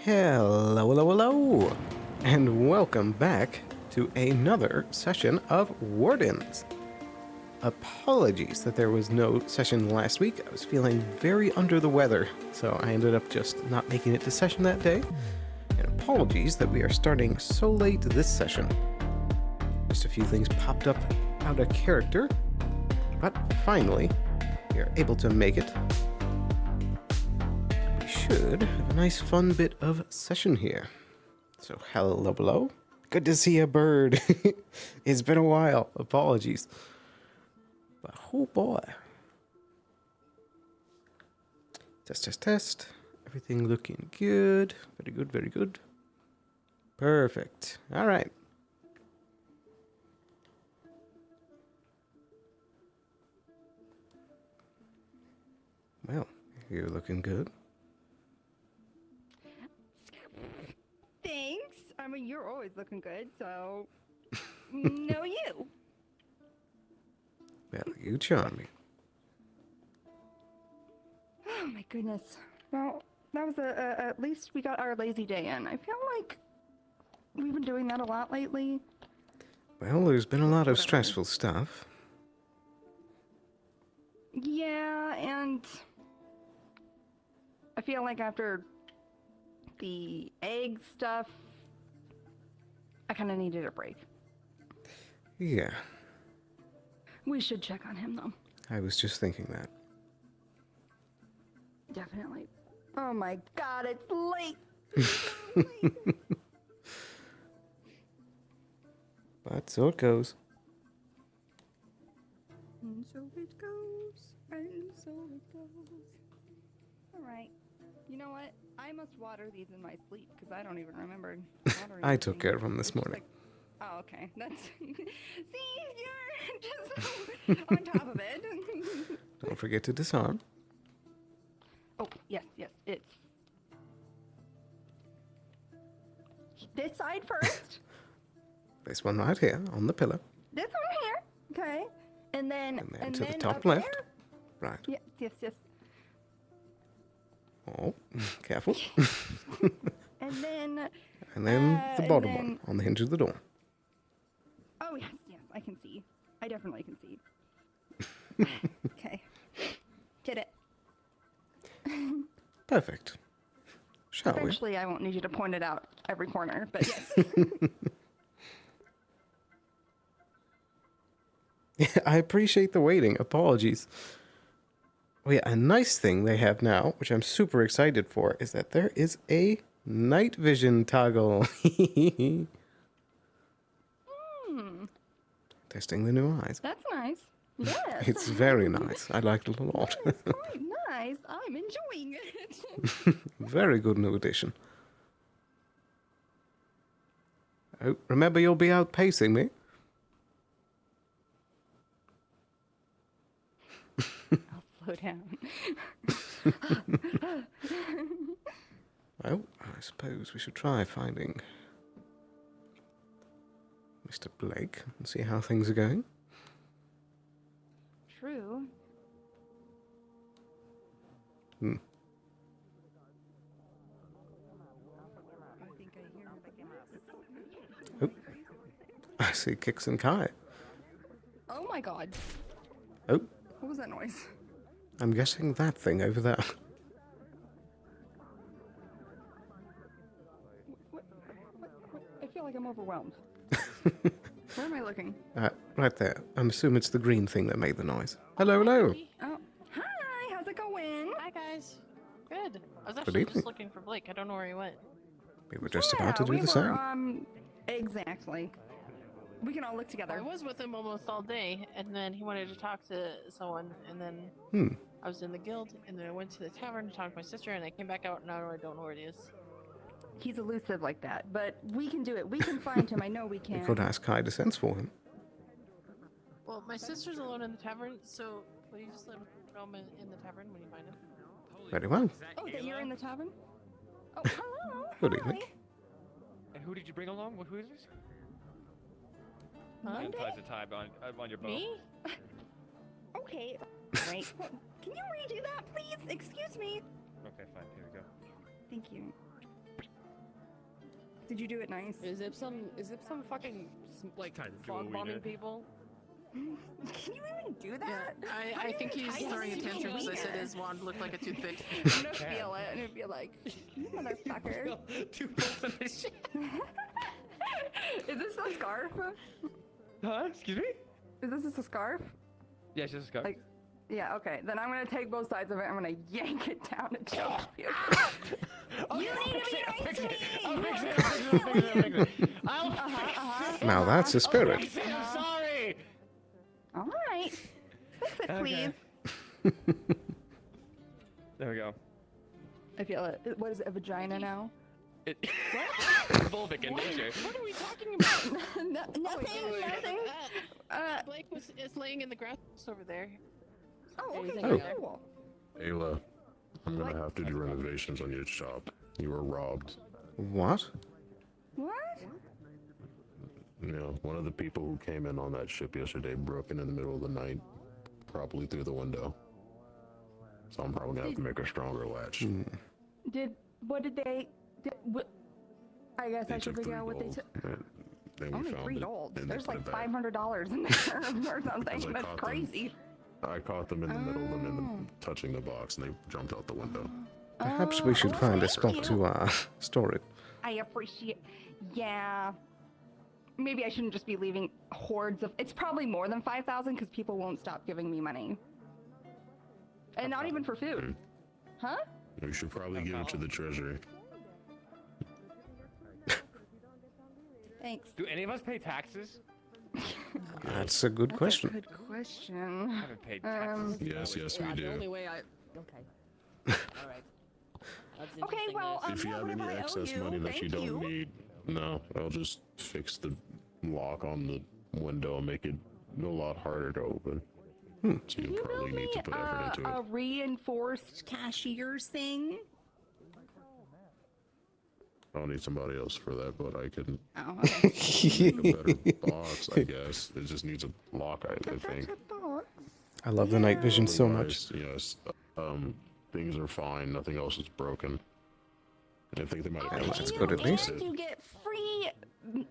Hello, hello, hello, and welcome back to another session of Wardens. Apologies that there was no session last week. I was feeling very under the weather, so I ended up just not making it to session that day. And apologies that we are starting so late this session. Just a few things popped up out of character, but finally, we are able to make it. We should have a nice fun bit of session here. So hello, hello. Good to see a bird. It's been a while. Apologies. But oh boy. Test. Everything looking good. Very good, very good. Perfect. All right. Well, you're looking good. Thanks. I mean, you're always looking good, so no you. Well, you charm me. Oh my goodness. Well, that was at least we got our lazy day in. I feel like we've been doing that a lot lately. Well, there's been a lot of stressful stuff. Yeah, and I feel like after the egg stuff, I kind of needed a break. Yeah, We should check on him though. I was just thinking that. Definitely. Oh my god, it's late. But so it goes. And so it goes, and so it goes. Alright. You know what? I must water these in my sleep, because I don't even remember watering I took anything. care of them this It's just morning. oh, okay. That's... See? You're just on top of it. Don't forget to disarm. Oh, yes, it's... This side first. This one right here on the pillar. This one here. Okay. And then to the then top up left. there. Right. Yes. Oh, careful. And then... And then the bottom and then- one on the hinge of the door. Oh, yes, I can see. I definitely can see. Okay. Get it. Perfect. Shall we? Eventually, I won't need you to point it out every corner, but yes. I appreciate the waiting. Apologies. Oh yeah, a nice thing they have now, which I'm super excited for, is that there is a night vision toggle. Testing the new eyes. That's nice. Yes. It's very nice. I like it a lot. It's quite nice. I'm enjoying it. Very good new addition. Oh, remember you'll be outpacing me. I'll slow down. Well, I suppose we should try finding Mr. Blake and see how things are going. True. Hmm. I think I hear him. Oh, I see Kix and Kai. Oh my god. Oh, What was that noise? I'm guessing that thing over there. What? I feel like I'm overwhelmed. Where am I looking? Right there. I'm assuming it's the green thing that made the noise. Hello. Oh, hi. How's it going? Hi guys. Good. I was Good actually evening. just looking for Blake. I don't know where he went. We were just about to do the same. Exactly. We can all look I together. was with him almost all day, and then he wanted to talk to someone, and then I was in the guild, and then I went to the tavern to talk to my sister, and I came back out, and now I don't know where it is. He's elusive like that, but we can do it. We can find him. I know we We can. could ask Kai to sense for him. Well, my sister's alone in the tavern, so will you just let him know I'm in the tavern when you find him? Very well. Oh, that you're in the tavern? Oh, hello. Good Hi. evening. And who did you bring along? Who is this? Monday? Ties a tie on your bow. Me? Okay. Right. Can you redo that, please? Excuse me. Okay, fine. Here we go. Thank you. Did you do it nice? Is it some fucking like Time to do a fog bombing wiener. people? Can you even do that? I think he's I throwing a see tantrum because I said wiener. his wand looked like a toothpick. I'm gonna feel it and it'd be like, you motherfucker. 2 bolts in his shit. Is this a scarf? Huh? Excuse me? Is this a scarf? Yeah, it's just a scarf. Like, yeah, okay. Then I'm gonna take both sides of it. I'm gonna yank it down and choke you. You need to be nice to me. I'll fix it. I'll fix it. Now that's a spirit. I'm sorry. All right. Fix it, Okay. please. There we go. I feel it. What is it, a vagina now? It vulvic in nature. What are we talking about? Nothing. Blake is laying in the grass over there. Oh, okay, Oh. cool. Ayla, I'm gonna have to do renovations on your shop. You were robbed. What? What? You know, one of the people who came in on that ship yesterday broke in the middle of the night, probably through the window. So I'm probably gonna have to make a stronger latch. I guess They I should took figure out what they $3 took. gold, and we Only found $3 it, gold. and they There's put like it back. $500 in there or something. Because I That's caught them. crazy. I caught them in the middle of them and touching the box, and they jumped out the window. Perhaps we should find a spot to store it. I appreciate. Yeah. Maybe I shouldn't just be leaving hordes of. It's probably more than 5,000 because people won't stop giving me money. And not even for food. Huh? We should probably give it to the treasury. Thanks. Do any of us pay taxes? That's a good question. Good question. I haven't paid taxes. Yes, we The do. only way I. Okay. All right. That's Okay, interesting well, news. If you yeah, have any whatever I owe excess you, money that you thank don't you. need, no, I'll just fix the lock on the window and make it a lot harder to open. So Can you'll you probably build need me to put effort into a it. reinforced cashier's thing? I'll need somebody else for that, but I can Oh, okay. make a better box, I guess. It just needs a lock, I think. I love the night vision so much. Otherwise, yes, things are fine. Nothing else is broken. And I think they might have Okay, that's posted good it. at least. and you get free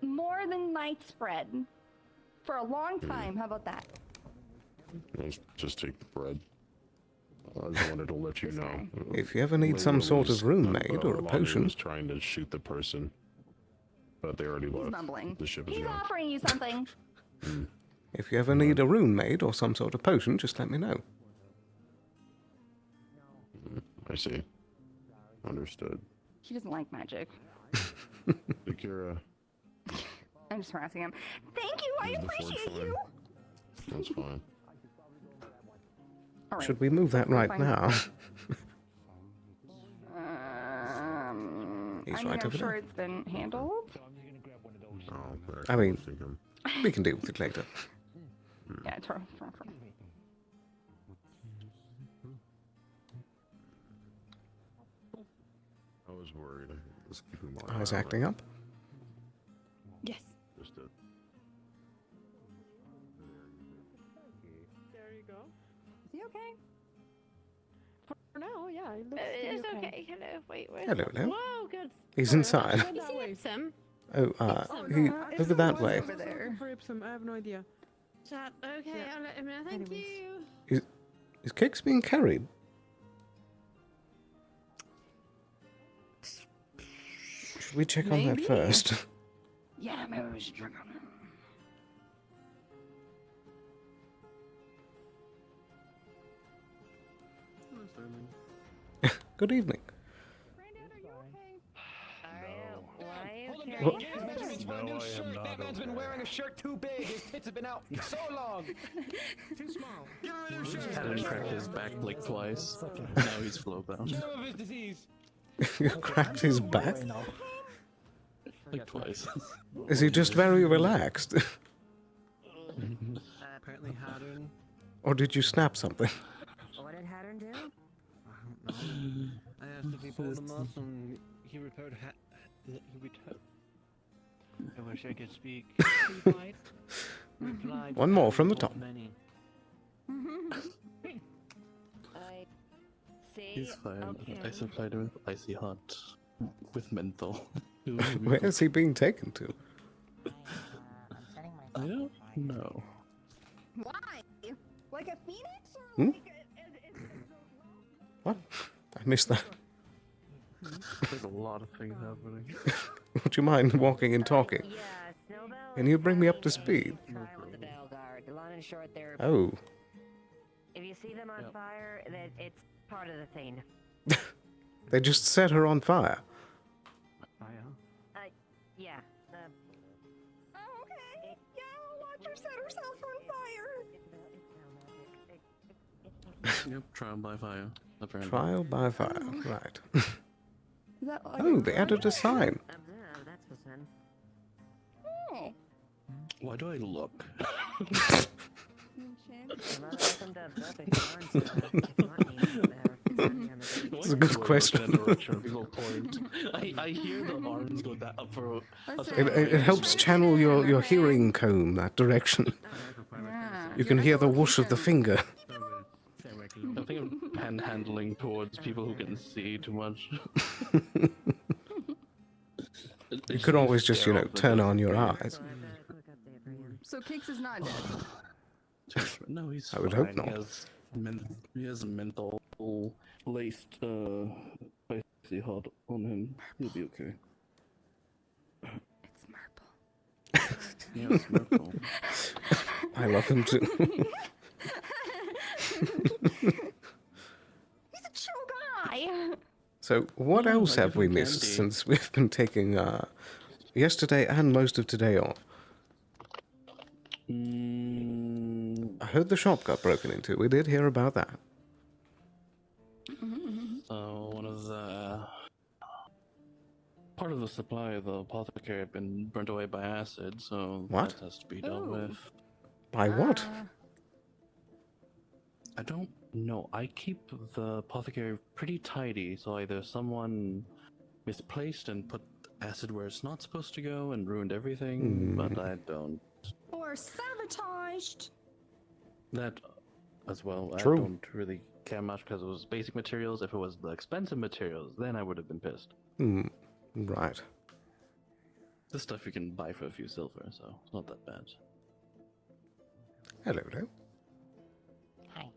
more than night spread for a long time. How about that? Let's just take the bread. I just wanted to let you know. If you ever need some Later sort was- of roommate or a Alani potion, was trying to shoot the person, but they already He's left. mumbling. The ship is He's gone. offering you something. if you ever need a roommate or some sort of potion, just let me know. I see. Understood. He doesn't like magic. Akira, I'm just harassing him. Thank you. I Is the forge appreciate fine? you. that's fine. All right. Should we move that right Fine. now? He's I mean, right I'm over sure there. it's been handled. Oh, they're I mean- posting him. We can deal with it later. Yeah, true. I was worried. Let's keep him on. I was acting up. Yes. Just a, There you go. Is he okay? For now, yeah. It looks to It's be okay. Hello. Wait. Where's Hello, hello. Whoa, good. He's Sorry, inside. I'm not that way. Ipsum? Oh, he it's over that someone way. over there. For Ipsum, I have no idea. Chat. Okay, Yeah. I'll let him know. Thank Anyways. you. Is Kix being carried? Should we check on that Maybe. first? Yeah, maybe we should drink on him. Good evening. Brandon, are you okay? Why? Hold on, Okay. Gary. What? Gary's mentioned he's bought a new shirt. That man's been wearing a shirt too big. His tits have been out so long. Too small. Give him a new shirt. Had him crack his back like twice. Now he's flow bound. Cure him of his disease. You cracked his back? Like twice. Is he just very relaxed? Apparently Haddon. Or did you snap something? What did Haddon do? I don't know. I asked if he pulled them off and he replied, he returned. I wish I could speak. Replied, One more from the top. Many. I see. He's fine. Okay. I supplied him with icy hot with menthol. Where is he being taken to? I don't know. Why? Like a phoenix? Or Hmm? like What? I missed that. There's a lot of things happening. Would you mind walking and talking? Yeah, Snowbell. Can you bring me up to speed? Trial with the Veil Guard. Long and short, they're. Oh, If you see them on Yep. fire, that it's part of the thing. they just set her on fire. Yeah. oh, okay. Yeah, I'll watch her set herself on fire. Yep, trial by fire. Apparently. Trial by fire. Right. Is that like Oh, a they added a sign. Observe, that's what's in. Oh. Why do I look? It's a good question. People point. I hear the arms go that up for. It helps channel your hearing comb that direction. Yeah. You can hear the whoosh of the finger. I think I'm panhandling towards people who can see too much. You could always just, turn on your eyes. So Kix is not dead. No, he's I would fine. hope not. He has a menthol laced spicy hot on him. He'll be okay. It's Marple. Yeah, it's Merkel. I love him too. He's a chill guy. So, what else I have we give him missed candy. since we've been taking yesterday and most of today off? I heard the shop got broken into. We did hear about that. So one of the part of the supply of the apothecary had been burnt away by acid, so What? that has to be dealt Ooh. with. By what? I don't know. I keep the apothecary pretty tidy, so either someone misplaced and put acid where it's not supposed to go and ruined everything, but I don't. Or sabotaged. That as well. True. I don't really care much because it was basic materials. If it was the expensive materials, then I would have been pissed. Right. This stuff you can buy for a few silver, so it's not that bad. Hello, hello. Hi.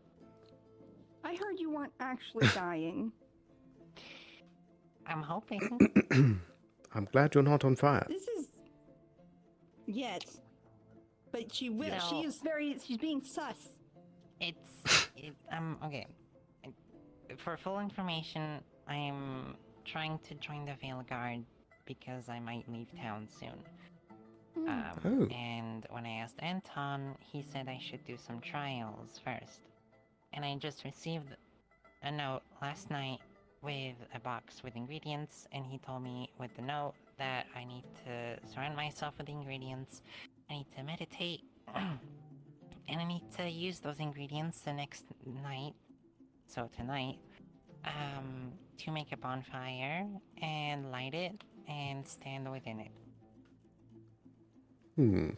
I heard you weren't actually dying. I'm hoping. I'm glad you're not on fire. This is. Yes. But she will. No. She is very. She's being sus. Okay. For full information, I'm trying to join the Veil Guard because I might leave town soon. Oh. And when I asked Anton, he said I should do some trials first. And I just received a note last night with a box with ingredients, and he told me with the note that I need to surround myself with ingredients, I need to meditate, and I need to use those ingredients the next night, so tonight, to make a bonfire and light it and stand within it. And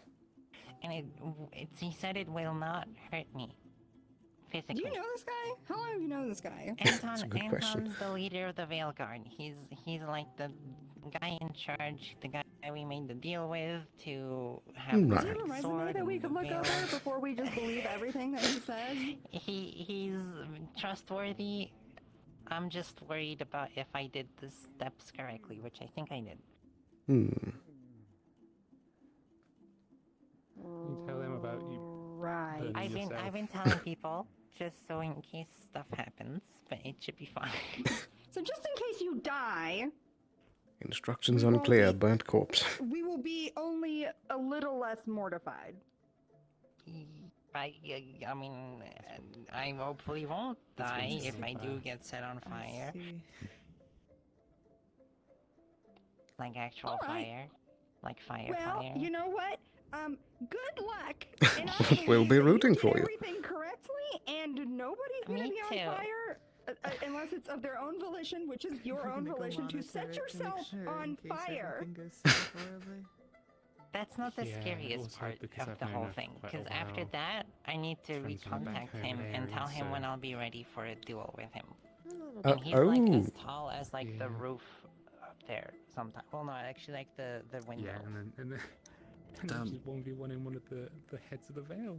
he said it will not hurt me Do physically. you know this guy? How long have you known this guy? a good question. Anton's the leader of the Veil Guard. He's like the guy in charge, the guy we made the deal with to have Right. Do you have a the resume sword that we and could the look veil. over before we just believe everything that he says? He's trustworthy. I'm just worried about if I did the steps correctly, which I think I did. You tell them about you. Right. burning I've yourself. been telling people just so in case stuff happens, but it should be fine. So just in case you die, Instructions We won't unclear. be- Burnt corpse. we will be only a little less mortified. I mean, I hopefully won't die if I do get set on fire. Like actual All right. fire. Like fire. Well, you know what? Good luck. And I We'll believe be that rooting you for did you. everything correctly, and nobody's gonna Me be too. on fire unless it's of their own volition, which is your own volition to set yourself on fire. That's not the Yeah, scariest also part because of I've the known whole her thing. quite a Because after while. that, I need to Friends from back recontact home him in and tell area, him when so- I'll be ready for a duel with him. And he's Oh. like as tall as like the Yeah. roof there sometime. Well, no, actually, like the window. Yeah, and then Damn. just 1v1 in one of the heads of the veil.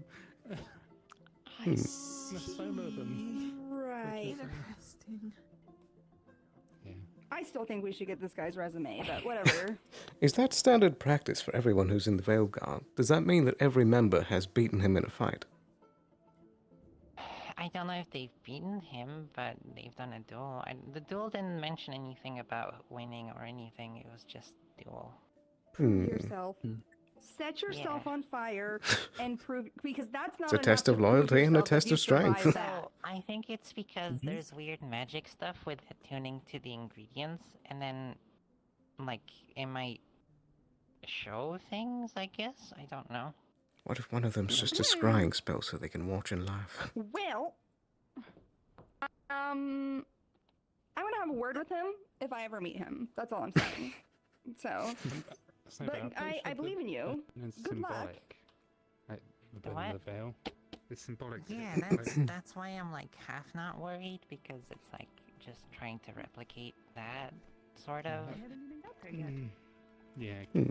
I Solo them. Right. Interesting. Yeah. I still think we should get this guy's resume, but whatever. Is that standard practice for everyone who's in the Veil Guard? Does that mean that every member has beaten him in a fight? I don't know if they've beaten him, but they've done a duel. The duel didn't mention anything about winning or anything. It was just duel. Prove yourself. Hmm. Set yourself Yeah. on fire and prove, because that's not It's a enough test to of prove loyalty and a yourself test if you of strength. survive that. So I think it's because there's weird magic stuff with attuning to the ingredients, and then, like, it might show things, I guess? I don't know. What if one of them's just a scrying spell so they can watch and laugh? Well, I'm gonna have a word with him if I ever meet him. That's all I'm saying. So, That's no but bad. I'm pretty I sure believe in you. It's Good luck. symbolic. Like, the what? the veil. It's symbolic. Yeah, that's why I'm, like, half not worried, because it's, like, just trying to replicate that, sort of. Yeah. Hmm.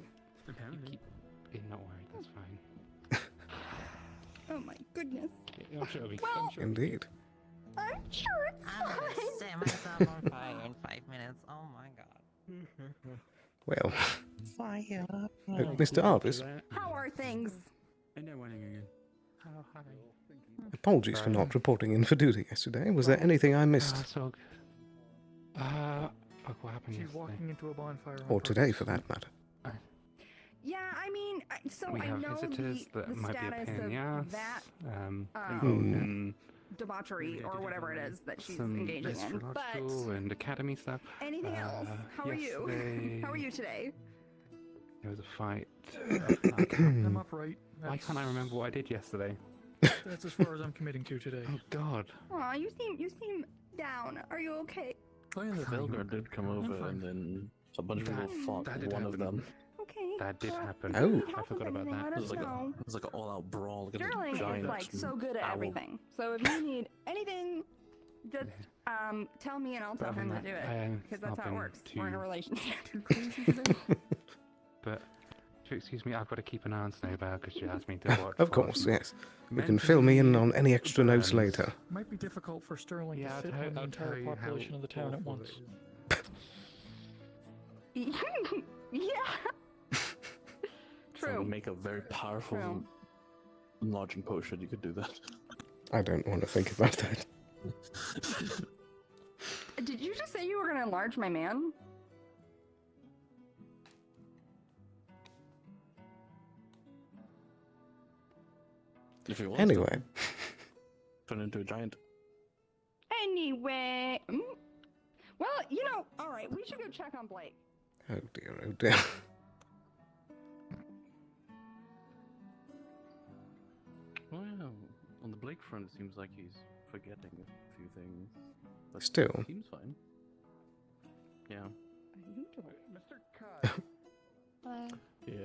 Apparently. You're not worried. That's fine. Oh my goodness. Yeah, I'm sure we. Well- I'm sure Indeed. I'm sure it's I'm gonna fine. set myself on fire in 5 minutes. Oh my god. Well, Fire. Mr. Arbus, How are things? And they're winning again. Oh, hi. apologies for not reporting in for duty yesterday. Was there anything I missed? That's all good. Fuck, what happened She's yesterday? walking into a bonfire. on Or today, purpose. for that matter. Yeah, I mean, so We I have know visitors the that might be a status pain in the ass. of that Hmm. And debauchery or whatever it is that she's some engaging in. But astrological and academy stuff. anything else? How are you? yesterday- How are you today? There was a fight. I'm upright. Why can't I remember what I did yesterday? That's as far as I'm committing to today. Oh God. Aw, you seem down. Are you okay? Oh yeah, the Velgar did come over, and then a bunch of people fought that did one of happen. them. Okay. That did well, happen. Oh. if you need I help forgot with about anything, that. Let It us was like know. it was like an all-out brawl against Sterling a giant is like so good at owl. everything. So if you need anything, just tell me and I'll tell him to do it. Because that's how it works. We're in a relationship. But, excuse me, I've got to keep an eye on Snowbow because she asked me to watch. Of course, yes. You can fill me in on any extra notes Burns. later. Might be difficult for Sterling Yeah, to I'll sit tell- on the I'll tell entire you how population of the town at awful once. it is. Yeah. So True. make a very powerful True. enlarging potion. You could do that. I don't want to think about that. Did you just say you were gonna enlarge my man? If you want. Anyway, Turn into a giant. Anyway. Well, all right, we should go check on Blake. oh dear, oh dear. Well, yeah, on the Blake front, it seems like he's forgetting a few things. But Still. he seems fine. Yeah. Mr. Kai, Yes.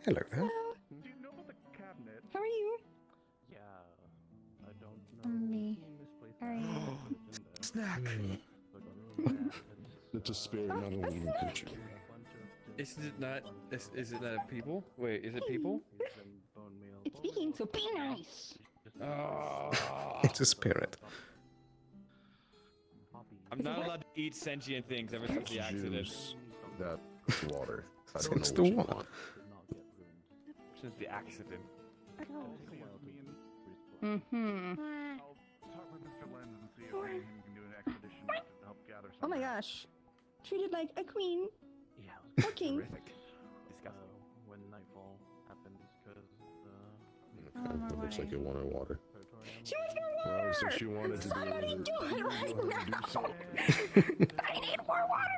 Hello there. do you know about the cabinet? How are you? Yeah. I don't know. Me. Misplaced How are you? Snack. It's a spirit, not a living creature. Isn't it not? Is it not people? Wait, is it people? It's speaking, so be nice. Oh, It's a spirit. I'm not allowed to eat sentient things ever since the accident. Juice. That's water. I don't Since know the what you what? want. Since the accident. Mm-hmm. I'll talk with Mr. Lenz and see if maybe he can do an expedition to help gather some. Oh my gosh. Treated like a queen. Yeah. Or king. When nightfall happens, because Okay, it looks like you wanted water. She wants more Well, water! since you wanted to Somebody do do it, it right you wanted to do now! something. I need more water!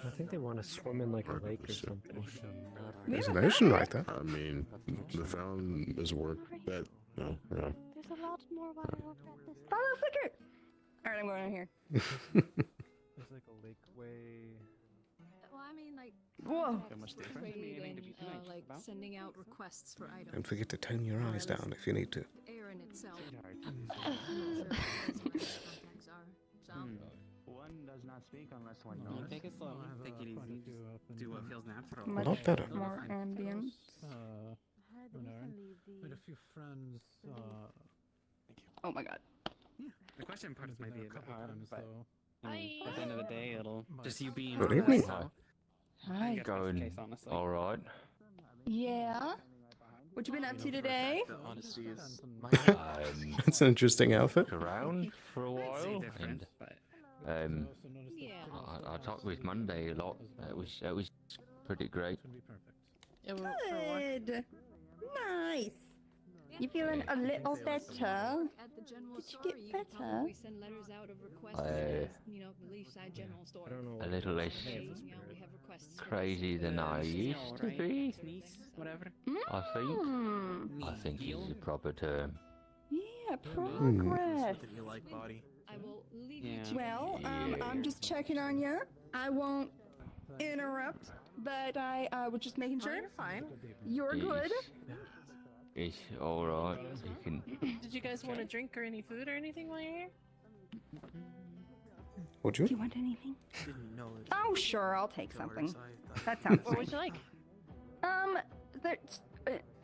I think they want to swim in like a lake or something. There's an ocean right there. I mean, the fountain is work that. No, yeah. There's a lot more water over at this. Follow Flicker! Alright, I'm going in here. There's like a lakeway. Well, I mean, like, Whoa. trade and like sending out requests for items. Don't forget to tone your eyes down if you need to. Air in itself. I'm not sure what his contacts are, so. does not speak unless one No, knows. take it slow. Take it easy. Just do what feels natural. Much lot better. more ambient. Made a few friends. Oh my god. The question part is maybe a bit hard, but Hi. at the end of the day, it'll just you being. Good evening. Hi. Going all right. Yeah? What you been up to today? The honesty is That's an interesting outfit. Around for a while, different, but I talked with Monday a lot. It was pretty great. Good. Nice. You feeling a little better? At the general Did you store, get can better? probably send letters out of requests to the Leafside General Store. I don't know. A little less Hey, we have requests for crazy than I used to be. Sneeze, whatever. I think. Hmm. I think is a proper term. Yeah, progress. You like body. I will leave Yeah. you to Well, I'm just checking on you. I won't interrupt, but I was just making sure. You're fine. You're good. It's all right. You can. Did you guys want a drink or any food or anything while you're here? Would Do you? you want anything? Didn't know it. Oh, sure, I'll take something. That sounds What nice. would you like? There's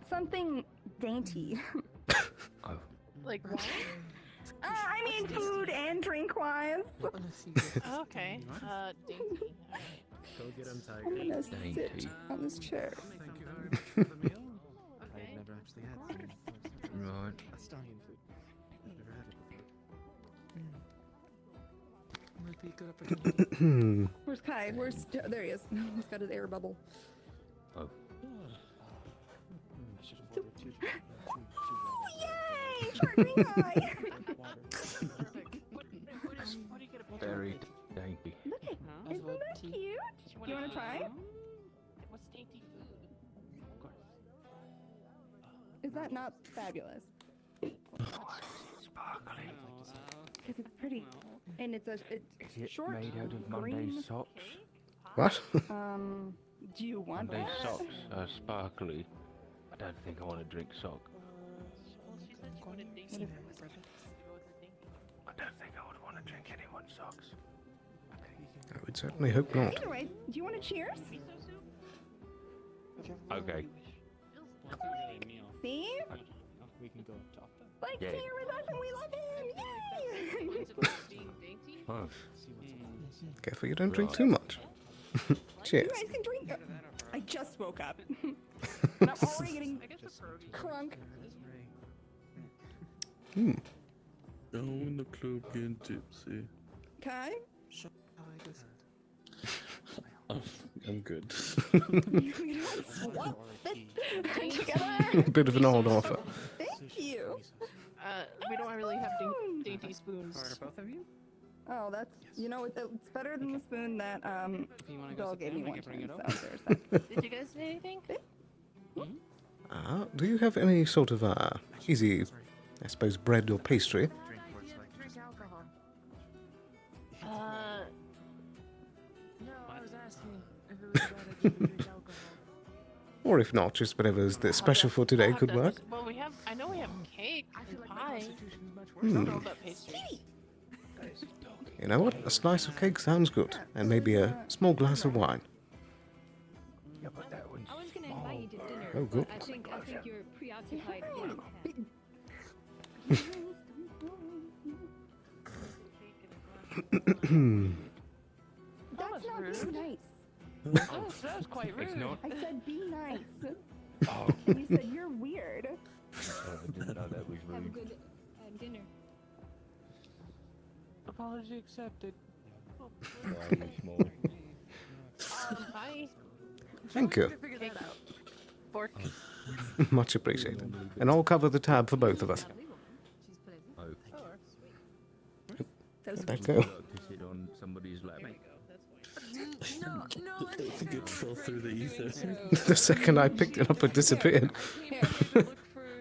something dainty. Like wine? I mean food and drink wise. Okay. Dainty. Alright. Go get him, I'm Tiger. gonna sit on this chair. Thank you very much for the meal. Okay. I've never actually had Right. Estonian food. I've never had it before. Might be good opportunity. Where's Kai? There he is. He's got his air bubble. Oh. I should have ordered two Yay! Charming Kai! Very dainty. Look at, isn't that cute? You wanna try? What's dainty food? Of course. Is that not fabulous? Sparkling. Because it's pretty, and it's Is it short, made out of green. Monday socks? What? Do you want Monday that? socks are sparkly. I don't think I want to drink sock. Well, she said she wanted dainty. What if- I don't think I would want to drink anyone's socks. I would certainly hope not. Either way, do you want to cheers? Okay. That's not really a meal. See? We can go top that. Blake's Yeah. here with us and we love him! Yay! It's about being dainty. Oh, Careful you don't drink too much. Cheers. You guys can drink. I just woke up. And I'm already getting I guess a pierogi. crunk. Oh, in the club getting tipsy. Kai? I'm good. We don't swap it together. Bit of an old offer. Thank you. We don't really have dainty spoons. For both of you? Oh, that's, you know, it's better than the spoon that If you want to go Bill sit gave down, me I one can bring time. it So over. there's that. Did you guys need anything? Do you have any sort of easy, I suppose, bread or pastry? Drink alcohol. No, I was asking if it was bad if you drink alcohol. Or if not, just whatever's the special for today could work. Well, I know we have cake and pie. Prostitution's much I worse. don't know about pastry. You know what? A slice of cake sounds good. And maybe a small glass of wine. yeah, but that one's I was gonna invite you to dinner. Oh, good. But I think you're preoccupied with That's not rude. being nice. That was quite rude. It's not. I said be nice. Oh, And you said you're weird. I didn't know that was have a rude. good dinner. Apology accepted. Hi. Thank you. Figure that out. Fork. Much appreciated. And I'll cover the tab for both of us. Lovely woman. She's pleasant. Oh, That was Let would go. you like to sit on somebody's lap? There we go. That's fine. No, I think it fell through the ether. The second I picked it up, it disappeared.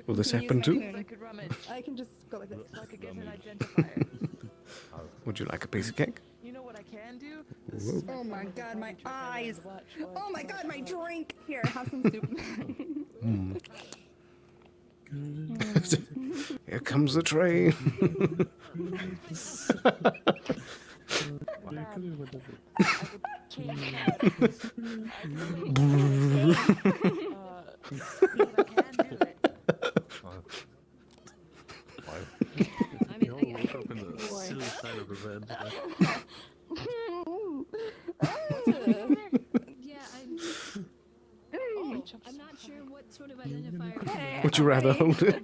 Will this Can you happen use my too? spoon? I can just go like this. I could get an identifier. Would you like a piece of cake? You know what I can do? Whoa. Oh my god, my eyes. Oh my god, my drink. Here, have some soup. Here comes the train. You all woke up in the silly side of the bed. Yeah, I'm not sure what sort of identifier. Would you rather hold it?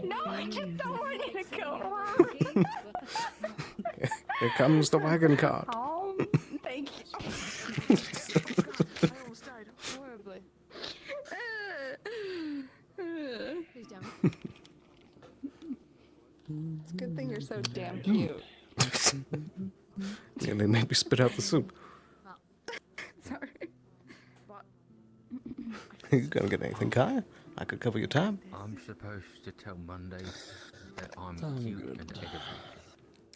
No, I just don't want you to go. Here comes the wagon cart. Oh, thank you. I almost died horribly. Please don't. It's a good thing you're so damn cute. Yeah, they made me spit out the soup. Sorry. You gonna get anything, Kaya? I could cover your time. I'm supposed to tell Monday that I'm cute and edible.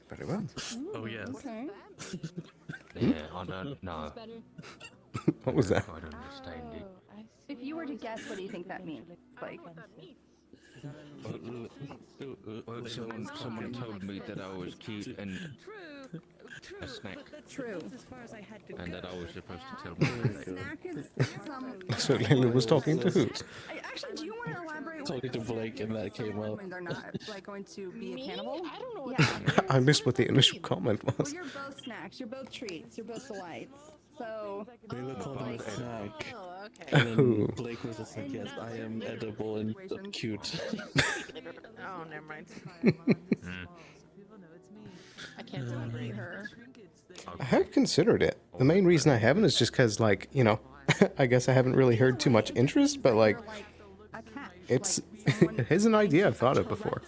Very well. Oh, yes. Okay. Yeah, I don't know. What was that? I don't understand it. If you were to guess, what do you think that means? Like, Well, someone told me that I was cute and a snack. true. And that I was supposed to tell Monday. Snack is some. So Lily was talking to who? Actually, do you want to elaborate? Talking to Blake and that came up. When they're not like going to be a cannibal? I don't know what Yeah. I missed what the initial comment Well, was. you're both snacks. You're both treats. You're both delights. So. Layla called him a snack. Oh, okay. And then Blake was just like, yes, I am edible and cute. Oh, never mind. Mm. I can't celebrate her. I have considered it. The main reason I haven't is just because, like, you know, I guess I haven't really heard too much interest, but, like, it's it is an idea I've thought of before.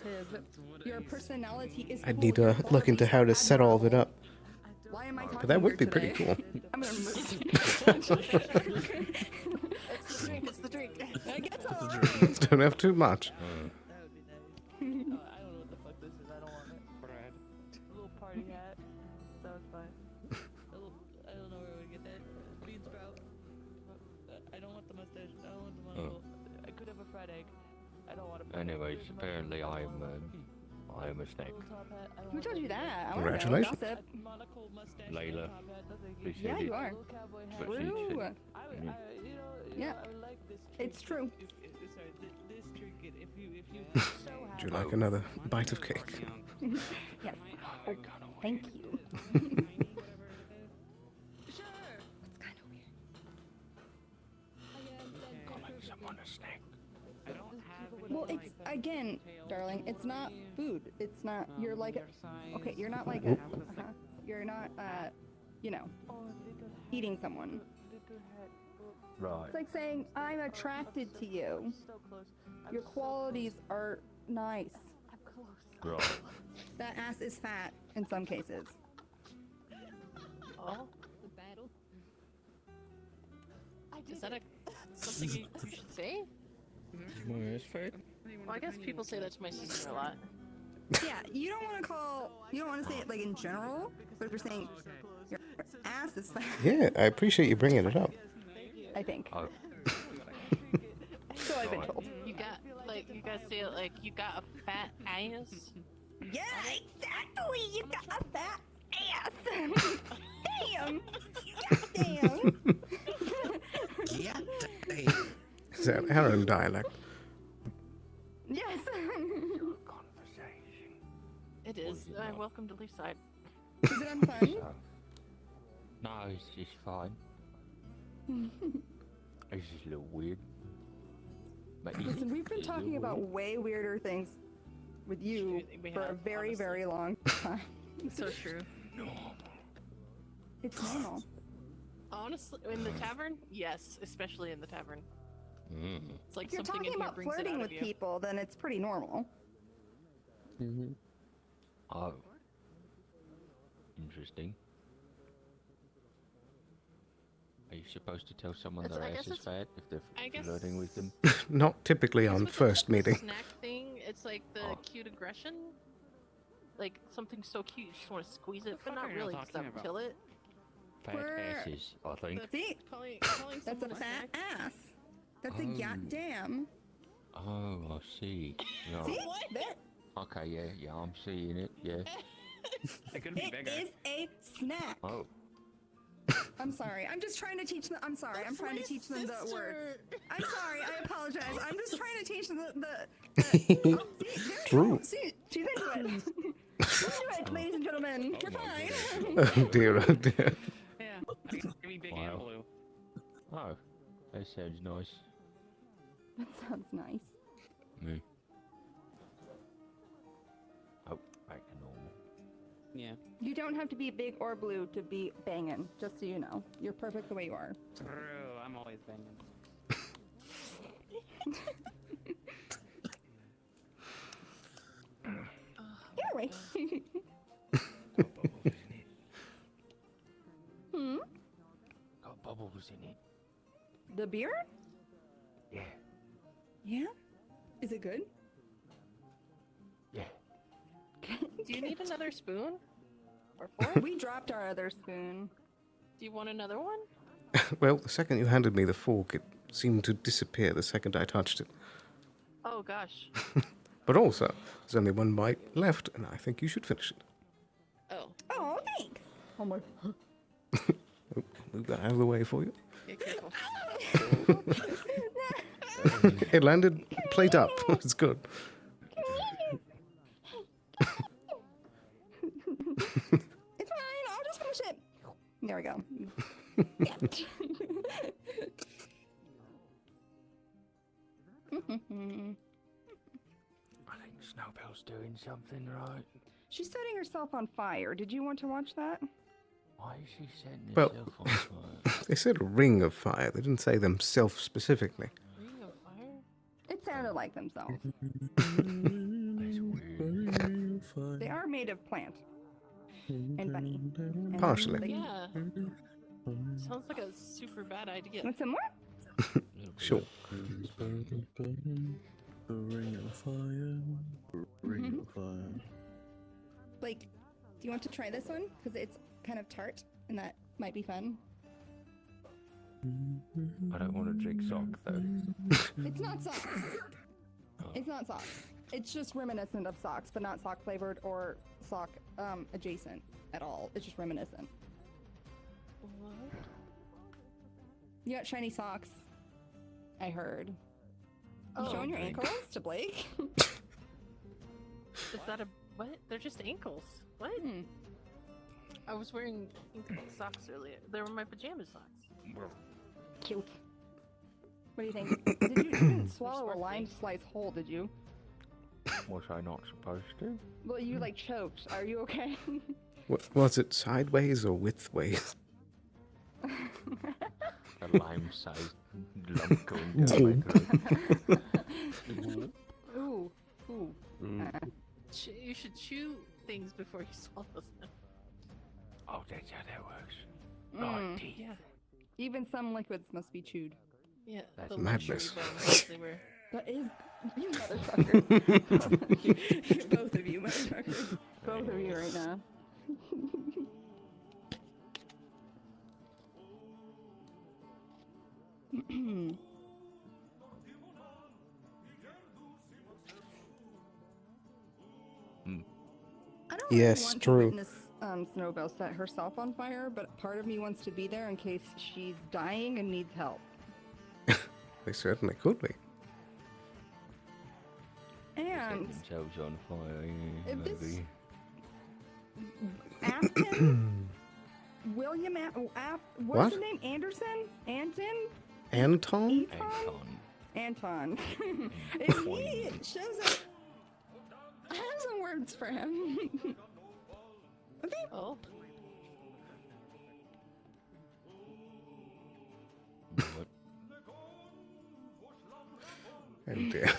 Your personality is. I'd need to look into how to set all of it up. Why am I talking But that would weird be pretty today? cool. I'm gonna move. It's the drink. It's the drink. I guess so. Don't have too much. I don't know what the fuck this is. I don't want it. A little party hat. That was fine. I don't know where we get that. Bean sprout. I don't want the mustache. I don't want the monocle. I could have a fried egg. I don't want a. Anyways, apparently I am a snack. Who told you that? I wanna know. Congratulations. Gossip. Layla. She Yeah, said you it, are. but she True. said- Yeah. It's true. Would you like another bite of cake? Yes. Oh, thank you. Someone a snack. Well, it's again, darling. It's not food. It's not. You're like. Okay, you're not like a. You're not. You know, eating someone. Right. It's like saying I'm attracted to you. Your qualities are nice. Right. That ass is fat in some cases. Oh. The battle. Is that something you should say? Well, I guess people say that to my sister a lot. Yeah, you don't want to call. You don't want to say it like in general. But if you're saying your ass is fat, Yeah, I appreciate you bringing it up. I think. Oh. So I've been told. You got like you guys say it like you got a fat ass. Yeah, exactly. You got a fat ass. Damn. Damn. Is that Aaron dialect? Yes. It is. Welcome to Leafside. Is it unfun? No, it's fine. It's just a little weird. But Listen, we've been talking about way weirder things with you We for a have, very, honestly. very long time. So true. It's normal. Honestly, in the tavern, yes, especially in the tavern. It's like If you're something talking in here about brings it flirting out with of you. people, then it's pretty normal. Oh. Interesting. Are you supposed to tell someone It's- their I ass guess is it's- fat if they're I guess- flirting with them? Not typically on first meeting. Snack thing, it's like the cute aggression. Like something so cute, you just want to squeeze it, but not really, because that would kill it. Fat asses, I think. See? Calling That's a someone fat snack. ass. That's a goddamn. Oh, I see. Yeah. See? There. Okay, yeah, I'm seeing it, yeah. It could be It bigger. is a snack. Oh. I'm sorry. I'm just trying to teach them. I'm sorry. I'm trying to teach them the words. I'm sorry. I apologize. I'm just trying to teach them the oh, see, there we True. go. See, she's into it. She's into it, ladies and gentlemen. You're fine. Oh dear, oh dear. Yeah. Give me big and blue. Oh, that sounds nice. That sounds nice. Me. Oh, back to normal. Yeah. You don't have to be big or blue to be banging, just so you know. You're perfect the way you are. True. I'm always banging. Anyway. Hmm? Got bubbles in it. The beer? Yeah. Yeah? Is it good? Yeah. Do you need another spoon? Or fork? We dropped our other spoon. Do you want another one? Well, the second you handed me the fork, it seemed to disappear the second I touched it. Oh gosh. But also, there's only one bite left, and I think you should finish it. Oh. Oh, thanks. Oh my. Oh, move that out of the way for you. Yeah, careful. It landed plate up. It's good. It's fine. I'll just finish it. There we go. I think Snowbell's doing something right. She's setting herself on fire. Did you want to watch that? Why is she setting Well, herself on fire? they said a ring of fire. They didn't say themselves specifically. Ring of fire? It sounded like themselves. That's weird. They are made of plant and bunny. And Partially. they- Yeah. Sounds like a super bad idea. Want some more? Sure. Ring of fire. Ring of fire. Like, do you want to try this one? Because it's kind of tart, and that might be fun. I don't want to drink sock though. It's not socks. It's not socks. It's just reminiscent of socks, but not sock flavored or sock adjacent at all. It's just reminiscent. What? You got shiny socks. I heard. You Oh. showing your ankles to Blake? Is that a what? They're just ankles. What? I was wearing ankle socks earlier. They were my pajama socks. Cute. What do you think? You didn't swallow a lime slice whole, did you? Was I not supposed to? Well, you like choked. Are you okay? Was it sideways or widthways? A lime-sized lump going down my throat. Ooh. Ooh. You should chew things before you swallow them. Oh, that's how that works. Mm. Right, teeth. Yeah. Even some liquids must be chewed. Yeah. That's the madness. luxury bones they were. That is, you motherfuckers. Both of you motherfuckers. Both of you right now. I don't Yes, really want true. to witness Snowbell set herself on fire, but part of me wants to be there in case she's dying and needs help. They certainly could be. And Themselves on fire, yeah, If this- maybe. Afton, William, what's What? his name? Anderson? Anton? Anton? Anton. If he shows up, I have some words for him. Okay. Oh. What? Oh dear.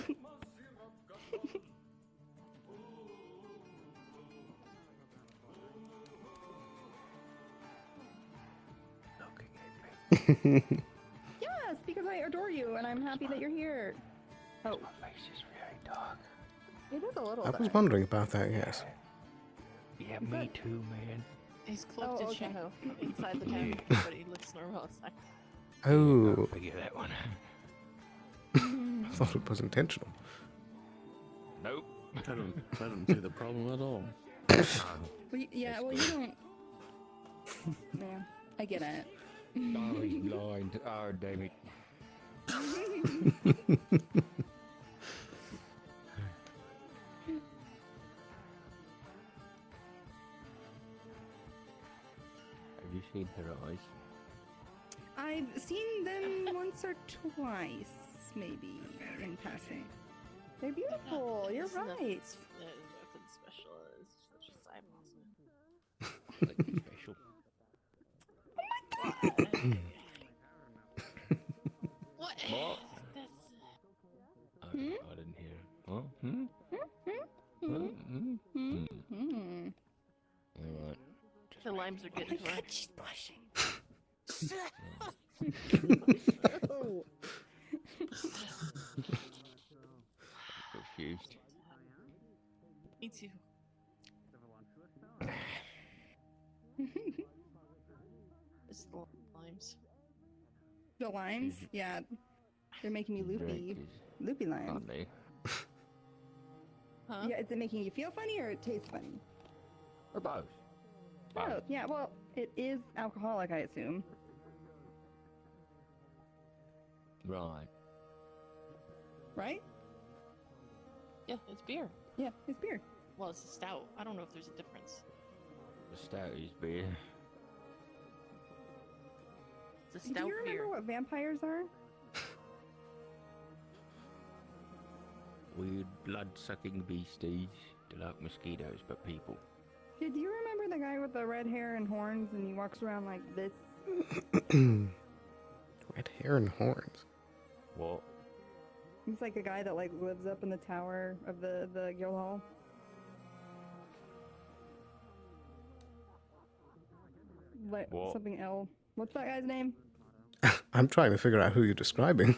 Yes, because I adore you and I'm happy that you're here. Oh. My face is very dark. It is a little I was dark. wondering about that, yes. Yeah, me too, man. He's cloaked Oh, in okay. shadow inside the tent, but he looks normal outside. Oh, Figure that one. I thought it was intentional. Nope. I don't see the problem at all. Yeah, well, you don't. Yeah, I get it. Oh, he's blind. Oh, damn it. Have you seen her eyes? I've seen them once or twice, maybe, in passing. They're beautiful. You're right. Nothing special. It's just eyeballs. Nothing special. What? What? This... I didn't hear. What? Alright. The limes are getting to her. She's blushing. Confused. Me too. It's the limes. The limes? Yeah. They're making me loopy. Loopy limes. Funny. Huh? Yeah, is it making you feel funny or it tastes funny? Or both. Both. Yeah, well, it is alcoholic, I assume. Right. Right? Yeah, it's beer. Yeah, it's beer. Well, it's a stout. I don't know if there's a difference. The stout is beer. It's a Do stout you remember beer. what vampires are? Weird blood-sucking beasties. They're like mosquitoes, but people. Yeah, do you remember the guy with the red hair and horns and he walks around like this? Red hair and horns. What? He's like a guy that like lives up in the tower of the guild hall. Like What? something L. What's that guy's name? I'm trying to figure out who you're describing.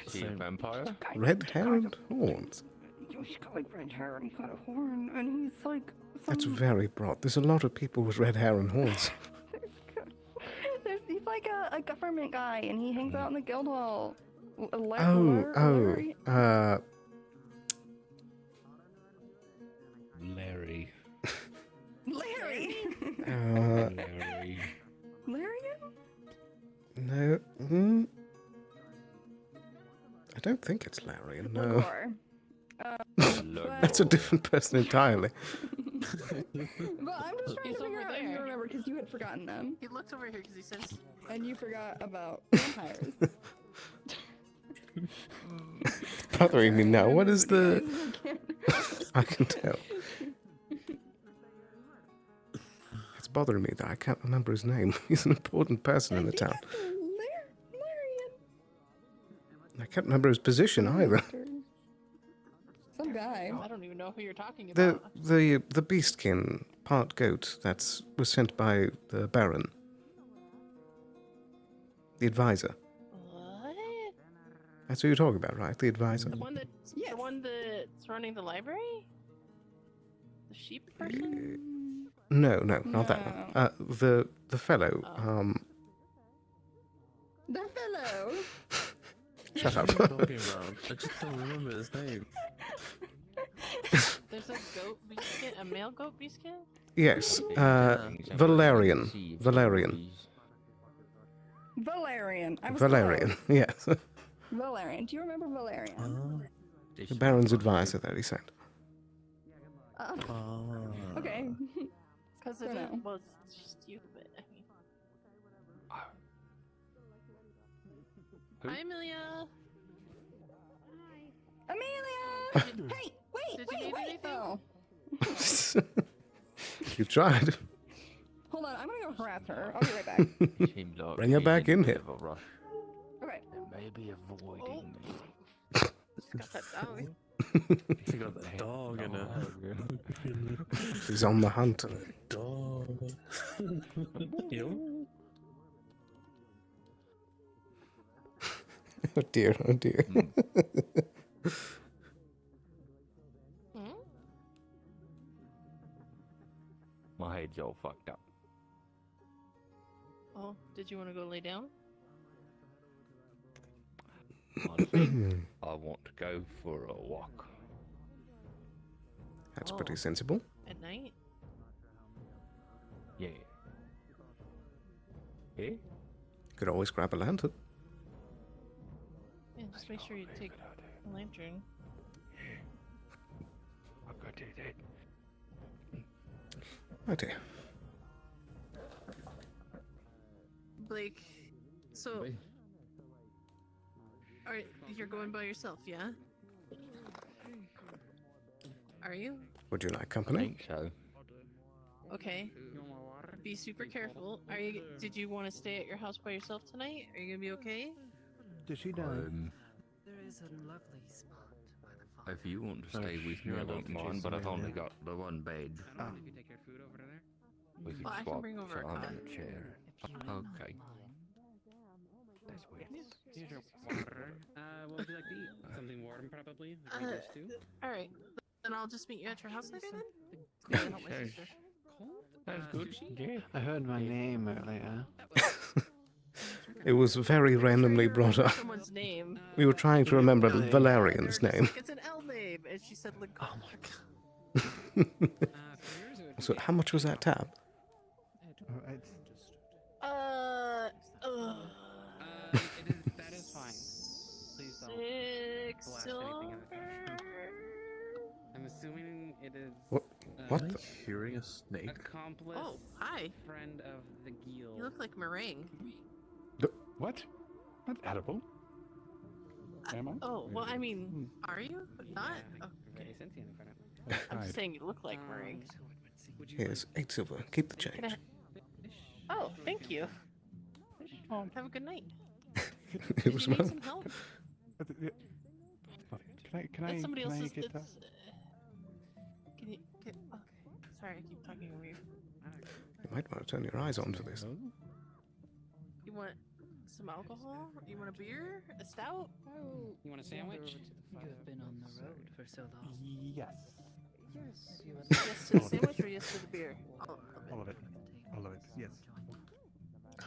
Is he a vampire? Red hair and horns. He's got like red hair and he's got a horn and he's like. That's very broad. There's a lot of people with red hair and horns. He's like a government guy and he hangs out in the guild hall. Larry. Larry. Larry. Larian? No. I don't think it's Larry. No. Lagor. That's a different person entirely. But I'm just trying He's to figure over out if you there. remember because you had forgotten them. He looks over here because he says. And you forgot about vampires. It's bothering me now. What is the... I can tell. It's bothering me that I can't remember his name. He's an important person in the town. Larian. I can't remember his position either. Some guy. I don't even know who you're talking The about. the beastkin, part goat, was sent by the Baron. The advisor. What? That's who you're talking about, right? The advisor. The one that's running the library? The sheep person? No, not that one. The fellow. The fellow. Shut up. What are you talking about? I just don't remember his name. There's a goat beastkin, a male goat beastkin? Yes, Valerian. Valerian. Valerian. I was Valerian, close. yes. Valerian. Do you remember Valerian? The Baron's advisor that he sent. Okay. Because For it now. was stupid. I mean. Who? Hi, Amelia. Amelia! Hey, Did you need anything? Oh. You tried. Hold on, I'm gonna go harass her. I'll be right back. Seems like Bring her he's back in a bit here. of a rush. Okay. And maybe avoiding me. Got that dog. He got that dog in it. He's on the hunt. Dog. You? Oh dear, oh dear. My head's all fucked up. Oh, did you want to go lay down? I think I want to go for a walk. That's pretty sensible. At night? Yeah. Eh? Could always grab a lantern. Yeah, just make sure you take a lantern. I'll go do that. Righty. Blake, so you're going by yourself, yeah? Are you? Would you like company? I think so. Okay. Be super careful. Did you want to stay at your house by yourself tonight? Are you gonna be okay? Did she die? There is a lovely spot by the fire. If you want to stay with me, I don't mind, but I've only got the one bed. If you take your food over there. We can Well, I can swap bring over so a I'm cot. in a chair. Okay. That's weird. Here's your water. What would you like to eat? Something warm, probably. Like we used to. All right. Then I'll just meet you at your house later then. Yeah, help my Sounds- sister. That's good. Yeah. I heard my name earlier. It was very randomly brought up. Someone's name. We were trying to remember Valerian's name. It's an L name, and she said like. Oh my god. So how much was that tab? That is fine. Please don't 6 blast silver. anything in there. I'm assuming it is. What Am the? I hearing a snake? Accomplice. Oh, hi. Friend of the guild. You look like meringue. What? Not edible. Am I? Oh, well, I mean, are you? Not? Yeah, Okay. very sentient, apparently. I'm just saying you look like meringue. Would you Here's 8 silver. Keep the change. Can Oh, thank you. Have a good night. It was Did you need well. some help? Can That's somebody can I else's. get that? Can you? Okay. Sorry, I keep talking over you. You might want to turn your eyes on for this. You want some alcohol? You want a beer? A stout? You want a sandwich? You have been on the road for so long. Yes. Yes, you have Yes to the sandwich or yes to the beer? All of it. All of it. Yes.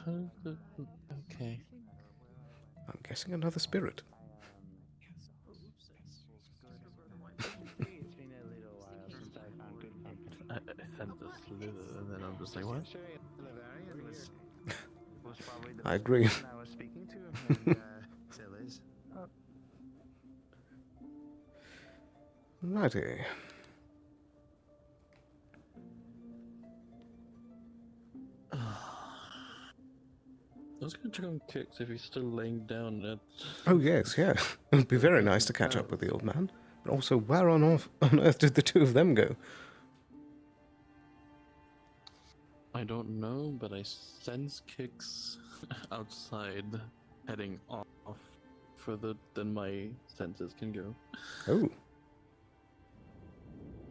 Okay. I'm guessing another spirit. It's been a little while since I found good company. I sent a slither, and then I'm just like, what? Valerian was probably the I agree. person I was speaking to, and still is. Righty. I was going to check on Kix if he's still laying down at... Oh yes, yeah. It would be very nice to catch up with the old man. But also, where on earth did the two of them go? I don't know, but I sense Kix outside, heading off further than my senses can go. Oh.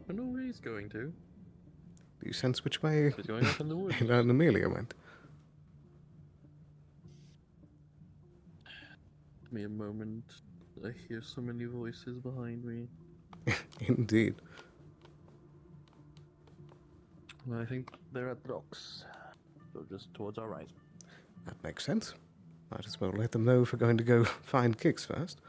I know where he's going to. Do you sense which way He's going up in the woods. Amelia went? Give me a moment. I hear so many voices behind me. Indeed. I think they're at the docks. So just towards our right. That makes sense. Might as well let them know if we're going to go find Kix first.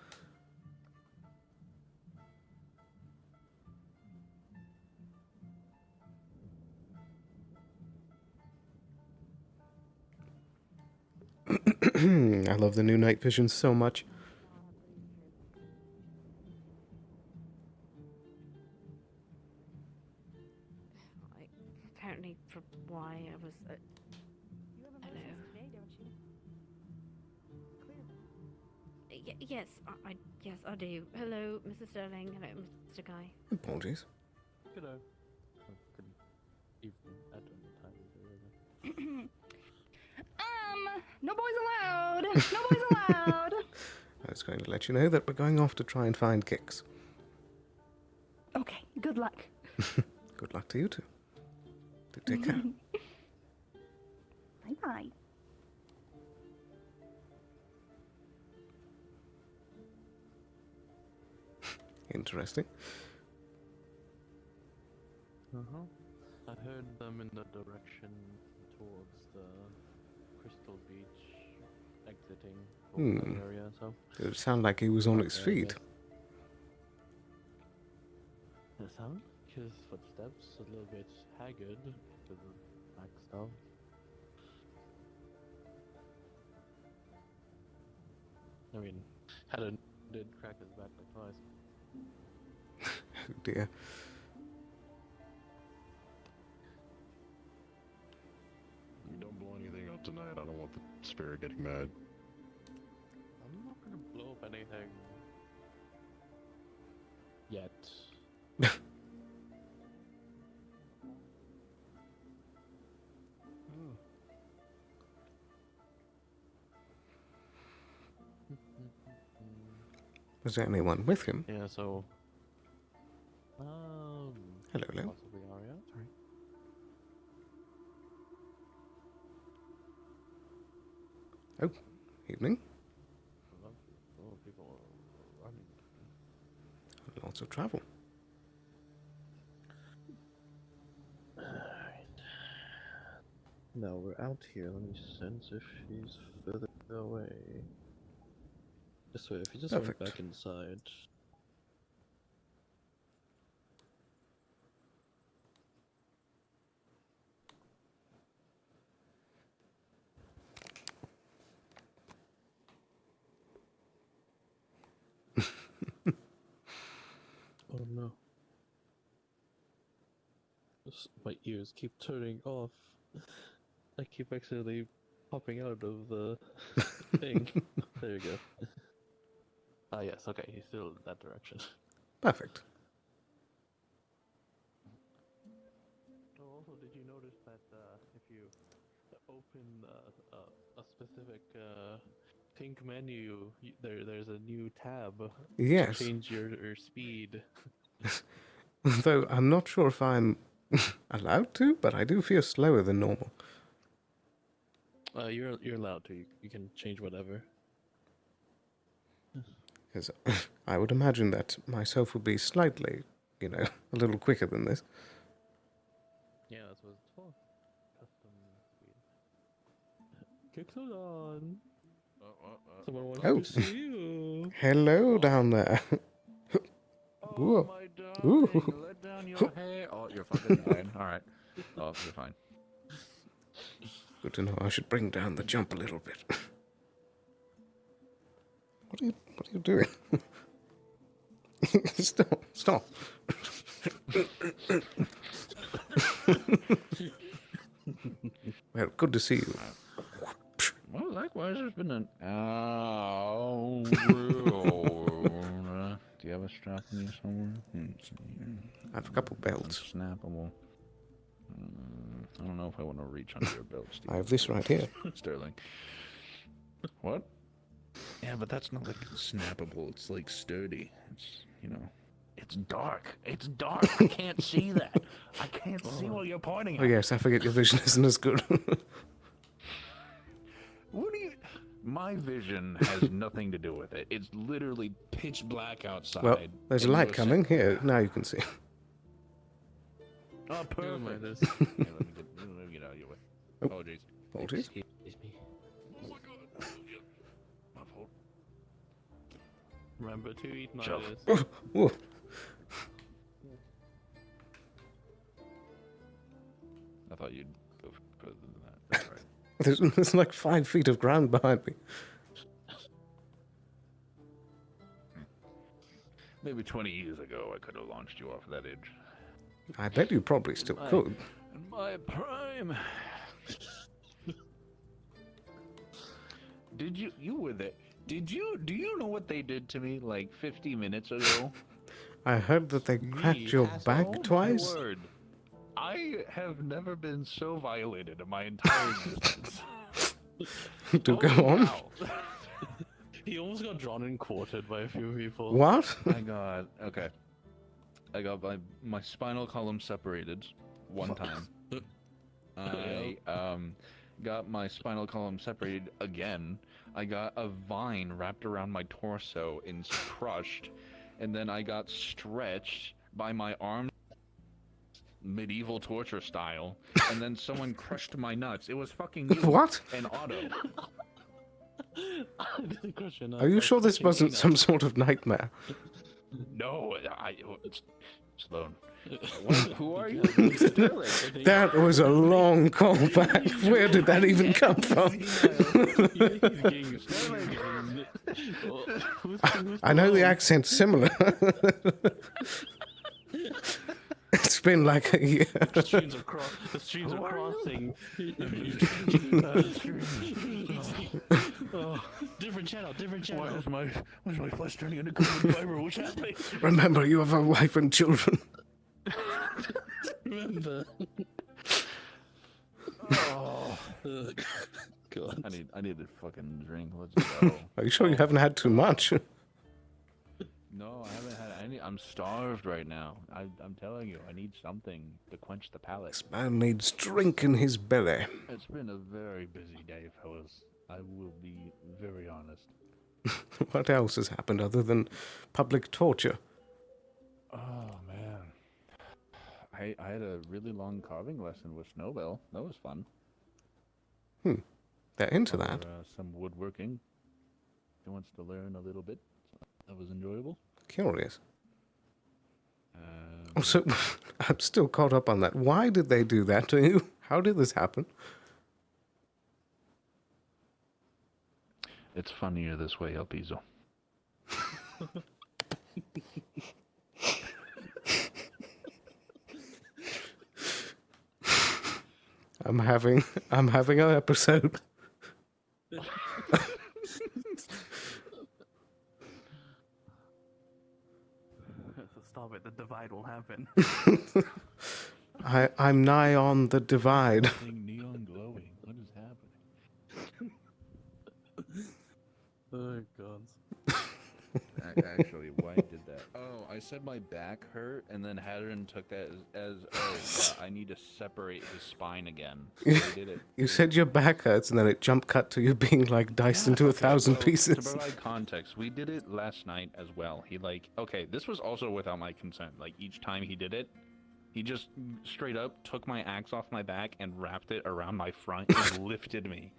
I love the new night vision so much. Apparently, for why I was. Hello. Yes, yes, I do. Hello, Mr. Sterling. Hello, Mr. Guy. Apologies. Good evening. I don't know time it is, really. No boys allowed. No boys allowed. I was going to let you know that we're going off to try and find Kix. Okay. Good luck. Good luck to you too. Do take care. Bye bye. Interesting. I heard them in the direction towards the Crystal Beach exiting that area, so... It would sound like he was on his feet. The sound? his footsteps, a little bit haggard because of back stuff. I mean, Haddon did crack his back like twice. Oh dear. Don't blow anything up tonight. I don't want the spirit getting mad. I'm not gonna blow up anything yet. Was there anyone with him? Yeah, so. Hello, hello. Possibly Arya. Sorry. Oh, evening. Oh, people are running. Lots of travel. Alright. Now we're out here. Let me sense if she's further away. This way, if you just Perfect. went back inside. Oh no. My ears keep turning off. I keep accidentally popping out of the thing. There you go. Ah, yes, okay, he's still in that direction. Perfect. Oh, also, did you notice that if you open a specific pink menu, there's a new tab Yes. to change your speed? Though I'm not sure if I'm allowed to, but I do feel slower than normal. You're allowed to. You can change whatever. Because I would imagine that myself would be slightly, a little quicker than this. Yeah, that's what it's for. Custom speed. Kicks on. Someone wants Oh. to see you. Hello down there. Oh, my darling, let down your hair. Oh, you're fucking fine. Alright. Oh, you're fine. Good to know. I should bring down the jump a little bit. What are you doing? Stop. Well, good to see you. Well, likewise, there's been an ow. Do you have a strap in you somewhere? I have a couple belts. Snappable. I don't know if I want to reach under your belt, Steve. I have this right here. Sterling. What? Yeah, but that's not like snappable. It's like sturdy. It's, it's dark. It's dark. I can't see that. I can't see what you're pointing at. Oh yes, I forget your vision isn't as good. What do you... My vision has nothing to do with it. It's literally pitch black outside. Well, there's a light coming. Here, now you can see. Oh, perfect. Here, let me get out of your way. Oh. Apologies. Apologies. Excuse me. Oh my god. My fault. Remember to eat Shove. nighters. Whoa. I thought you'd go further than that. That's right. There's like 5 feet of ground behind me. Maybe 20 years ago, I could have launched you off that edge. I bet you probably still could. In my prime. Did you were there? Do you know what they did to me like 50 minutes ago? I heard that they cracked your back Oh, my twice. word. I have never been so violated in my entire existence. Do go on. Wow. He almost got drawn and quartered by a few people. What? I got my spinal column separated one time. I got my spinal column separated again. I got a vine wrapped around my torso and crushed, and then I got stretched by my arm, medieval torture style, and then someone crushed my nuts. It was fucking you. What? And Otto. Are you sure this wasn't some sort of nightmare? No, Sloan. Who are you? Sterling. That was a long callback. Where did that even come from? I know the accent's similar. It's been like a year. The streams are crossing. Oh, different channel. Why is my flesh turning into carbon fiber? What's happening? Remember, you have a wife and children. Remember. Oh. God. I need a fucking drink. Let's go. Are you sure you haven't had too much? No, I haven't had any. I'm starved right now. I'm telling you, I need something to quench the palate. This man needs drink in his belly. It's been a very busy day, fellas. I will be very honest. What else has happened other than public torture? Oh, man. I had a really long carving lesson with Snowbell. That was fun. They're into that. Some woodworking. He wants to learn a little bit. That was enjoyable. Curious. So, I'm still caught up on that. Why did they do that to you? How did this happen? It's funnier this way, El Piso. I'm having an episode. Stop it, the divide will happen. I'm nigh on the divide. Neon glowing. What is happening? Oh God. Actually, why did that? Oh, I said my back hurt, and then Hadron took that as I need to separate his spine again. So I did it. You said your back hurts, and then it jump cut to you being like diced into 1,000 To pieces. provide context, we did it last night as well. This was also without my consent. Like, each time he did it, he just straight up took my axe off my back and wrapped it around my front and lifted me.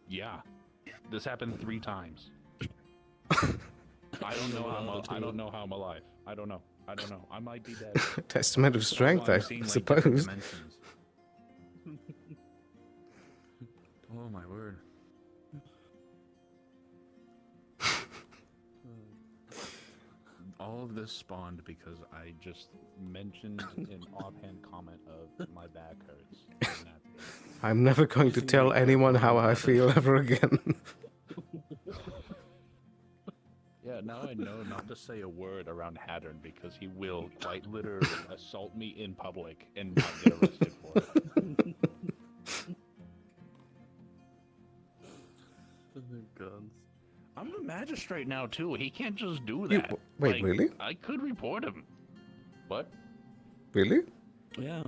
Yeah. This happened 3 times. I don't know how I'm alive. I don't know. I might be dead. Testament of strength, I suppose. Oh my word. All of this spawned because I just mentioned an offhand comment of my back hurts. I'm never going to tell anyone how I feel ever again. Yeah, now I know not to say a word around Hattern because he will quite literally assault me in public and not get arrested for it. God. I'm the magistrate now too. He can't just do that. Wait, really? I could report him. What? Really? Yeah.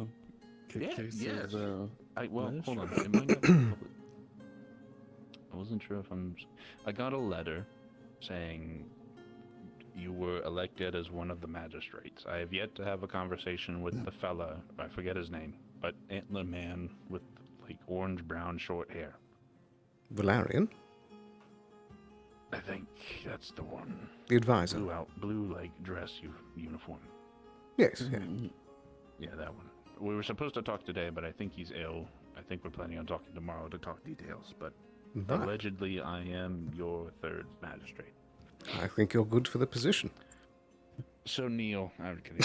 Yes. Hold on. It might not be public. I wasn't sure if I got a letter saying you were elected as one of the magistrates. I have yet to have a conversation with the fella, I forget his name, but antler man with like orange-brown short hair. Valerian? I think that's the one. The advisor. Blue like dress uniform. Yes, yeah. Yeah, that one. We were supposed to talk today, but I think he's ill. I think we're planning on talking tomorrow to talk details, but allegedly I am your 3rd magistrate. I think you're good for the position. So Neil, I'm kidding.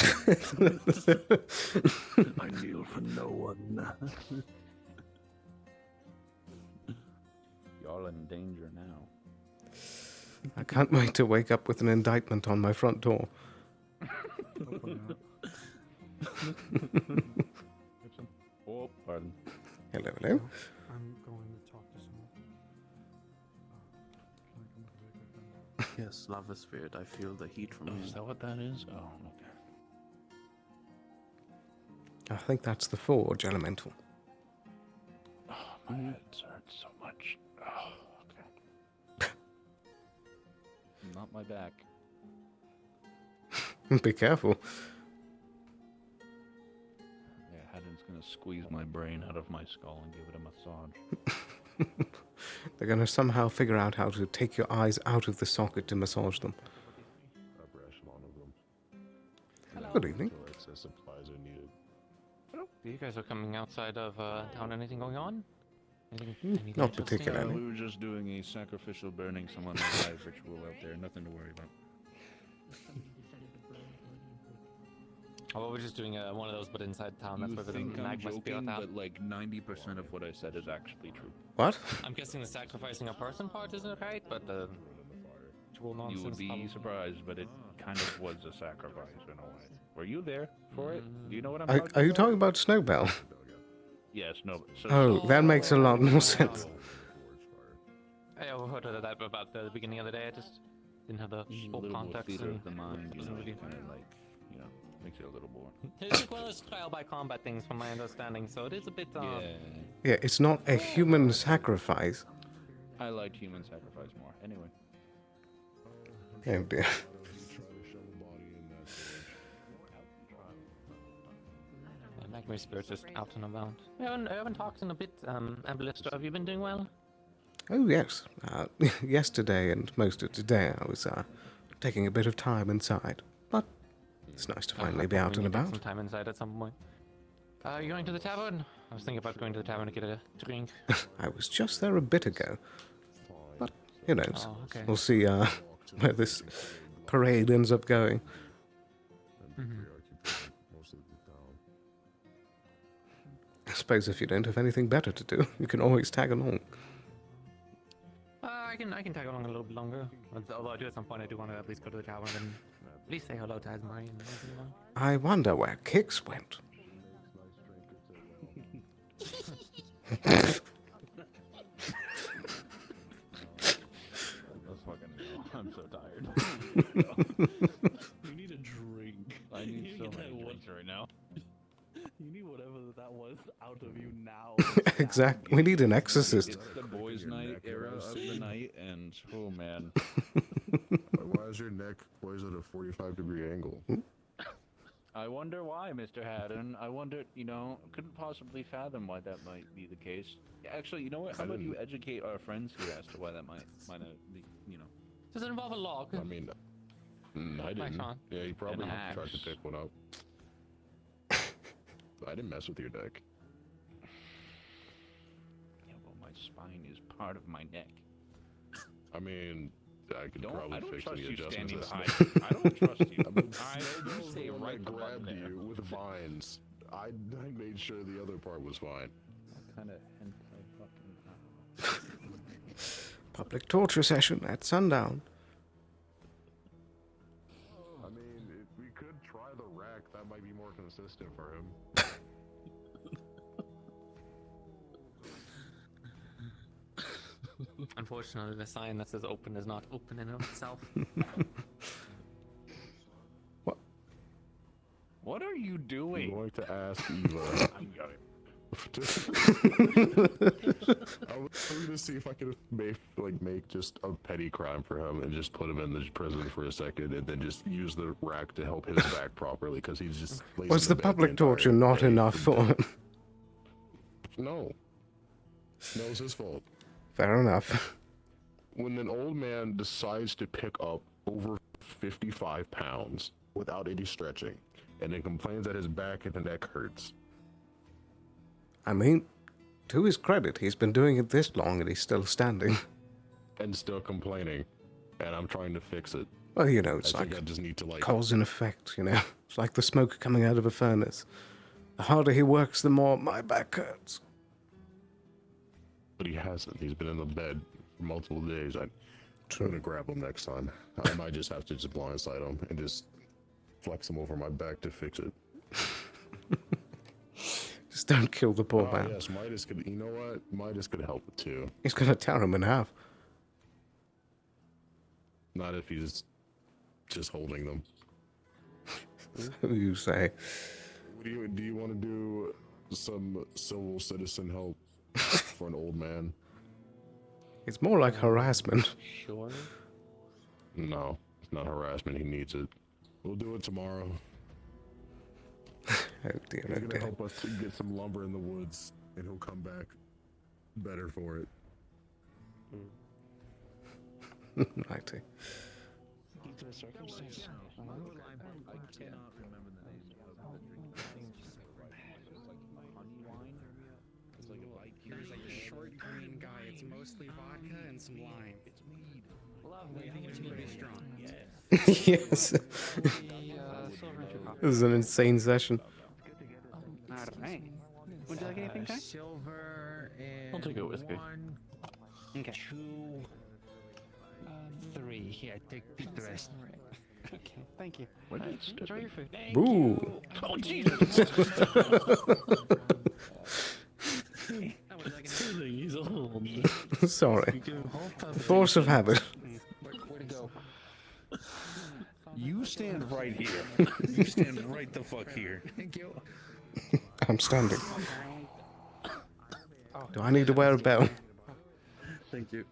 I kneel for no one. Y'all in danger now. I can't wait to wake up with an indictment on my front door. Oh, pardon. Hello. I'm going to talk to someone. Can I come back with Yes, lava spirit. I feel the heat from you. Is that what that is? Oh, okay. I think that's the Forge Elemental. Oh, my head hurts so much. Oh, okay. Not my back. Be careful. Yeah, Haddon's gonna squeeze my brain out of my skull and give it a massage. They're going to somehow figure out how to take your eyes out of the socket to massage them. Good evening. Excess supplies are needed. You guys are coming outside of town. Anything going on? Anything Not interesting? particularly. We were just doing a sacrificial burning someone alive ritual out there. Nothing to worry about. Oh, we're just doing one of those, but inside town. That's You where the think I'm magma spewed joking, out. but like 90% of what I said is actually true. What? I'm guessing the sacrificing a person part isn't right, but the ritual nonsense. You would be probably. surprised, but it kind of was a sacrifice in a way. Were you there for it? Do you know what I'm Are, talking are you about? talking about Snowbell? Yes, no. So, Oh, that makes a lot more sense. I overheard of that about the beginning of the day. I just didn't have the a full little more context. theater And of the mind, you wasn't know, really- kind of like, you know, makes it a little more. It's like one of those trial by combat things, from my understanding. So it is a bit. Yeah, it's not a human sacrifice. I liked human sacrifice more. Anyway. Oh dear. Magma Spirit's just out and about. I haven't talked in a bit. Aballister, have you been doing well? Oh yes. Yesterday and most of today I was taking a bit of time inside. But it's nice to finally be out and about. Some time inside at some point. Are you going to the tavern? I was thinking about going to the tavern to get a drink. I was just there a bit ago. But who knows? Oh, okay. We'll see where this parade ends up going. I suppose if you don't have anything better to do, you can always tag along. I can tag along a little bit longer. Although I do at some point, I do want to at least go to the tavern and at least say hello to Asmari and everything. I wonder where Kix went. That's fucking. I'm so tired. You need a drink. I need so get many that drinks right now. You need whatever that was out of you now. Exactly. We need an exorcist. It's the boys' night era of the night, and oh man. Why is your neck poised at a 45-degree angle? I wonder why, Mr. Haddon. I wonder, you know, couldn't possibly fathom why that might be the case. Actually, you know what? How about you educate our friends here as to why that might be, you know. Does it involve a log? I mean, I didn't. Sean. Yeah, he probably An tried to axe. pick one up. I didn't mess with your deck. Yeah, well, my spine is part of my neck. I mean, I could probably I don't fix trust any you adjustments. standing That's behind me. I don't trust you. I You stay right the fuck grabbed there. you with vines. I made sure the other part was fine. What kind of hentai fucking... Public torture session at sundown. I mean, if we could try the rack, that might be more consistent for him. Unfortunately, the sign that says open is not open in of itself. What are you doing? I'm going to ask Eva. I'm going. I was going to see if I could make just a petty crime for him and just put him in the prison for a second and then just use the rack to help his back properly because he's just lazy. Was the public torture not enough for him? No. No, it's his fault. Fair enough. When an old man decides to pick up over 55 pounds without any stretching and then complains that his back and the neck hurts. I mean, to his credit, he's been doing it this long and he's still standing. And still complaining. And I'm trying to fix it. Well, you know, it's I think like I just need to cause and effect, you know? It's like the smoke coming out of a furnace. The harder he works, the more my back hurts. But he hasn't. He's been in the bed for multiple days. I'm going to grab him next time. I might just have to just blindside him and just flex him over my back to fix it. Just don't kill the poor man. Yes, Midas could. You know what? Midas could help it too. He's gonna tear him in half. Not if he's just holding them. So you say. Do you want to do some civil citizen help for an old man? It's more like harassment. Sure. No, it's not harassment. He needs it. We'll do it tomorrow. Oh dear, He's oh gonna dear. help us to get some lumber in the woods, and he'll come back better for it. Righty. particular circumstance. I cannot remember the name of the drink. It's like honey wine. It's like a light. There's like a short green guy. It's mostly vodka and some lime. It's mead. Lovely. I think it's pretty strong. Yes. This is an insane session. Alright. Would you like anything, Kai? Silver and I'll take a whiskey. 1, Okay. 2, 3. Here, take the rest. Okay, thank you. Where did it Enjoy your food. Boo. Oh, Jesus! Sterling, he's old. Sorry. The force of habit. Where to go? You stand right here. You stand right the fuck here. Thank you. I'm standing. Do I need to wear a bell? Thank you.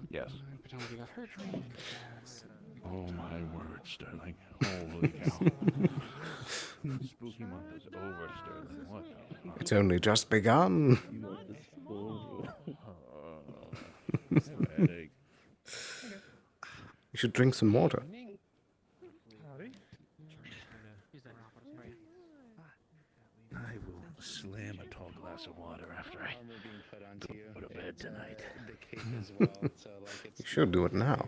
Yes. Pretend you got her drink. Oh my word, Sterling. Holy cow. Spooky month is over, Sterling. What the fuck? It's only just begun. Headache. You should drink some water. I will slam a tall glass of water after I go to bed tonight. You should do it now.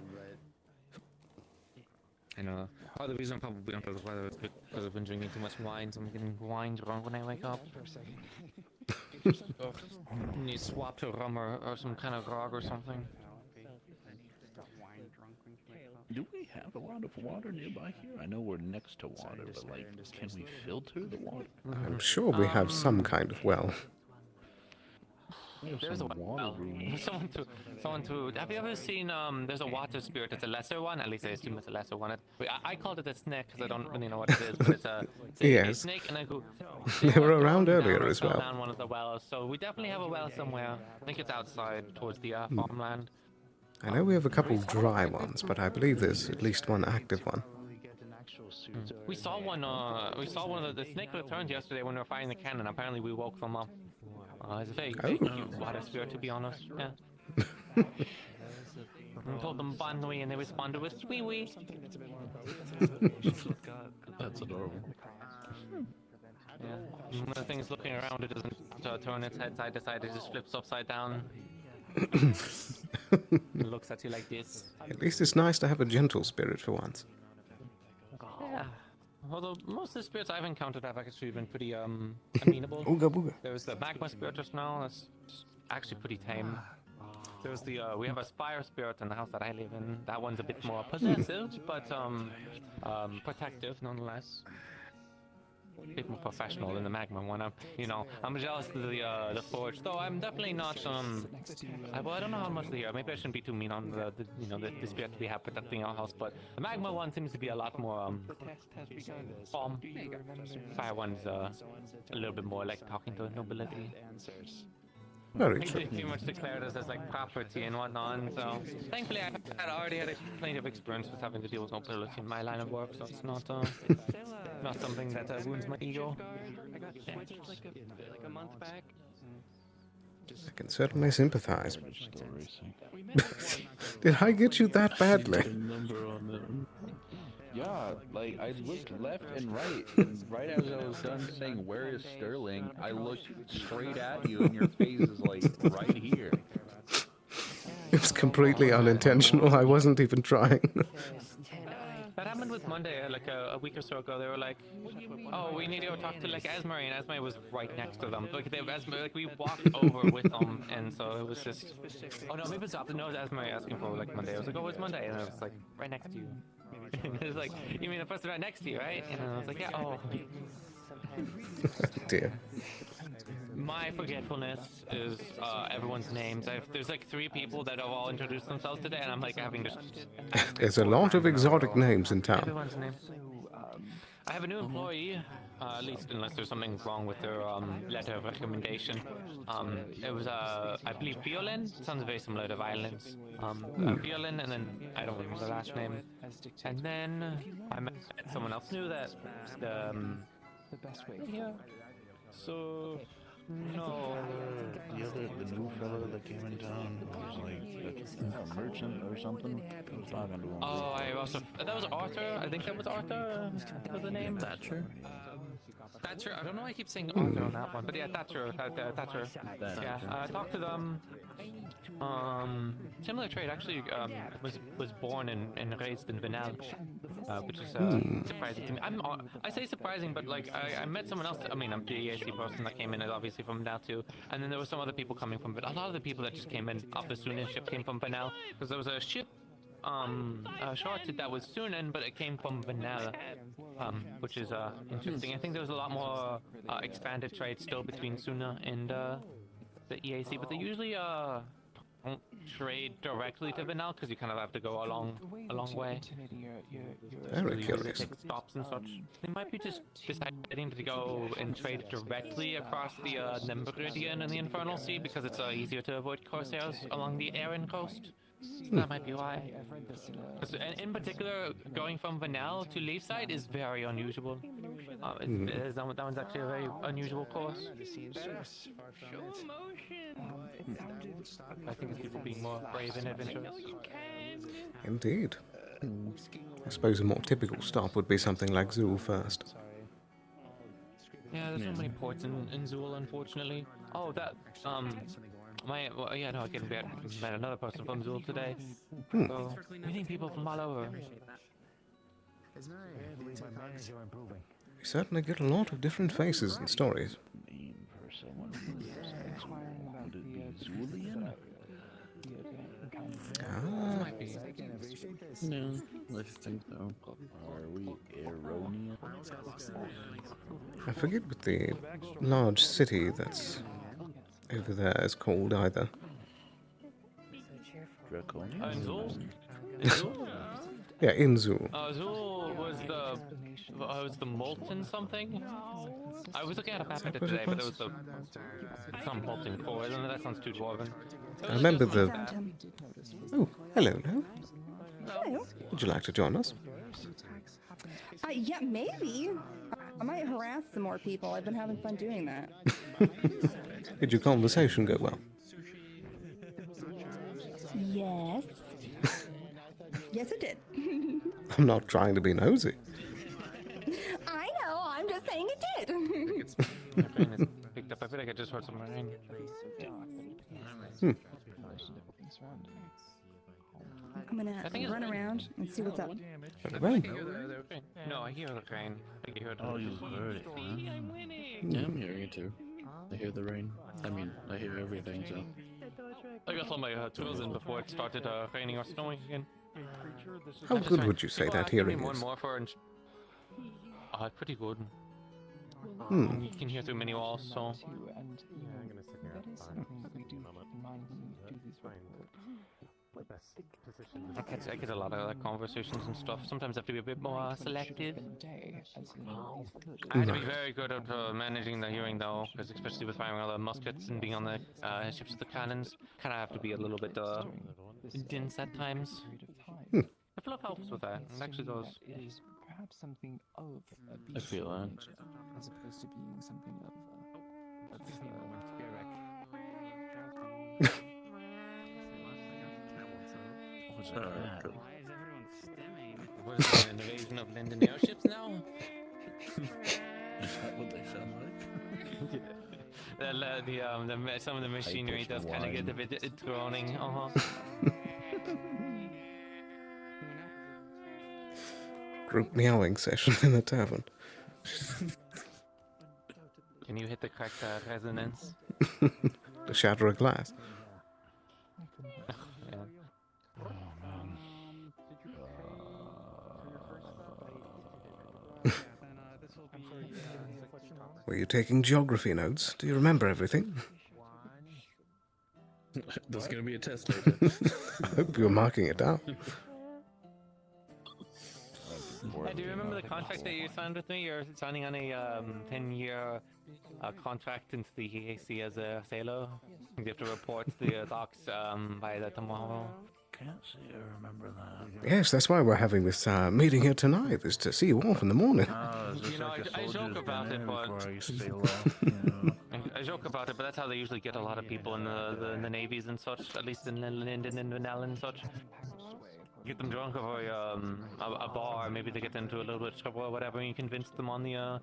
I know. Oh, the reason I'm probably under the weather is because I've been drinking too much wine, so I'm getting wine drunk when I wake up. You swap to rum or some kind of grog or something. Do we have a lot of water nearby here? I know we're next to water, but like, can we filter the water? I'm sure we have some kind of well. There's a well. Someone to. Have you ever seen? There's a water spirit. It's a lesser one. At least I assume it's a lesser one. I called it a snake because I don't really know what it is, but it's a Yes. snake. And I go. They were around earlier as fell well. down one of the wells, so we definitely have a well somewhere. I think it's outside towards the farmland. I know we have a couple dry ones, but I believe there's at least one active one. We saw one. We saw one of the snake returned yesterday when we were firing the cannon. Apparently, we woke them up. It's a very cute water spirit, to be honest. Yeah. We told them bon nuit, and they responded with wee wee. That's adorable. Yeah. One of the things looking around, it doesn't turn its head side to side. It just flips upside down. It looks at you like this. At least it's nice to have a gentle spirit for once. Yeah. Although most of the spirits I've encountered have actually been pretty amenable. Ooga booga. There's the magma spirit just now. That's actually pretty tame. There's the we have a fire spirit in the house that I live in. That one's a bit more possessive, but protective nonetheless. A bit more professional than the magma one. I'm jealous of the forge, though. I'm definitely not I don't know how much they are. Maybe I shouldn't be too mean on the spirit we have protecting our house, but the magma one seems to be a lot more calm. Fire one's a little bit more like talking to nobility. Very true. Pretty much declared as like property and whatnot. And so thankfully, I already had plenty of experience with having to deal with nobility in my line of work, so it's not not something that wounds my ego. I got switched like a month back. I can certainly sympathize. Did I get you that badly? Yeah, like I looked left and right as I was done saying, "Where is Sterling?" I looked straight at you, and your face is like right here. It was completely unintentional. I wasn't even trying. That happened with Monday, like a week or so ago. They were like, "Oh, we need to go talk to like Esme," and Esme was right next to them. Like we walked over with them, and so it was just, oh no, maybe it's up. No, it was Esme asking for like Monday. I was like, "Oh, it's Monday," and I was like, right next to you. And it was like, "You mean the person right next to you, right?" And I was like, "Yeah." Oh. Dear. My forgetfulness is everyone's names. There's like 3 people that have all introduced themselves today, and I'm like having to. There's a lot of exotic names in town. Everyone's name. I have a new employee, at least unless there's something wrong with their letter of recommendation. It was, I believe, violin. Sounds very similar to violins. Violin, and then I don't remember the last name. And then I met someone else new that the best way. Yeah. So No, the new fellow that came in town, who was like a merchant or something. I was talking to him. Oh, I also that was Arthur. I think that was Arthur. I think was the name. Thatcher. Thatcher. I don't know why I keep saying Arthur on that one, but yeah, Thatcher. Thatcher. Yeah, I talked to them. Similar trade actually. Was born and raised in Vinal, which is surprising to me. I say surprising, but like I met someone else. I mean, I'm the EAC person that came in is obviously from Vinal too, and then there were some other people coming from. But a lot of the people that just came in off the Sunan ship came from Vinal because there was a ship shorted that was Sunan, but it came from Vanilla, which is interesting. I think there was a lot more expanded trade still between Suna and the EAC, but they usually don't trade directly to Vanilla because you kind of have to go a long way. Very curious. Stops and such. They might be just deciding to go and trade directly across the Meridian and the Infernal Sea because it's easier to avoid Corsairs along the Aran coast. So that might be why. And in particular, going from Vanel to Leafside is very unusual. That one's actually a very unusual course. I think it's people being more brave and adventurous. Indeed. I suppose a more typical stop would be something like Zool first. Yeah, there's so many ports in Zool, unfortunately. Oh, that, I can met another person from Zool today. So, meeting people from all over. We certainly get a lot of different faces and stories. No, I think so. Are we erroneous? I forget what the large city that's over there is called either. In Zool? Yeah, in Zool. Zool was the Molten something? I was looking at a map of it today, but it was some Molten core. That sounds too dwarven. I remember the... Oh, hello, no? Hello. Would you like to join us? Yeah, maybe. I might harass some more people. I've been having fun doing that. Did your conversation go well? Yes. Yes, it did. I'm not trying to be nosy. I know. I'm just saying it did. My brain is picked up. I feel like I just heard some rain. I'm gonna run around and see what's up. Rain? No, I hear the rain. I hear the Oh, you heard it. I'm winning. Yeah, I'm hearing it too. I hear the rain. I mean, I hear everything, so. I got all my tools in before it started raining or snowing again. How good would you say People that asking me hearing more and is? more for pretty good. Hmm. You can hear through many walls, so. I get a lot of conversations and stuff. Sometimes I have to be a bit more selective. I have to be very good at managing the hearing though, because especially with firing all the muskets and being on the ships with the cannons, kind of have to be a little bit dense at times. I feel it helps with that. It actually does. It is perhaps something of a beast, I feel that. as opposed to being something of What's that? Why is everyone stimming? What is it, an invasion of Linden airships now? Is that what they sound like? Some of the machinery does kind of get a bit droning. Group meowing session in the tavern. Can you hit the correct resonance? To shatter a glass. Yeah. Were you taking geography notes? Do you remember everything? There's gonna be a test later. I hope you're marking it down. Hey, do you remember the contract that you signed with me? You're signing on a 10-year contract into the EAC as a sailor. You have to report to the docks by tomorrow. Can't say I remember that. Yes, that's why we're having this meeting here tonight, is to see you off in the morning. Is this like a I joke soldier's about it, dinner but before I sail off, you know? I joke about it, but that's how they usually get a lot of people in the navies and such, at least in Linden and Vanell and such. Get them drunk over a bar, maybe they get into a little bit of trouble or whatever, and you convince them on the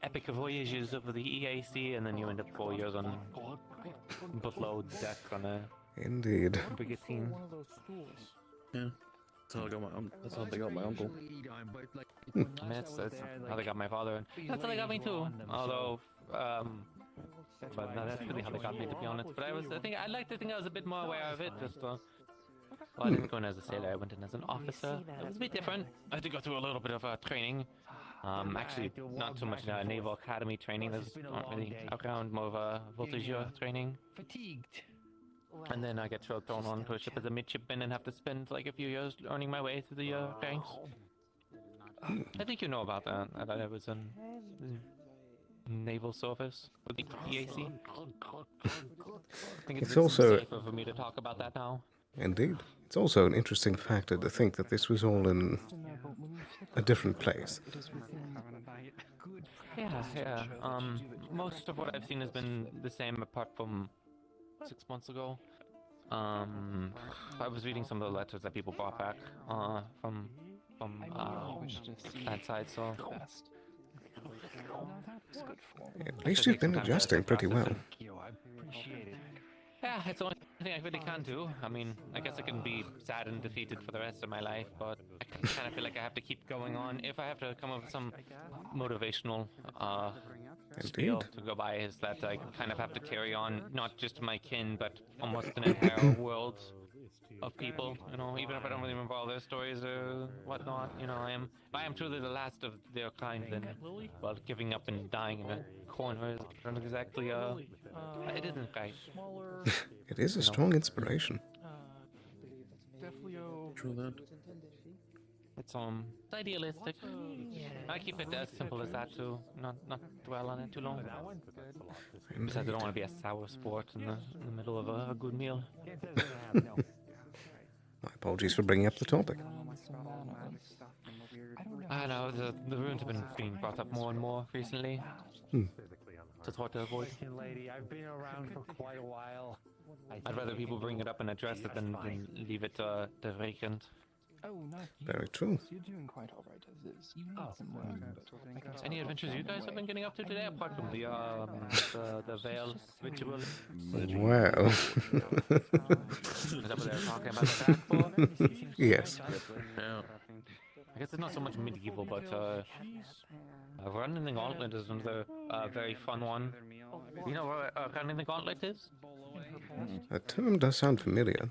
epic voyages of the EAC, and then you end up 4 years on below deck on a Indeed. brigantine. Yeah. That's how I got that's how they got my uncle. I mean, that's how they got my father, and that's how they got me too. Although, but no, that's really how they got me, to be honest. But I like to think I was a bit more aware of it. Just, well, I didn't go in as a sailor. I went in as an officer. It was a bit different. I had to go through a little bit of training. Actually, not so much naval academy training. There's not really around, more of a voltigeur training. Fatigued. And then I get thrown onto a ship as a midshipman and have to spend like a few years earning my way through the ranks. I think you know about that. That I was in naval service with the EAC. I think It's also safer for me to talk about that now. Indeed. It's also an interesting factor to think that this was all in a different place. Yeah. Most of what I've seen has been the same, apart from 6 months ago. I was reading some of the letters that people brought back from that side, so At least you've been adjusting pretty well. yeah, it's the only thing I really can do. I mean, I guess I can be sad and defeated for the rest of my life, but I kind of feel like I have to keep going on. If I have to come up with some motivational spiel to go by, is that I kind of have to carry on, not just my kin, but almost an entire world of people, you know, even if I don't really remember all their stories or whatnot, you know, if I am truly the last of their kind, then, well, giving up and dying in a corner is not exactly, it isn't right. It is a strong inspiration. True that. It's idealistic. I keep it as simple as that too. Not dwell on it too long. Besides, I don't want to be a sour sport in the middle of a good meal. My apologies for bringing up the topic. I know the runes have been being brought up more and more recently. To try to avoid. Lady, I've been around for quite a while. I'd rather people bring it up and address it than leave it vacant. Oh, no. Very true. You're doing quite all right as is. You need some work. Any adventures you guys have been getting up to today, apart from the veil ritual? Wow. Is that what they were talking about that for? Yes. Yeah. I guess it's not so much medieval, but running the gauntlet is another very fun one. You know what running the gauntlet is? That term does sound familiar.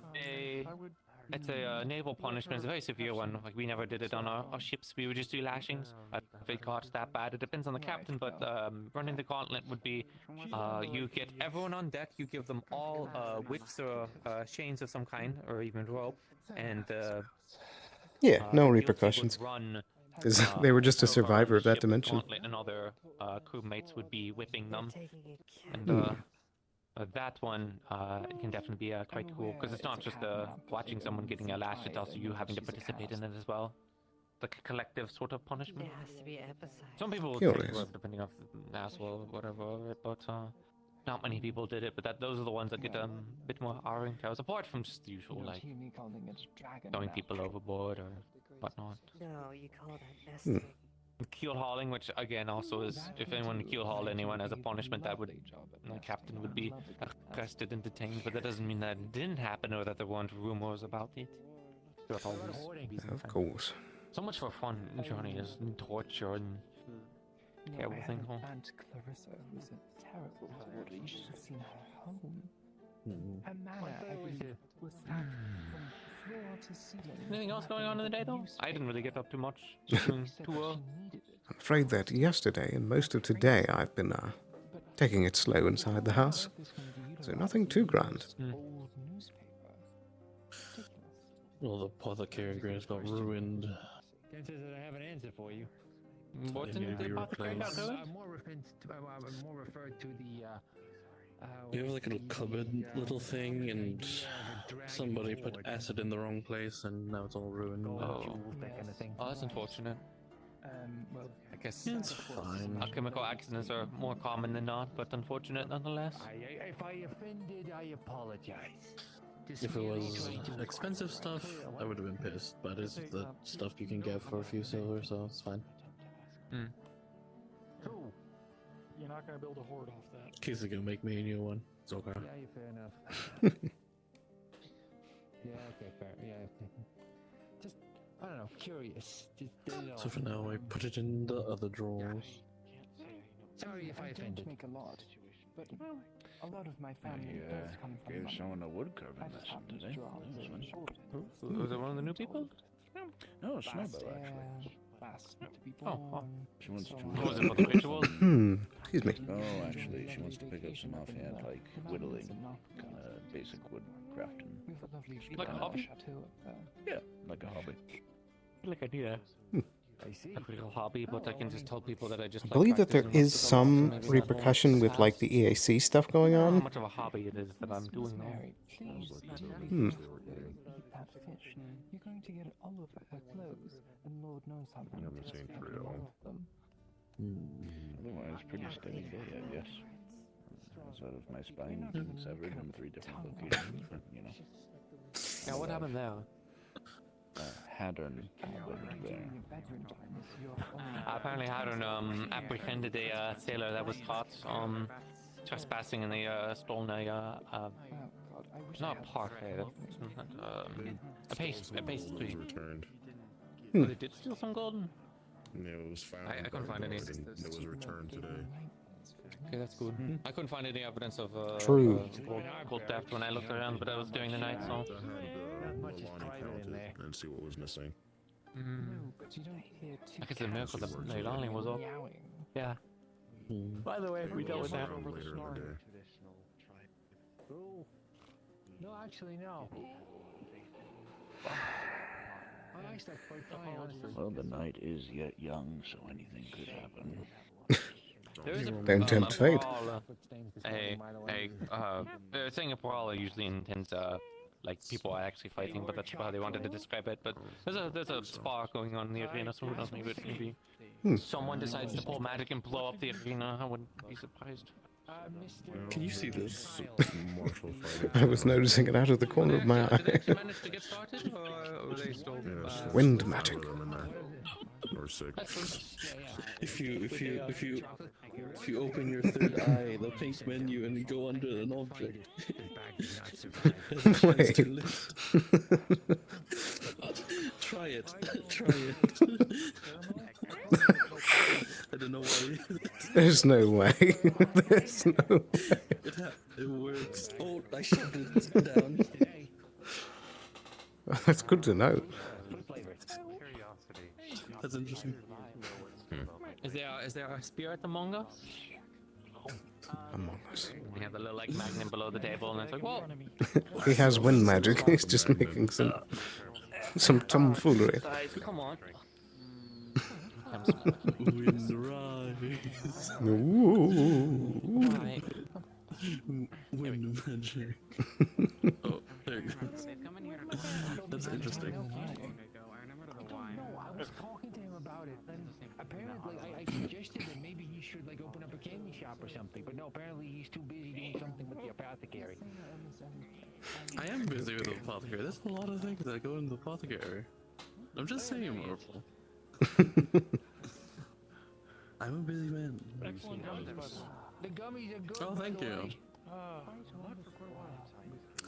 It's a naval punishment. It's a very severe one. Like, we never did it on our ships. We would just do lashings. If it got that bad, it depends on the captain, but running the gauntlet would be you get everyone on deck, you give them all whips or chains of some kind, or even rope, and yeah, no repercussions. They were just a survivor of that dimension. And other crewmates would be whipping them. And that one can definitely be quite cool, because it's not just watching someone getting a lash, it's also you having to participate in it as well. Like a collective sort of punishment. There has to be episodes. Some people would take it, depending on the asshole or whatever, but not many people did it. But those are the ones that get a bit more harrowing tales, apart from just the usual, like throwing people overboard or whatnot. No, you call that nesting. Keel hauling, which again also is, if anyone keel haul anyone as a punishment, that would, the captain would be arrested and detained, but that doesn't mean that it didn't happen or that there weren't rumors about it. Of course. So much for fun journeys and torture and terrible things. And Clarissa, who's a terrible hoarder, you should have seen her home. Her manor, I believe, was stacked from floor to ceiling. Anything else going on in the day, though? I didn't really get up too much. Just doing tour. I'm afraid that yesterday and most of today I've been taking it slow inside the house. So nothing too grand. Well, the apothecary graves got ruined. Ken says that I have an answer for you. What did the apothecary got ruined? I'm more referred to the You have like a little cupboard little thing, and somebody put acid in the wrong place, and now it's all ruined. Oh, that's unfortunate. Well, I guess It's fine. alchemical accidents are more common than not, but unfortunate nonetheless. If I offended, I apologize. If it was expensive stuff, I would have been pissed, but it's the stuff you can get for a few silver, so it's fine. Cool. You're not gonna build a horde off that. Kids are gonna make me a new one. It's okay. Yeah, fair enough. Yeah, okay, fair. Yeah. Just, I don't know, curious. Just, So for now, I put it in the other drawers. Sorry if I offended. Make a lot, but a lot of my family does come from Gave money. someone a wood I carving just lesson happened to today. draw That was really fun. short. Was it one of the new people? No, it's Snowbell actually. Last to be Oh, born. She wants to. What was it for the ritual? Excuse me. No, actually, she wants to pick up some offhand, like whittling, kind of basic wood crafting. Like a hobby? Yeah, like a hobby. I feel like I need a real hobby, but I can just tell people that I just I like believe that there practicing is most of the some walks and maybe that repercussion won't with like the EAC stuff going I don't know how on. much of a hobby it is that I'm doing now. Hmm. That fish. You're going to get it all over her clothes, and Lord knows how long Never it seen takes Trio. one of them. Otherwise, pretty steady day, I guess. Sort of my spine being severed in 3 different locations, but you know. Yeah, what happened there? Haddern lived there. Apparently Haddon apprehended a sailor that was caught trespassing and they stolen not a parfait, a pastry. Returned. Oh, they did steal some golden? Yeah, it was found. I couldn't find any. It was returned today. Okay, that's good. I couldn't find any evidence of True. gold theft when I looked around, but I was during the night, so. Lonnie counted and see what was missing. I guess the miracle that Leilani was up. Yeah. By the way, we dealt with that. Later in the day. No, actually, no. I liked that quite fine, honestly. Well, the night is yet young, so anything could happen. There is a Don't tempt fate. They're saying a brawler usually intends like people are actually fighting, but that's how they wanted to describe it. But there's a spar going on in the arena, so who knows? Maybe someone decides to pull magic and blow up the arena. I wouldn't be surprised. Can you see this? I was noticing it out of the corner of my Did they eye. actually manage to get started, or were they still? Wind magic. Or 6. If you open your third eye, the pink menu, and you go under an object. Wait. Try it. Try it. I don't know why. There's no way. There's no way. It works. Oh, I shut it down. That's good to know. That's interesting. Is there a spirit among us? Among us. We have the little like magnet below the table, and it's like, whoa. He has wind magic. He's just making some tomfoolery. Guys, come on. Wind rise. Ooh. Right. Wind magic. Oh, there it goes. That's interesting. I was talking to him about it, and apparently I suggested that maybe he should like open up a candy shop or something, but no, apparently he's too busy doing something with the apothecary. I am busy with the apothecary. There's a lot of things that go in the apothecary. I'm just saying, Marvel. I'm a busy man. The gummies are good. Oh, thank you.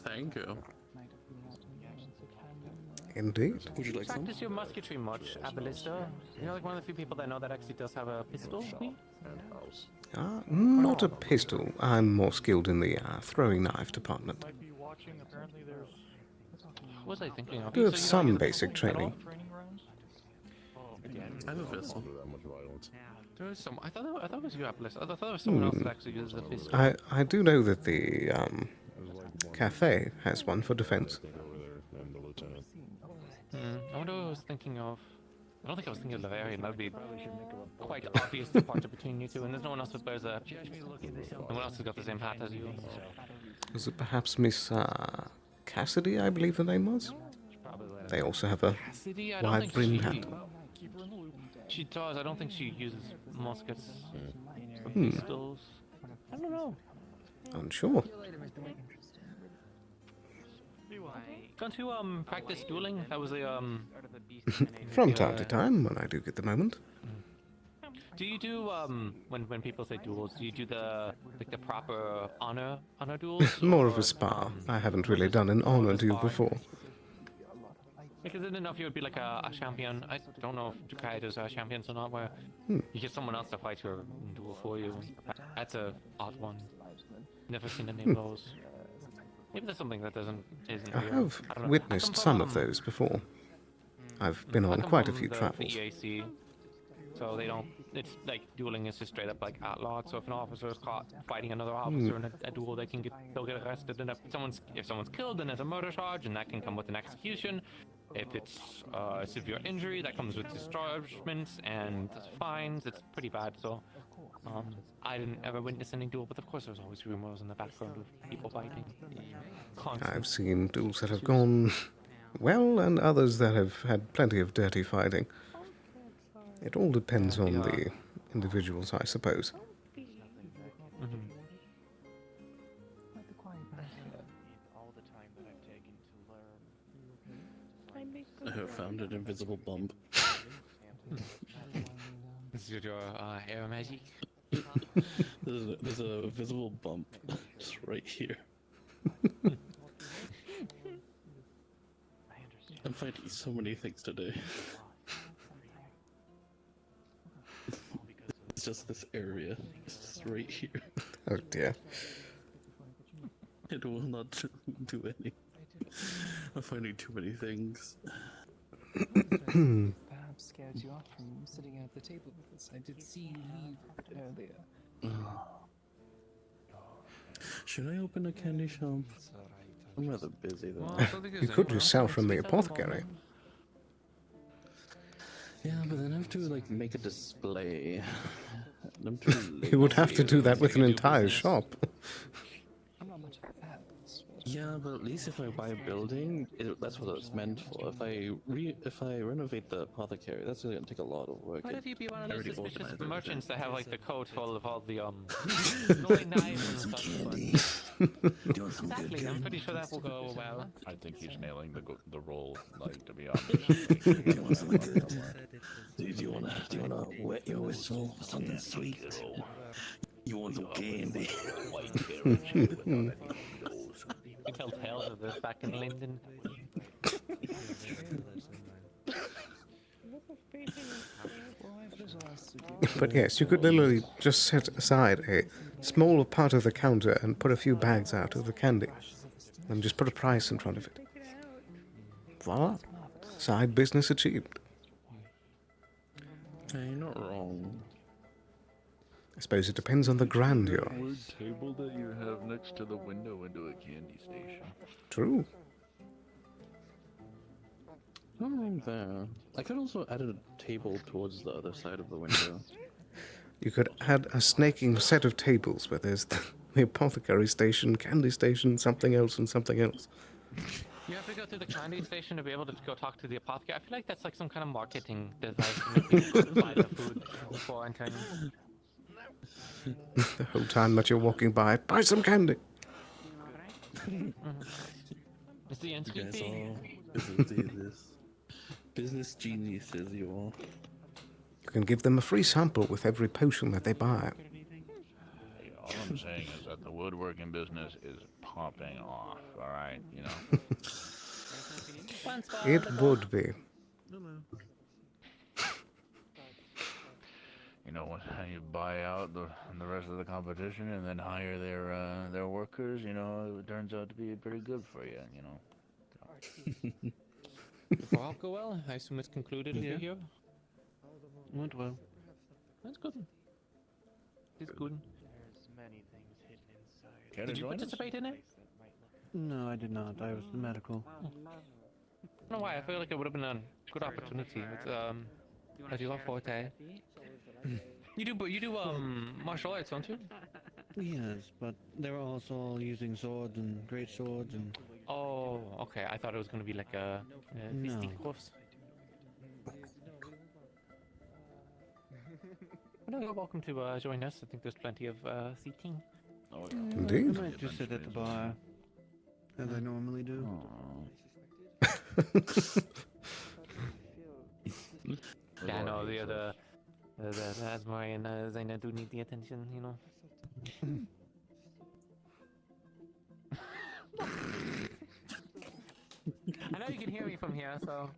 Thank you. Indeed. Would you like some? Practice your musketry much, Aballister. You're like one of the few people that know that actually does have a pistol. Not a pistol. I'm more skilled in the throwing knife department. What was I thinking of? Do have some basic training. I have a pistol. There was some. I thought it was you, Aballister. I thought there was someone else that actually uses a pistol. I do know that the cafe has one for defense. I wonder what I was thinking of. I don't think I was thinking of Lavarian. That would be quite obvious departure between you two, and there's no one else who wears a. No one else has got the same hat as you. Was it perhaps Miss Cassidy, I believe the name was? They also have a Cassidy? I don't wide think brim she- hat. She does. I don't think she uses muskets or Hmm. pistols. I don't know. Unsure. Gone to practice dueling? That was a From time to time, when I do get the moment. Do you do when people say duels? Do you do the proper honor duels? More or, of a spa. I haven't really done an honor duel before. Because I didn't know if you would be like a champion. I don't know if Dracaidas are champions or not, where you get someone else to fight your duel for you. That's a odd one. Never seen any of those. Maybe there's something that isn't I here. have I don't know. witnessed some of those before. I've been on quite a few The travels. EAC, so they don't. It's like dueling is just straight up like outlawed. So if an officer is caught fighting another officer in a duel, they'll get arrested. And if someone's killed, then there's a murder charge, and that can come with an execution. If it's a severe injury, that comes with dischargements and fines. It's pretty bad. So I didn't ever witness any duel, but of course there's always rumors in the background of people fighting. Constantly. I've seen duels that have gone well and others that have had plenty of dirty fighting. It all depends on the individuals, I suppose. I have found an invisible bump. This is your air magic? There's a visible bump just right here. I'm finding so many things today. It's just this area. It's just right here. Oh dear. It will not do any. I'm finding too many things. Perhaps scared you off from sitting at the table with us. I did see you leave earlier. Should I open a candy shop? I'm rather busy though. You could just sell from the apothecary. Yeah, but then I have to like make a display. And I'm too lazy. You would have to do that with an entire shop. I'm not much of a fan. Yeah, but at least if I buy a building, that's what it's meant for. If I renovate the apothecary, that's gonna take a lot of work. What if you be one of I those already suspicious organized merchants that have like the coat full of all the Some knives and candy. Exactly, I'm pretty sure that will go well. I think he's nailing the role, like, to be honest. Do you want something good? Do you wanna wet your whistle for something sweet? You want some candy? You tell tales of this back in Linden. But yes, you could literally just set aside a small part of the counter and put a few bags out of the candy. And just put a price in front of it. Voila. Side business achieved. Hey, you're not wrong. I suppose it depends on the grandeur. Wood table that you have next to the window into a candy station. True. Nothing wrong there. I could also add a table towards the other side of the window. You could add a snaking set of tables where there's the apothecary station, candy station, something else, and something else. You have to go through the candy station to be able to go talk to the apothecary. I feel like that's like some kind of marketing device to make people buy the food before entering. The whole time that you're walking by, buy some candy. It's the You guys NTP. all this. Business geniuses you are. You can give them a free sample with every potion that they buy. Hey, all I'm saying is that the woodworking business is popping off, alright? You know? It would be. You know, you buy out the rest of the competition and then hire their workers, you know, it turns out to be pretty good for you, you know? Before all go well, I assume it's concluded over here. Went well. That's good. It's good. There's many things hidden inside. Can Did you participate in it? No, I did not. I was medical. I don't know why. I feel like it would have been a good opportunity. It's your forte. You do martial arts, don't you? Yes, but they're also all using swords and great swords and. Oh, okay. I thought it was going to be like a No. fisticuffs. No, you're welcome to join us. I think there's plenty of seating. Oh, Indeed. I might just sit at the bar, as I normally do. Yeah, no, the Asmari and Zaina do need the attention, you know. I know you can hear me from here, so.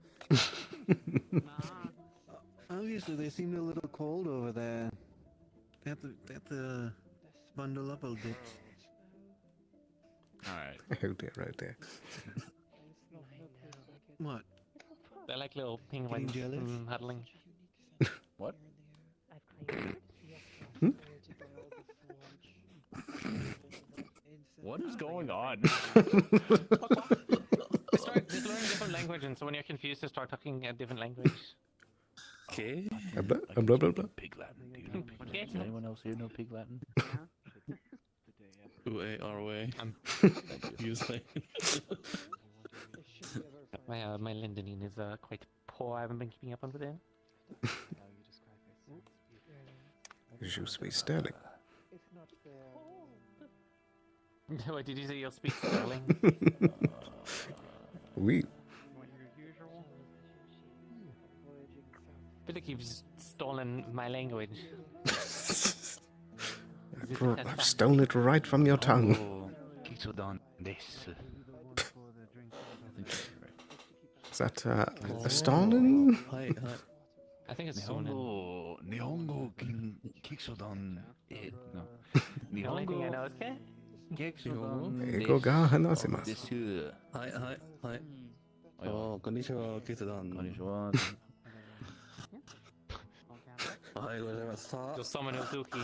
Obviously, they seem a little cold over there. They have to bundle up a bit. Alright. Oh dear. What? They're like little penguins huddling. What? What is going on? Just learn a different language, and so when you're confused, just start talking a different language. Okay. Blah, blah, blah. Pig Latin. Do you know? Does anyone else here know Pig Latin? UA. Usually. My Lindenine is quite poor. I haven't been keeping up on with it. You speak Sterling. What did you say? You'll speak Sterling? Oui. I feel like you've stolen my language. I've stolen it right from your tongue. Is that stolen? I think it's stolen. Nihongo Kiksodan. No. The only thing I know is ke? Eigo ga hanasimasu. Hi. Oh, konnichiwa, Kitadan. Konnichiwa. Summon Uzuki.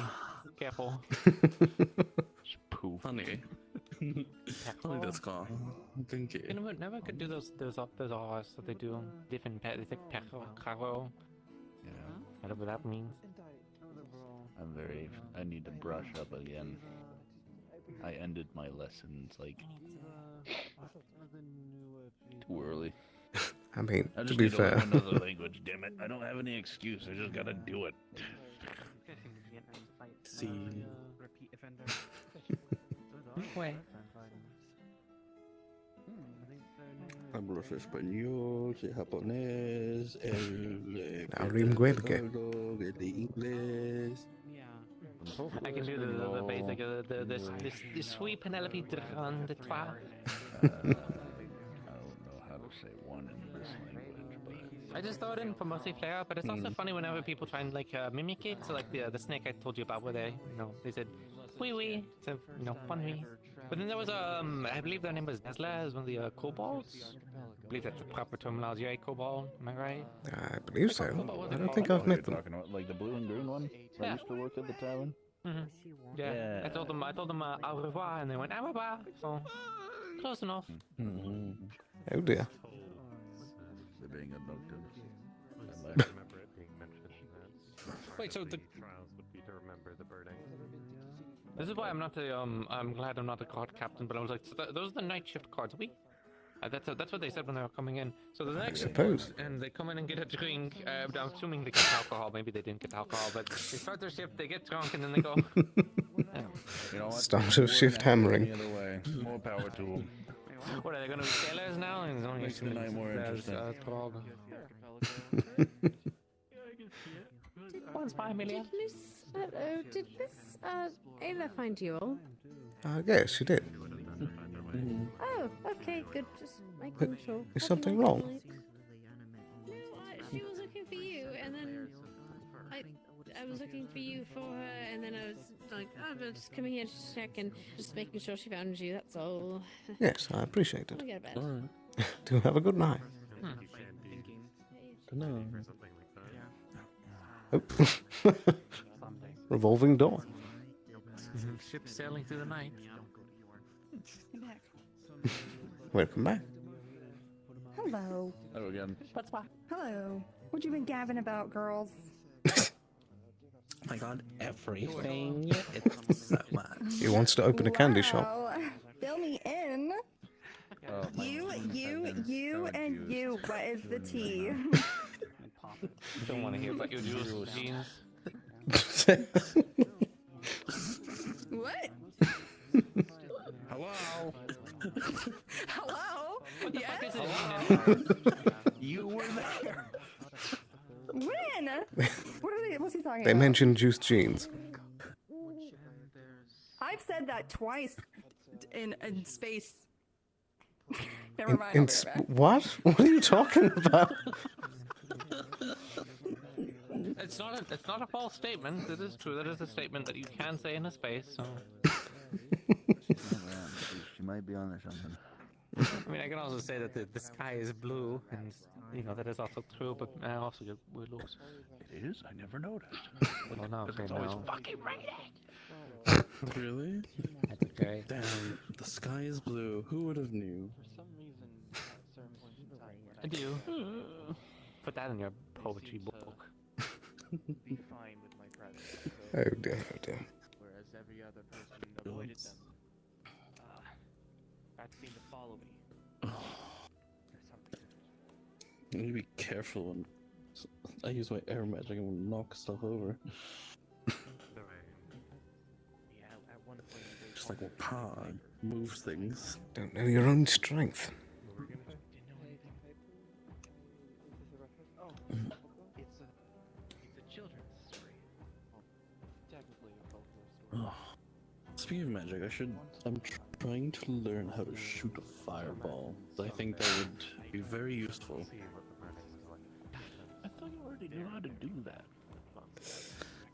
Careful. Poof. Honey. Thank you. You never could do those R's that they do. Different it's like Karo. Yeah. Whatever that means. I need to brush up again. I ended my lessons like too early. I mean, I to just be need to fair. learn another language, damn it. I don't have any excuse. I just gotta do it. See. Wait. Hablo español, sé japonés, Hablo inglés. inglés. I can do the basic, the sweet Penelope Dran de Trois. I don't know how to say one in this language, but I just throw it in for mostly flair, but it's also funny whenever people try and like mimic it. So like the snake I told you about, where they they said wee to fun me. But then there was I believe their name was Nesla, is one of the kobolds. I believe that's the proper terminology, right? Kobold, am I right? I believe so. I don't think I've met them. Talking about, like the blue and green one that used to work at the tavern. Yeah. I told them au revoir, and they went au revoir. So close enough. Oh dear. They're being abducted. I remember it being mentioned that Wait, so the trials would be to remember the birding. This is why I'm not the I'm glad I'm not the card captain, but I was like, so those are the night shift cards. That's what they said when they were coming in. So the next suppose. And they come in and get a drink. I'm assuming they get alcohol. Maybe they didn't get alcohol, but they start their shift, they get drunk, and then they go. You know what? Start of shift hammering. The other way. More power to them. What are they going to be sailors now? And it's only Makes the night more interesting. Once 5 million. Did Miss Ayla find you all? Yes, she did. Oh, okay, good. Just making sure. Is something wrong? No, she was looking for you, and then I was looking for you for her, and then I was like, I'm just coming here to check and just making sure she found you. That's all. Yes, I appreciate it. I'll get bed. Do have a good night. Oh. Revolving door. Ship sailing through the night. Welcome back. Hello. Hello again. What's what? Hello. What you been gabbing about, girls? I got everything. It's so much. He wants to open a candy shop. Fill me in. You, and you. What is the tea? Don't want to hear about your jeans. What? Hello. Hello? What the Yes? fuck is it? You were there. When? What are they? What's he talking They about? mentioned juiced jeans. I've said that twice in space. Never mind. In I'll be right back. what? What are you talking about? It's not a false statement. It is true. That is a statement that you can say in a space. So. She might be on or something. I mean, I can also say that the sky is blue, and you know that is also true. But I also get weird looks. It is. I never noticed. Well, no, okay, It's always no. fucking raining. Really? That's okay. Damn, the sky is blue. Who would have knew? I do. Put that in your poetry book. Be fine with my presence. Oh dear, oh dear. Whereas every other person avoided them. That seemed to follow me. There's something. I need to be careful when I use my air magic and will knock stuff over. Just like moves things. Don't know your own strength. It's a children's story. Technically a folklore story. Speaking of magic, I'm trying to learn how to shoot a fireball. I think that would be very useful. I thought you already knew how to do that.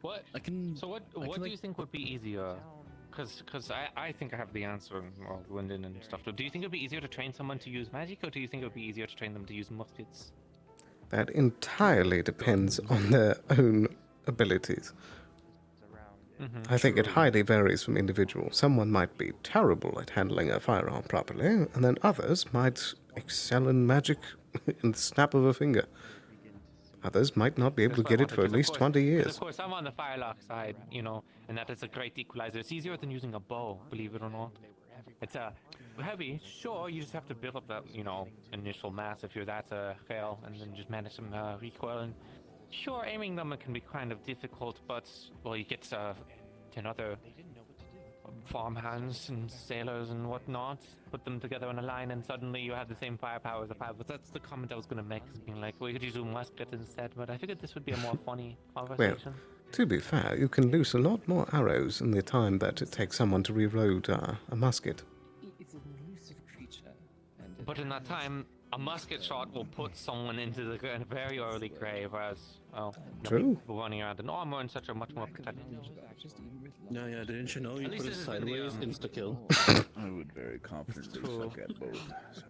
What? I can. So what do you think would be easier? Because I think I have the answer in all London and stuff. Do you think it would be easier to train someone to use magic, or do you think it would be easier to train them to use muskets? That entirely depends on their own abilities. I think it highly varies from individual. Someone might be terrible at handling a firearm properly, and then others might excel in magic in the snap of a finger. Others might not be able to get it for at least 20 years. Of course, I'm on the firelock side, you know, and that is a great equalizer. It's easier than using a bow, believe it or not. It's heavy, sure, you just have to build up that, you know, initial mass if you're that fail, and then just manage some recoil. And sure, aiming them can be kind of difficult, but, well, you get 10 other farmhands and sailors and whatnot, put them together in a line, and suddenly you have the same firepower as a fire. But that's the comment I was going to make, is being like, we could use a musket instead, but I figured this would be a more funny conversation. Well, to be fair, you can loose a lot more arrows in the time that it takes someone to reload a musket. It's an elusive creature. And But in that time, a musket shot will put someone into the very early grave, whereas, well, True. people running around in armor and such are much more protected. Yeah, didn't you know you At put least it this is in the, sideways, insta-kill? I would very confidently suck at both. So.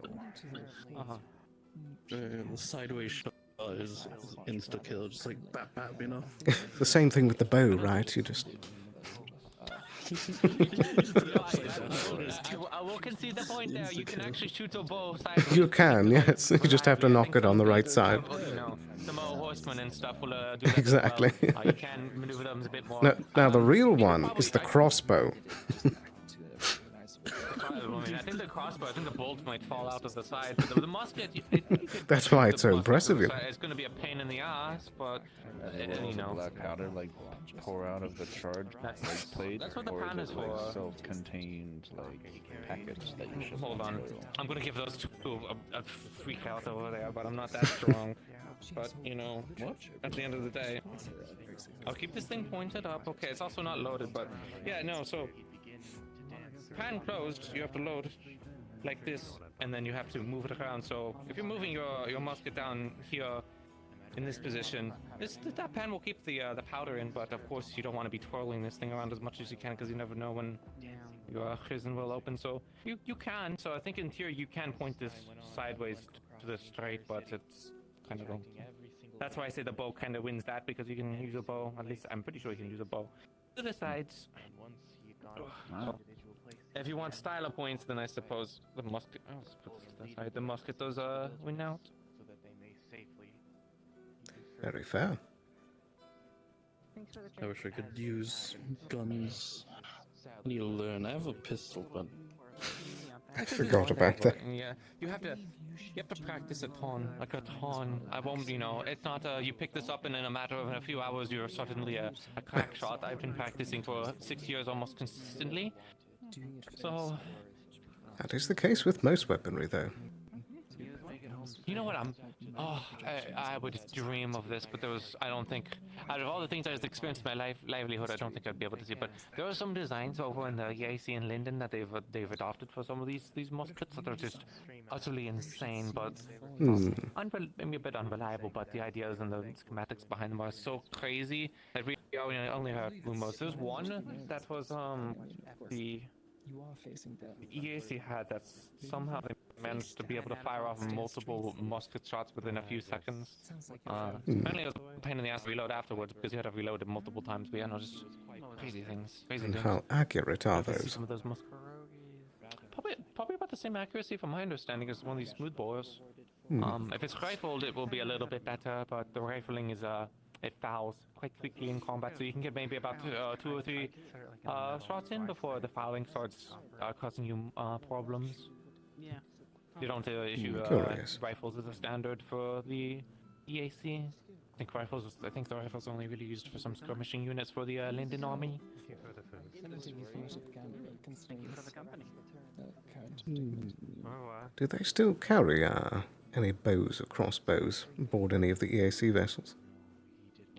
The sideways shot is insta-kill, just like bap bap, you know? The same thing with the bow, right? You just... I will concede the point there. You can actually shoot a bow sideways. You can, yes. You just have to knock it on the right side. You know, some horsemen and stuff will do that Exactly. as well. You can maneuver them a bit more. Now the real one is the crossbow. I think the crossbow, I think the bolt might fall out of the side, but the musket, you could That's why it's so impressive. it's going to be a pain in the ass, but you know. Black powder like pour out of the charge plate, that's what the or pan is is it like for. self-contained like packets that you should Hold on, I'm going to give those two a freak out over there, but I'm not that strong. But you know, at the end of the day, I'll keep this thing pointed up. Okay, it's also not loaded, but yeah, no. So pan closed, you have to load like this, and then you have to move it around. So if you're moving your musket down here in this position, that pan will keep the powder in, but of course you don't want to be twirling this thing around as much as you can, because you never know when your prison will open. So you can. So I think in theory you can point this sideways to the straight, but it's kind of wrong. That's why I say the bow kind of wins that, because you can use a bow. At least I'm pretty sure you can use a bow to the sides. Wow. If you want styler points, then I suppose the musket. Oh, let's put this to the side. The musket does win out. So that they may safely. Very fair. I wish I could use guns. I need to learn. I have a pistol, but I forgot about that. Yeah, you have to practice a ton, like a ton. I won't, it's not you pick this up and in a matter of a few hours you're suddenly a crack shot. I've been practicing for 6 years almost consistently. So That is the case with most weaponry, though. you know what I would dream of this, but I don't think, out of all the things I've experienced in my livelihood, I don't think I'd be able to see. But there are some designs over in the EAC in Linden that they've adopted for some of these muskets that are just utterly insane, but maybe a bit unreliable. But the ideas and the schematics behind them are so crazy that we only heard rumors. There's one that was the EAC had that somehow they managed to be able to fire off multiple musket shots within a few seconds. Apparently it was a pain in the ass to reload afterwards because you had to reload it multiple times. But yeah, no, just crazy things. And how accurate are those? Some of those probably about the same accuracy from my understanding as one of these smooth bores. If it's rifled, it will be a little bit better, but the rifling is it fouls quite quickly in combat, so you can get maybe about 2 or 3 shots in before the fouling starts causing you problems. Yeah. They don't issue rifles as a standard for the EAC. I think the rifles are only really used for some skirmishing units for the Linden Army. Do they still carry any bows or crossbows aboard any of the EAC vessels?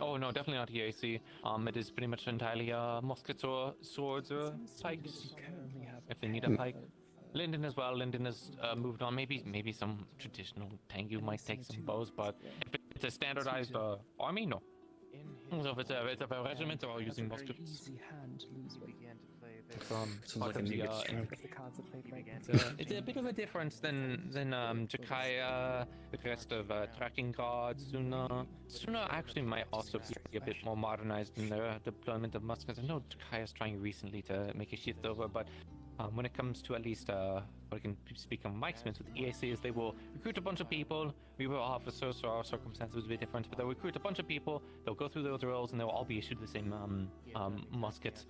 Oh no, definitely not EAC. It is pretty much entirely muskets or swords or pikes, if they need a pike. Linden as well. Linden has moved on. Maybe some traditional Tengu might take some bows, but if it's a standardized army, no. So if it's a regiment, they're all using muskets. It's a bit of a difference than Jakaya, the rest of tracking guards. Suna actually might also be a bit more modernized in their deployment of muskets. I know Jakaya is trying recently to make a shift over, but when it comes to at least what I can speak on my experience with EAC is they will recruit a bunch of people. We were officers, so our circumstances would be different, but they'll recruit a bunch of people, they'll go through those roles, and they'll all be issued the same muskets.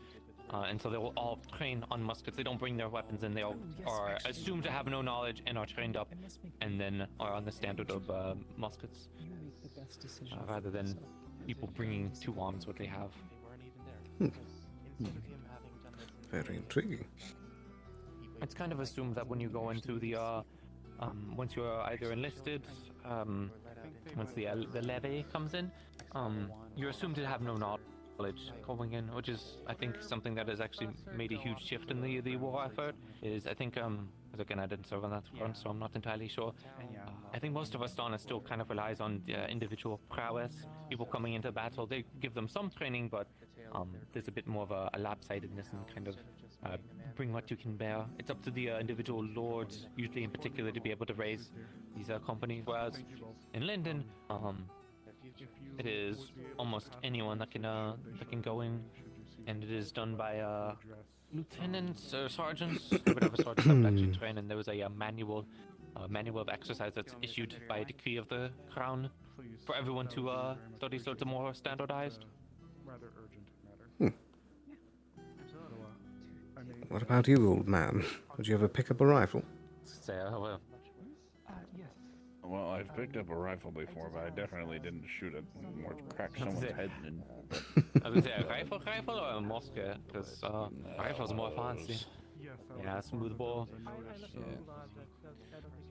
And so they will all train on muskets. They don't bring their weapons in. They all are assumed to have no knowledge and are trained up, and then are on the standard of muskets, rather than people bringing to arms what they have. Very intriguing. It's kind of assumed that when you go into the, once you're either enlisted, once the levy comes in, you're assumed to have no knowledge going in, which is, I think, something that has actually made a huge shift in the war effort. Is I think, again, I didn't serve on that front, so I'm not entirely sure. I think most of Astana still kind of relies on individual prowess. People coming into battle, they give them some training, but there's a bit more of a lopsidedness and kind of bring what you can bear. It's up to the individual lords, usually in particular, to be able to raise these companies. Whereas in Linden, it is almost anyone that can go in, and it is done by lieutenants or sergeants. Whatever sergeants that would actually train, and there was a manual of exercise that's issued by decree of the crown for everyone to study, so it's more standardized. Rather urgent matter. What about you, old man? Would you ever pick up a rifle? Well, I've picked up a rifle before, but I definitely didn't shoot it or crack someone's head in. I was a rifle or a musket? Because rifle's more fancy. Yeah, smooth bore. Yeah.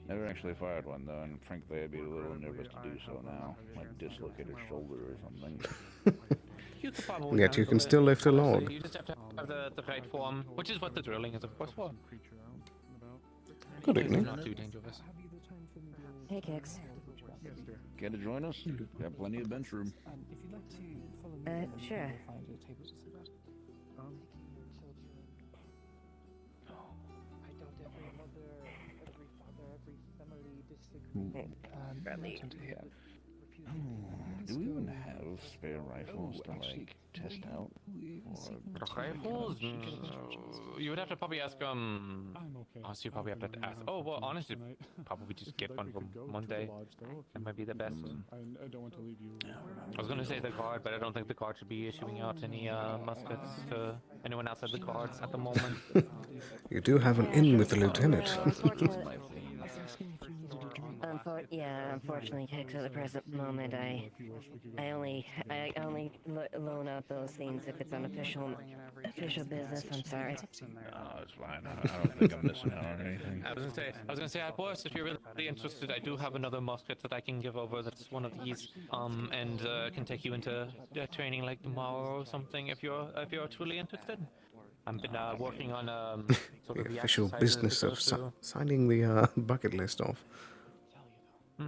Never actually fired one though, and frankly, I'd be a little nervous to do so now. Might dislocate a shoulder or something. You could probably Yet you can still lift a log. You just have to have the right form, which is what the drilling is, of course, for. Good evening. Not too dangerous. Hey, Kix. Care to join us? Got plenty of bench room. Sure. Do we even have spare rifles to like test out? Rifles? You would have to probably ask honestly, you probably have to ask. Oh well, honestly, probably just get one from Monday. That might be the best. I don't want to leave you. I was gonna say the guard, but I don't think the guard should be issuing out any muskets to anyone outside the guards at the moment. You do have an in with the lieutenant. Unfortunately, Hicks, at the present moment, I only loan out those things if it's official business. I'm sorry. Oh, it's fine. I don't think I'm missing out on anything. I was gonna say, at worst, if you're really interested, I do have another musket that I can give over. That's one of these, and can take you into training like tomorrow or something if you're truly interested. I've been working on sort The of the official exercises business to go of through. signing the bucket list off. You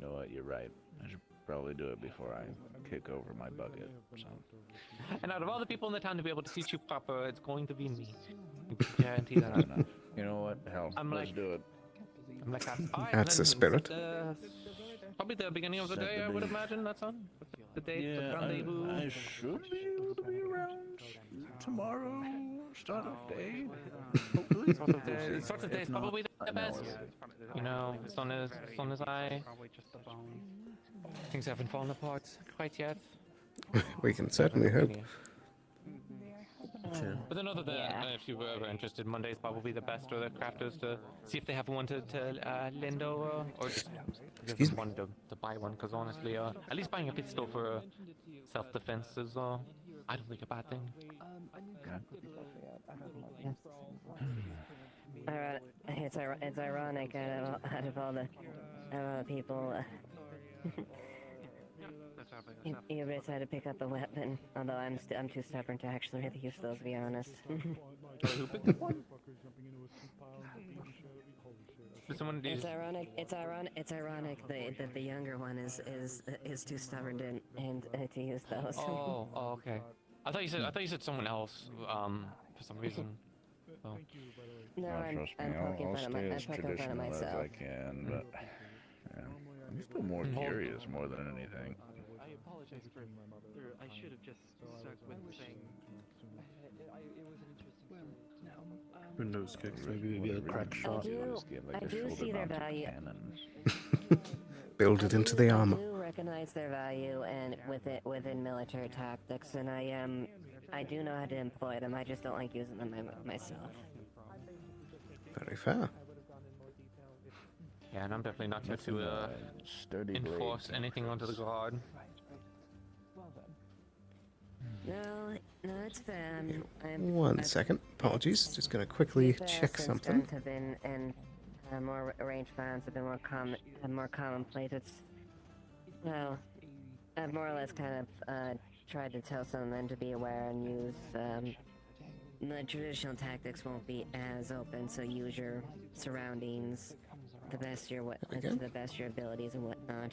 know what? You're right. I should probably do it before I kick over my bucket. So. And out of all the people in the town to be able to teach you proper, it's going to be me. I guarantee that. Enough. You know what? Hell, let's do it. I'm like, alright, That's the then, spirit. Probably the beginning of the day, I would imagine. That's on the date, the rendezvous. I should be able to be around tomorrow, start of day. Hopefully. Start of day is probably the best. You know, as long as things haven't fallen apart quite yet. We can certainly hope. But then other than that, if you were ever interested, Monday's probably the best, or the crafters to see if they have one to lend over, or just give them one to buy one, because honestly, at least buying a pistol for self-defense is, I don't think a bad thing. It's ironic out of all the people. You decided to pick up a weapon, although I'm too stubborn to actually really use those, to be honest. Who picked up one? It's ironic that the younger one is too stubborn to use those. Oh, okay. I thought you said someone else. For some reason. Oh. No, I'm poking fun at myself. As I can, but yeah. I'm still more curious more than anything. I apologize for I should have just stuck with saying it was an interesting Windows kicks, maybe a crack shot. I do see their value. Build it into the armor. I do recognize their value and within military tactics, and I do know how to employ them. I just don't like using them myself. Very fair. Yeah, and I'm definitely not here to enforce anything onto the guard. No, it's fair. One second. Apologies. Just going to quickly check something. Have been, and more ranged firearms have been more commonplace. It's, well, I've more or less kind of tried to tell some of them to be aware and use the traditional tactics won't be as open, so use your surroundings to the best of your abilities and whatnot.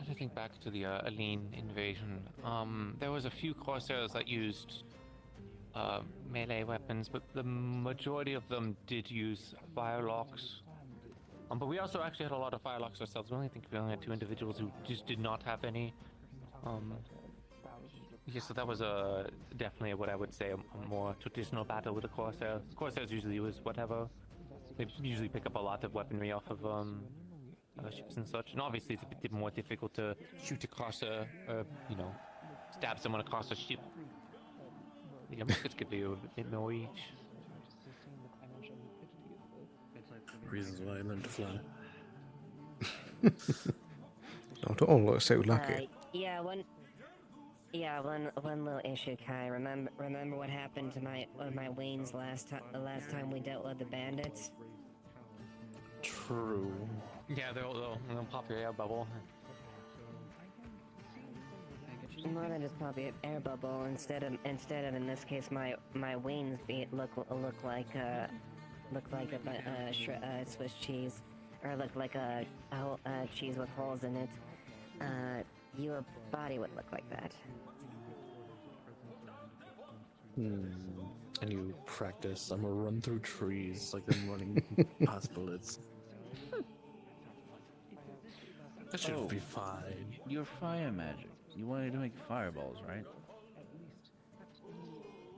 I think back to the Aline invasion. There was a few Corsairs that used melee weapons, but the majority of them did use firelocks. But we also actually had a lot of firelocks ourselves. I think we only had 2 individuals who just did not have any. Yeah, so that was definitely what I would say a more traditional battle with the Corsairs. Corsairs usually use whatever. They usually pick up a lot of weaponry off of ships and such. And obviously it's a bit more difficult to shoot across stab someone across a ship. Yeah, muskets could be a bit more each. Reasons why I learned to fly. Not all are so lucky. One little issue, Kai. Remember what happened to my Waynes the last time we dealt with the bandits? True. Yeah, they'll pop your air bubble. More than just pop your air bubble. Instead of in this case my Waynes look like a Swiss cheese, or look like a cheese with holes in it. Your body would look like that. And you practice. I'm gonna run through trees like I'm running past bullets. That should be fine. Your fire magic. You wanted to make fireballs, right?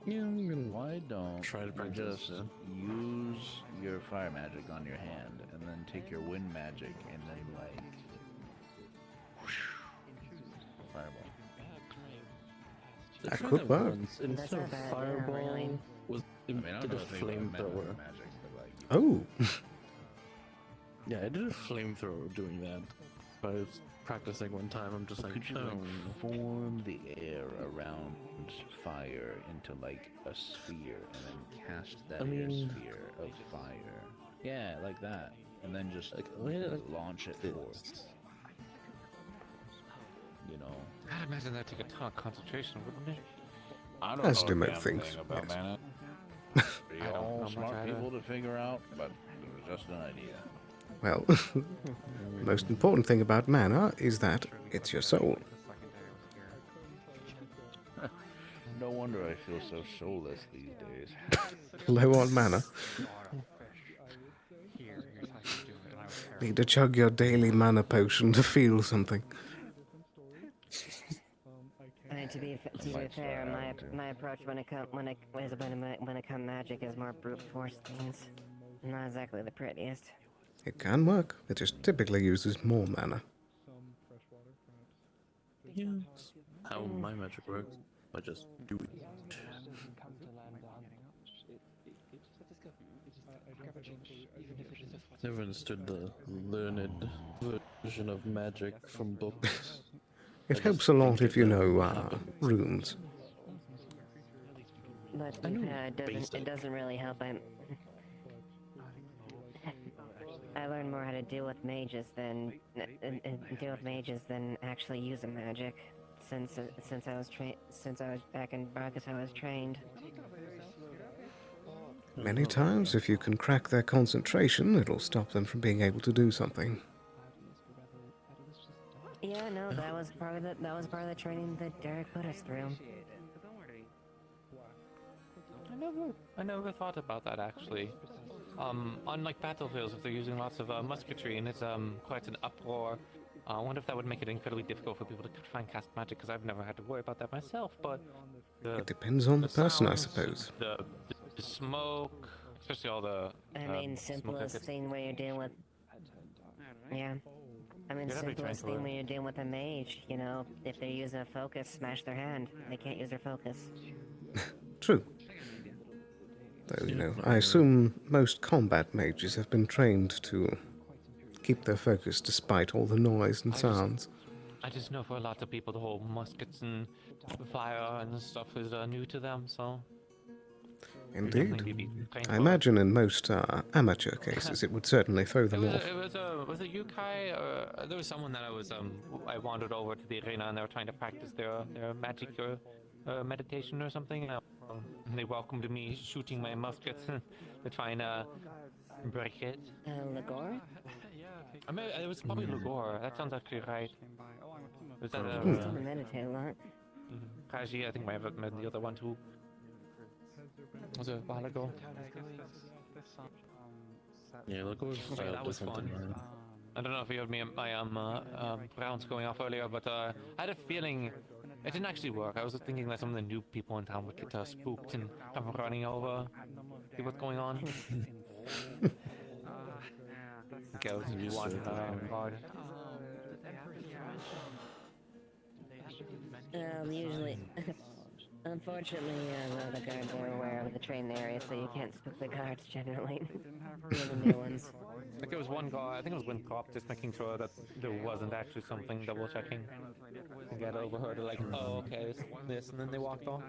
Yeah, I'm gonna Why don't try to you practice. just use your fire magic on your hand, and then take your wind magic, and then like fireball. I That tried could that work. once. Instead of bad, yeah, fireball, really. was I mean, I did don't a know anything about flamethrower. magic, but like. Oh. Yeah, I did a flamethrower doing that. I was practicing one time. I'm just like, Could you like form the air around fire into like a sphere, and then cast that I mean- air sphere of fire? Yeah, like that, and then just like launch it forth. You know. I'd imagine that'd take a ton of concentration, wouldn't it? I don't As know do a most damn things, thing about yes. mana. Pretty all smart people to figure out, but it was just an idea. Well, the most important thing about mana is that it's your soul. No wonder I feel so soulless these days. Low on mana. Need to chug your daily mana potion to feel something. I mean, to be fair, my approach when it comes magic is more brute force things. Not exactly the prettiest. It can work. It just typically uses more mana. yeah, that's how my magic works. I just do it. Never understood the learned version of magic from books. It helps a lot if you know runes. But to be fair, it doesn't really help. I learned more how to deal with mages than actually use a magic since I was back in Barcus. I was trained. Many times, if you can crack their concentration, it'll stop them from being able to do something. Yeah, no, that was part of the training that Derek put us through. I never thought about that actually. On like battlefields, if they're using lots of musketry and it's quite an uproar, I wonder if that would make it incredibly difficult for people to try and cast magic, because I've never had to worry about that myself. But It depends on the person, I sounds, suppose. The smoke, especially all the. I mean, simplest thing where you're dealing with. Yeah. I mean, You'd have to be trained simplest for thing it. when you're dealing with a mage, you know, if they're using a focus, smash their hand. They can't use their focus. True. Though, you know, I assume most combat mages have been trained to keep their focus despite all the noise and sounds. I just know for a lot of people, the whole muskets and fire and stuff is new to them, so. you'd definitely Indeed. be trained I for it. imagine in most amateur cases it would certainly throw them off. Was it Yukai or there was someone that I wandered over to the arena and they were trying to practice their magic or meditation or something. And they welcomed me shooting my musket to try and break it. Lagor? I mean, it was probably Lagor. That sounds actually right. Was that I still meditate a lot. Kaji? I think I have met the other one too. Was it a while ago? Yeah, look, was Okay, that was fun. I don't know if you heard me my rounds going off earlier, but I had a feeling it didn't actually work. I was thinking that some of the new people in town would get spooked and come running over, see what's going on. Okay, I was one guard. Usually. Unfortunately, the guards are aware of the train area, so you can't spook the guards generally. Even the new ones. I think it was one guy, I think it was one cop just making sure that there wasn't actually something double checking. And get overheard, like, oh, okay, this, and then they walked off.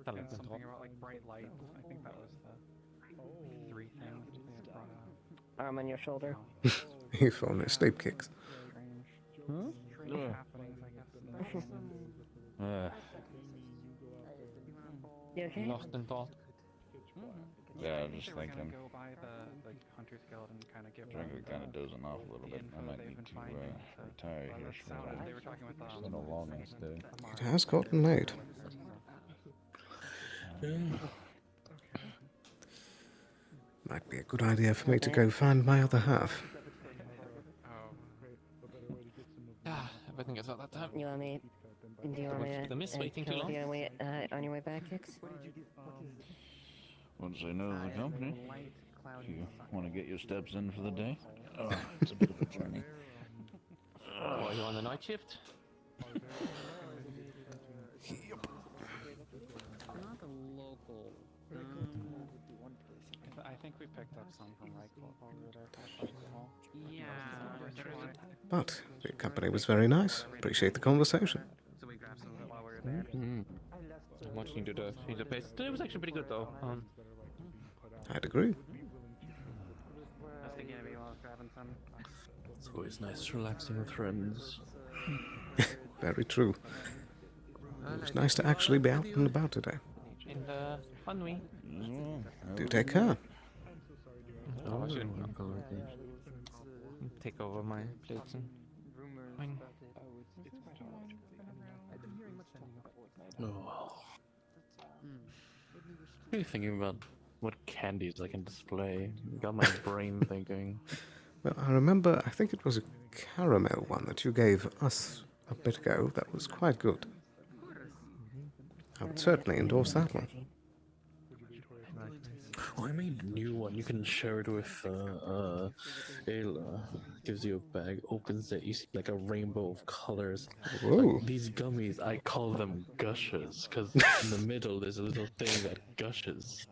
Not like Something Winthrop. about like bright lights. I think that was the three things that they brought up. Arm on your shoulder. He fell on his sleep kicks. Strange happenings, I guess. You okay? Lost in thought. Yeah, I'm just thinking. Go by the Hunter's Guild and kind of get Drinker kind of dozing off a little bit. I might need to retire here shortly. They were talking with It's been a long ass day. It has gotten late. Might be a good idea for me to go find my other half. I think I saw that time. You want me? Do you want me to The miss waiting too kill long? you on your way back, Hicks? Once I know the company, you want to get your steps in for the day? Oh, it's a bit of a journey. Oh, are you on the night shift? Not a local. I think we picked up some from Yeah. But the company was very nice. Appreciate the conversation. So we grabbed some of it while we were there. I'm watching you do the pace. It was actually pretty good though. I'd agree. I was thinking of you while I was grabbing some. It's always nice relaxing with friends. Very true. It was nice to actually be out and about today. In the fun week. Do take care. Oh, I should take over my plates and. Fine. Oh. Really thinking about what candies I can display. Got my brain thinking. Well, I remember, I think it was a caramel one that you gave us a bit ago that was quite good. I would certainly endorse that one. Oh, I made a new one. You can share it with Ayla. Gives you a bag, opens it, you see like a rainbow of colors. Whoa. Like, these gummies, I call them gushes, because in the middle there's a little thing that gushes.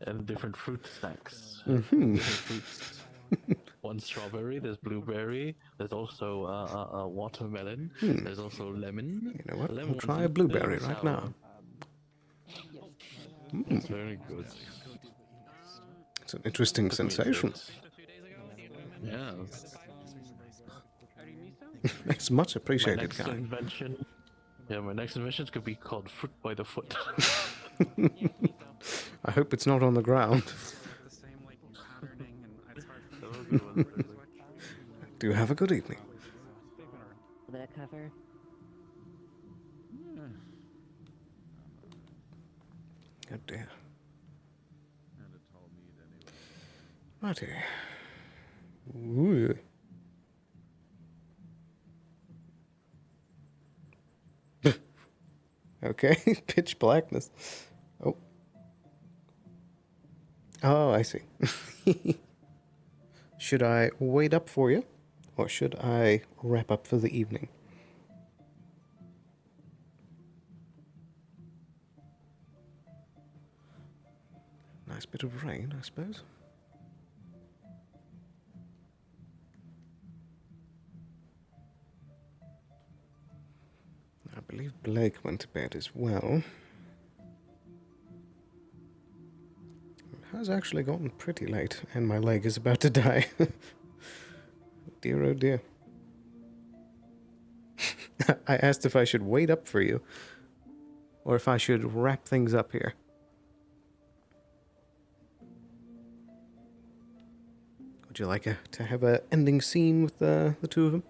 And different fruit snacks. Mm-hmm. Different fruits. One strawberry, there's blueberry, there's also a watermelon, there's also lemon. You know what? Lemon I'll try one's a blueberry little right sour. now. It's very good. It's an interesting Took me a sensation. bit. Yeah. It's much My appreciated, next guy. invention. Yeah, my next invention could be called Fruit by the Foot. I hope it's not on the ground. Do have a good evening. A bit of cover. Oh dear. Righty. Ooh. Okay, pitch blackness. Oh. Oh, I see. Should I wait up for you? Or should I wrap up for the evening? Nice bit of rain, I suppose. I believe Blake went to bed as well. It has actually gotten pretty late, and my leg is about to die. Dear, oh dear. I asked if I should wait up for you, or if I should wrap things up here. Would you like to have an ending scene with the two of them?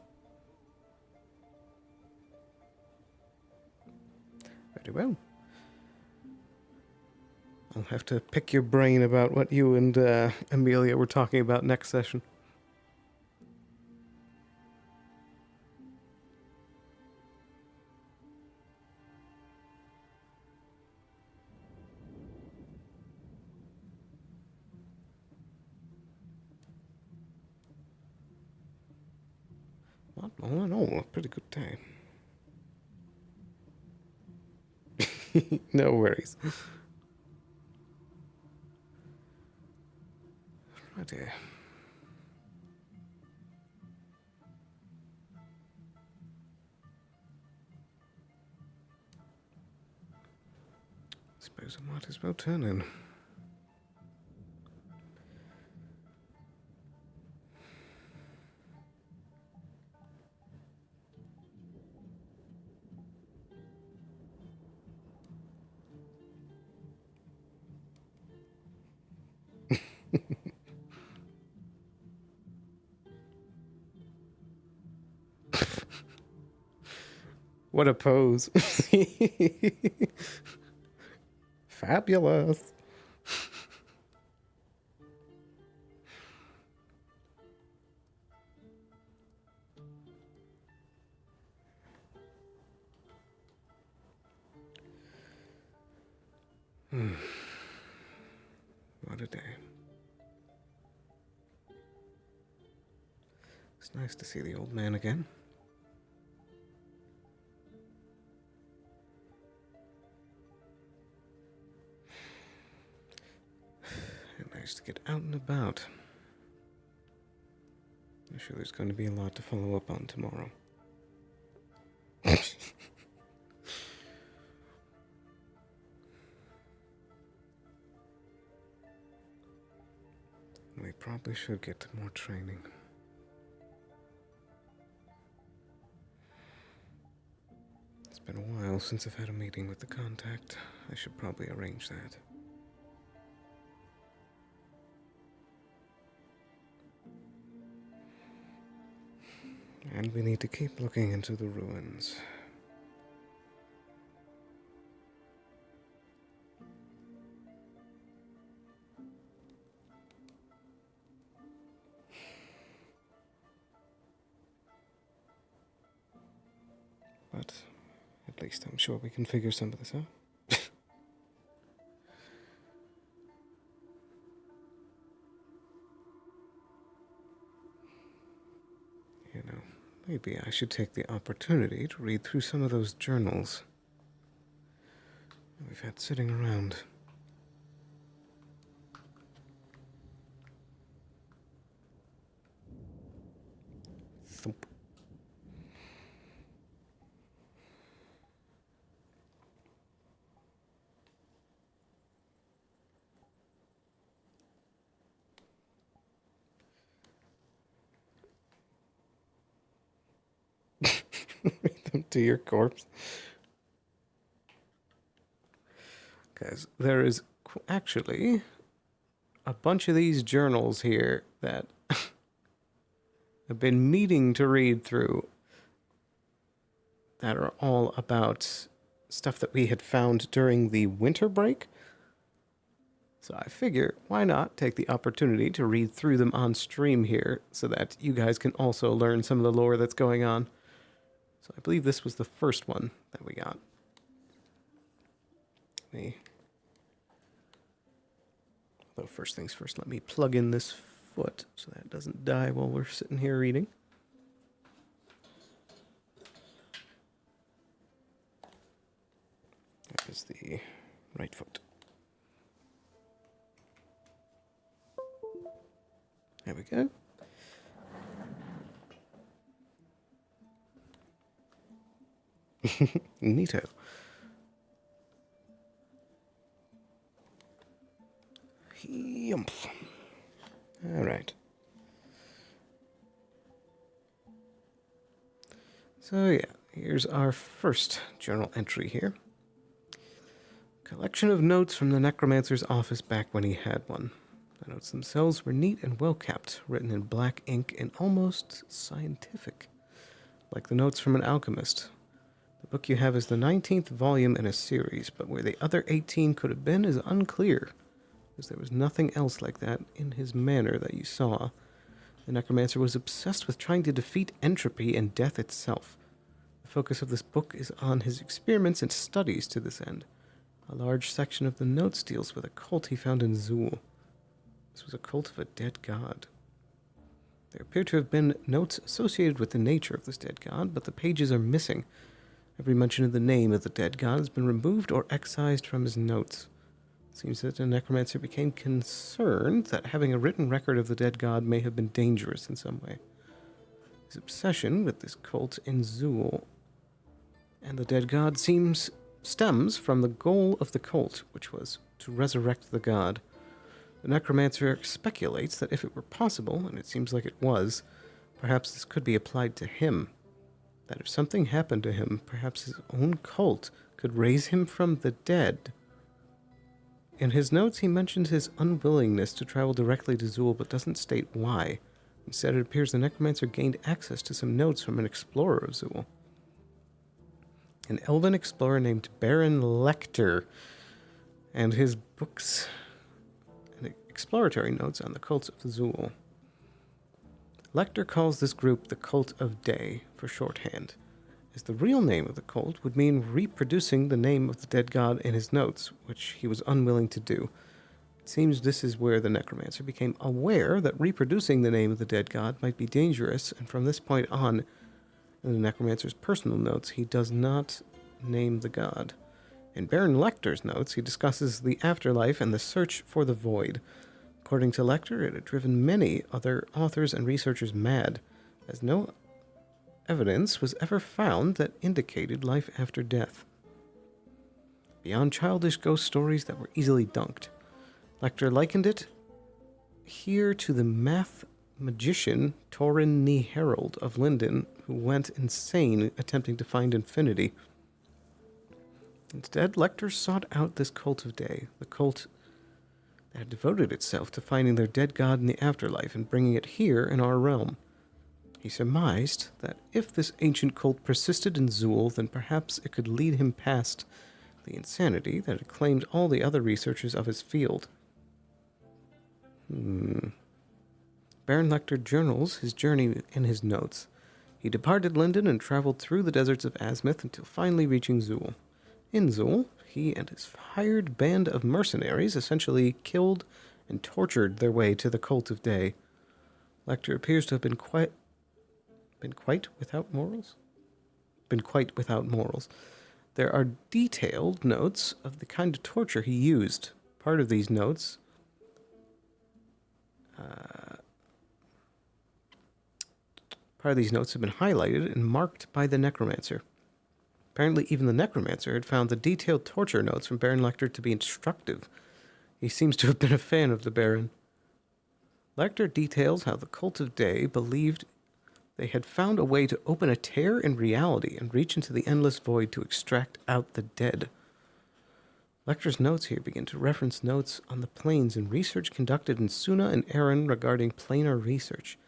Very well. I'll have to pick your brain about what you and Amelia were talking about next session. But all in all, a pretty good day. No worries. Right here. Suppose I might as well turn in. What a pose. Fabulous. What a day. It's nice to see the old man again. And nice to get out and about. I'm sure there's going to be a lot to follow up on tomorrow. We probably should get to more training. It's been a while since I've had a meeting with the contact. I should probably arrange that. And we need to keep looking into the ruins. But at least I'm sure we can figure some of this out. You know, maybe I should take the opportunity to read through some of those journals we've had sitting around. Thump. Read them to your corpse. Guys, there is actually a bunch of these journals here that I've been meaning to read through that are all about stuff that we had found during the winter break. So I figure, why not take the opportunity to read through them on stream here so that you guys can also learn some of the lore that's going on. So I believe this was the first one that we got. Although first things first, let me plug in this foot so that it doesn't die while we're sitting here reading. That is the right foot. There we go. Neato. Yumph. All right. So yeah, here's our first journal entry here. Collection of notes from the necromancer's office back when he had one. The notes themselves were neat and well kept, written in black ink and almost scientific, like the notes from an alchemist. The book you have is the 19th volume in a series, but where the other 18 could have been is unclear, as there was nothing else like that in his manner that you saw. The necromancer was obsessed with trying to defeat entropy and death itself. The focus of this book is on his experiments and studies to this end. A large section of the notes deals with a cult he found in Zool. This was a cult of a dead god. There appear to have been notes associated with the nature of this dead god, but the pages are missing. Every mention of the name of the dead god has been removed or excised from his notes. It seems that the necromancer became concerned that having a written record of the dead god may have been dangerous in some way. His obsession with this cult in Zool and the dead god stems from the goal of the cult, which was to resurrect the god. The necromancer speculates that if it were possible, and it seems like it was, perhaps this could be applied to him. That if something happened to him, perhaps his own cult could raise him from the dead. In his notes, he mentions his unwillingness to travel directly to Zool, but doesn't state why. Instead, it appears the necromancer gained access to some notes from an explorer of Zool. An elven explorer named Baron Lecter, and his books and exploratory notes on the cults of Zool. Lecter calls this group the Cult of Day, for shorthand, as the real name of the cult would mean reproducing the name of the dead god in his notes, which he was unwilling to do. It seems this is where the necromancer became aware that reproducing the name of the dead god might be dangerous, and from this point on, in the necromancer's personal notes, he does not name the god. In Baron Lecter's notes, he discusses the afterlife and the search for the void. According to Lecter, it had driven many other authors and researchers mad, as no evidence was ever found that indicated life after death. Beyond childish ghost stories that were easily dunked, Lecter likened it here to the math magician Torin Ni Herald of Linden, who went insane attempting to find infinity. Instead, Lecter sought out this cult of Day, the cult that had devoted itself to finding their dead god in the afterlife and bringing it here in our realm. He surmised that if this ancient cult persisted in Zool, then perhaps it could lead him past the insanity that had claimed all the other researchers of his field. Baron Lecter journals his journey in his notes. He departed Linden and traveled through the deserts of Azmith until finally reaching Zool. In Zool, he and his hired band of mercenaries essentially killed and tortured their way to the Cult of Day. Lecter appears to have been quite without morals. There are detailed notes of the kind of torture he used. Part of these notes have been highlighted and marked by the necromancer. Apparently, even the necromancer had found the detailed torture notes from Baron Lecter to be instructive. He seems to have been a fan of the Baron. Lecter details how the Cult of Day believed they had found a way to open a tear in reality and reach into the endless void to extract out the dead. Lecter's notes here begin to reference notes on the planes and research conducted in Suna and Erin regarding planar research.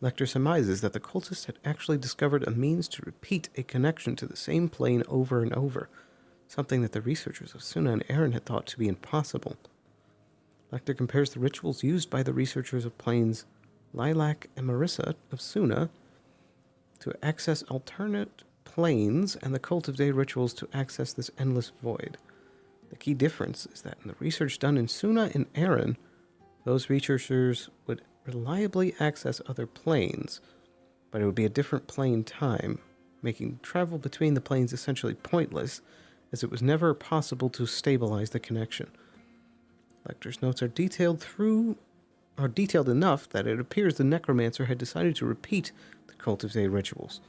Lecter surmises that the cultists had actually discovered a means to repeat a connection to the same plane over and over, something that the researchers of Suna and Erin had thought to be impossible. Lecter compares the rituals used by the researchers of planes Lilac and Marissa of Suna to access alternate planes and the Cult of Day rituals to access this endless void. The key difference is that in the research done in Suna and Erin, those researchers would reliably access other planes, but it would be a different plane time, making travel between the planes essentially pointless, as it was never possible to stabilize the connection. Lecter's notes are detailed enough that it appears the necromancer had decided to repeat the Cult of Day rituals.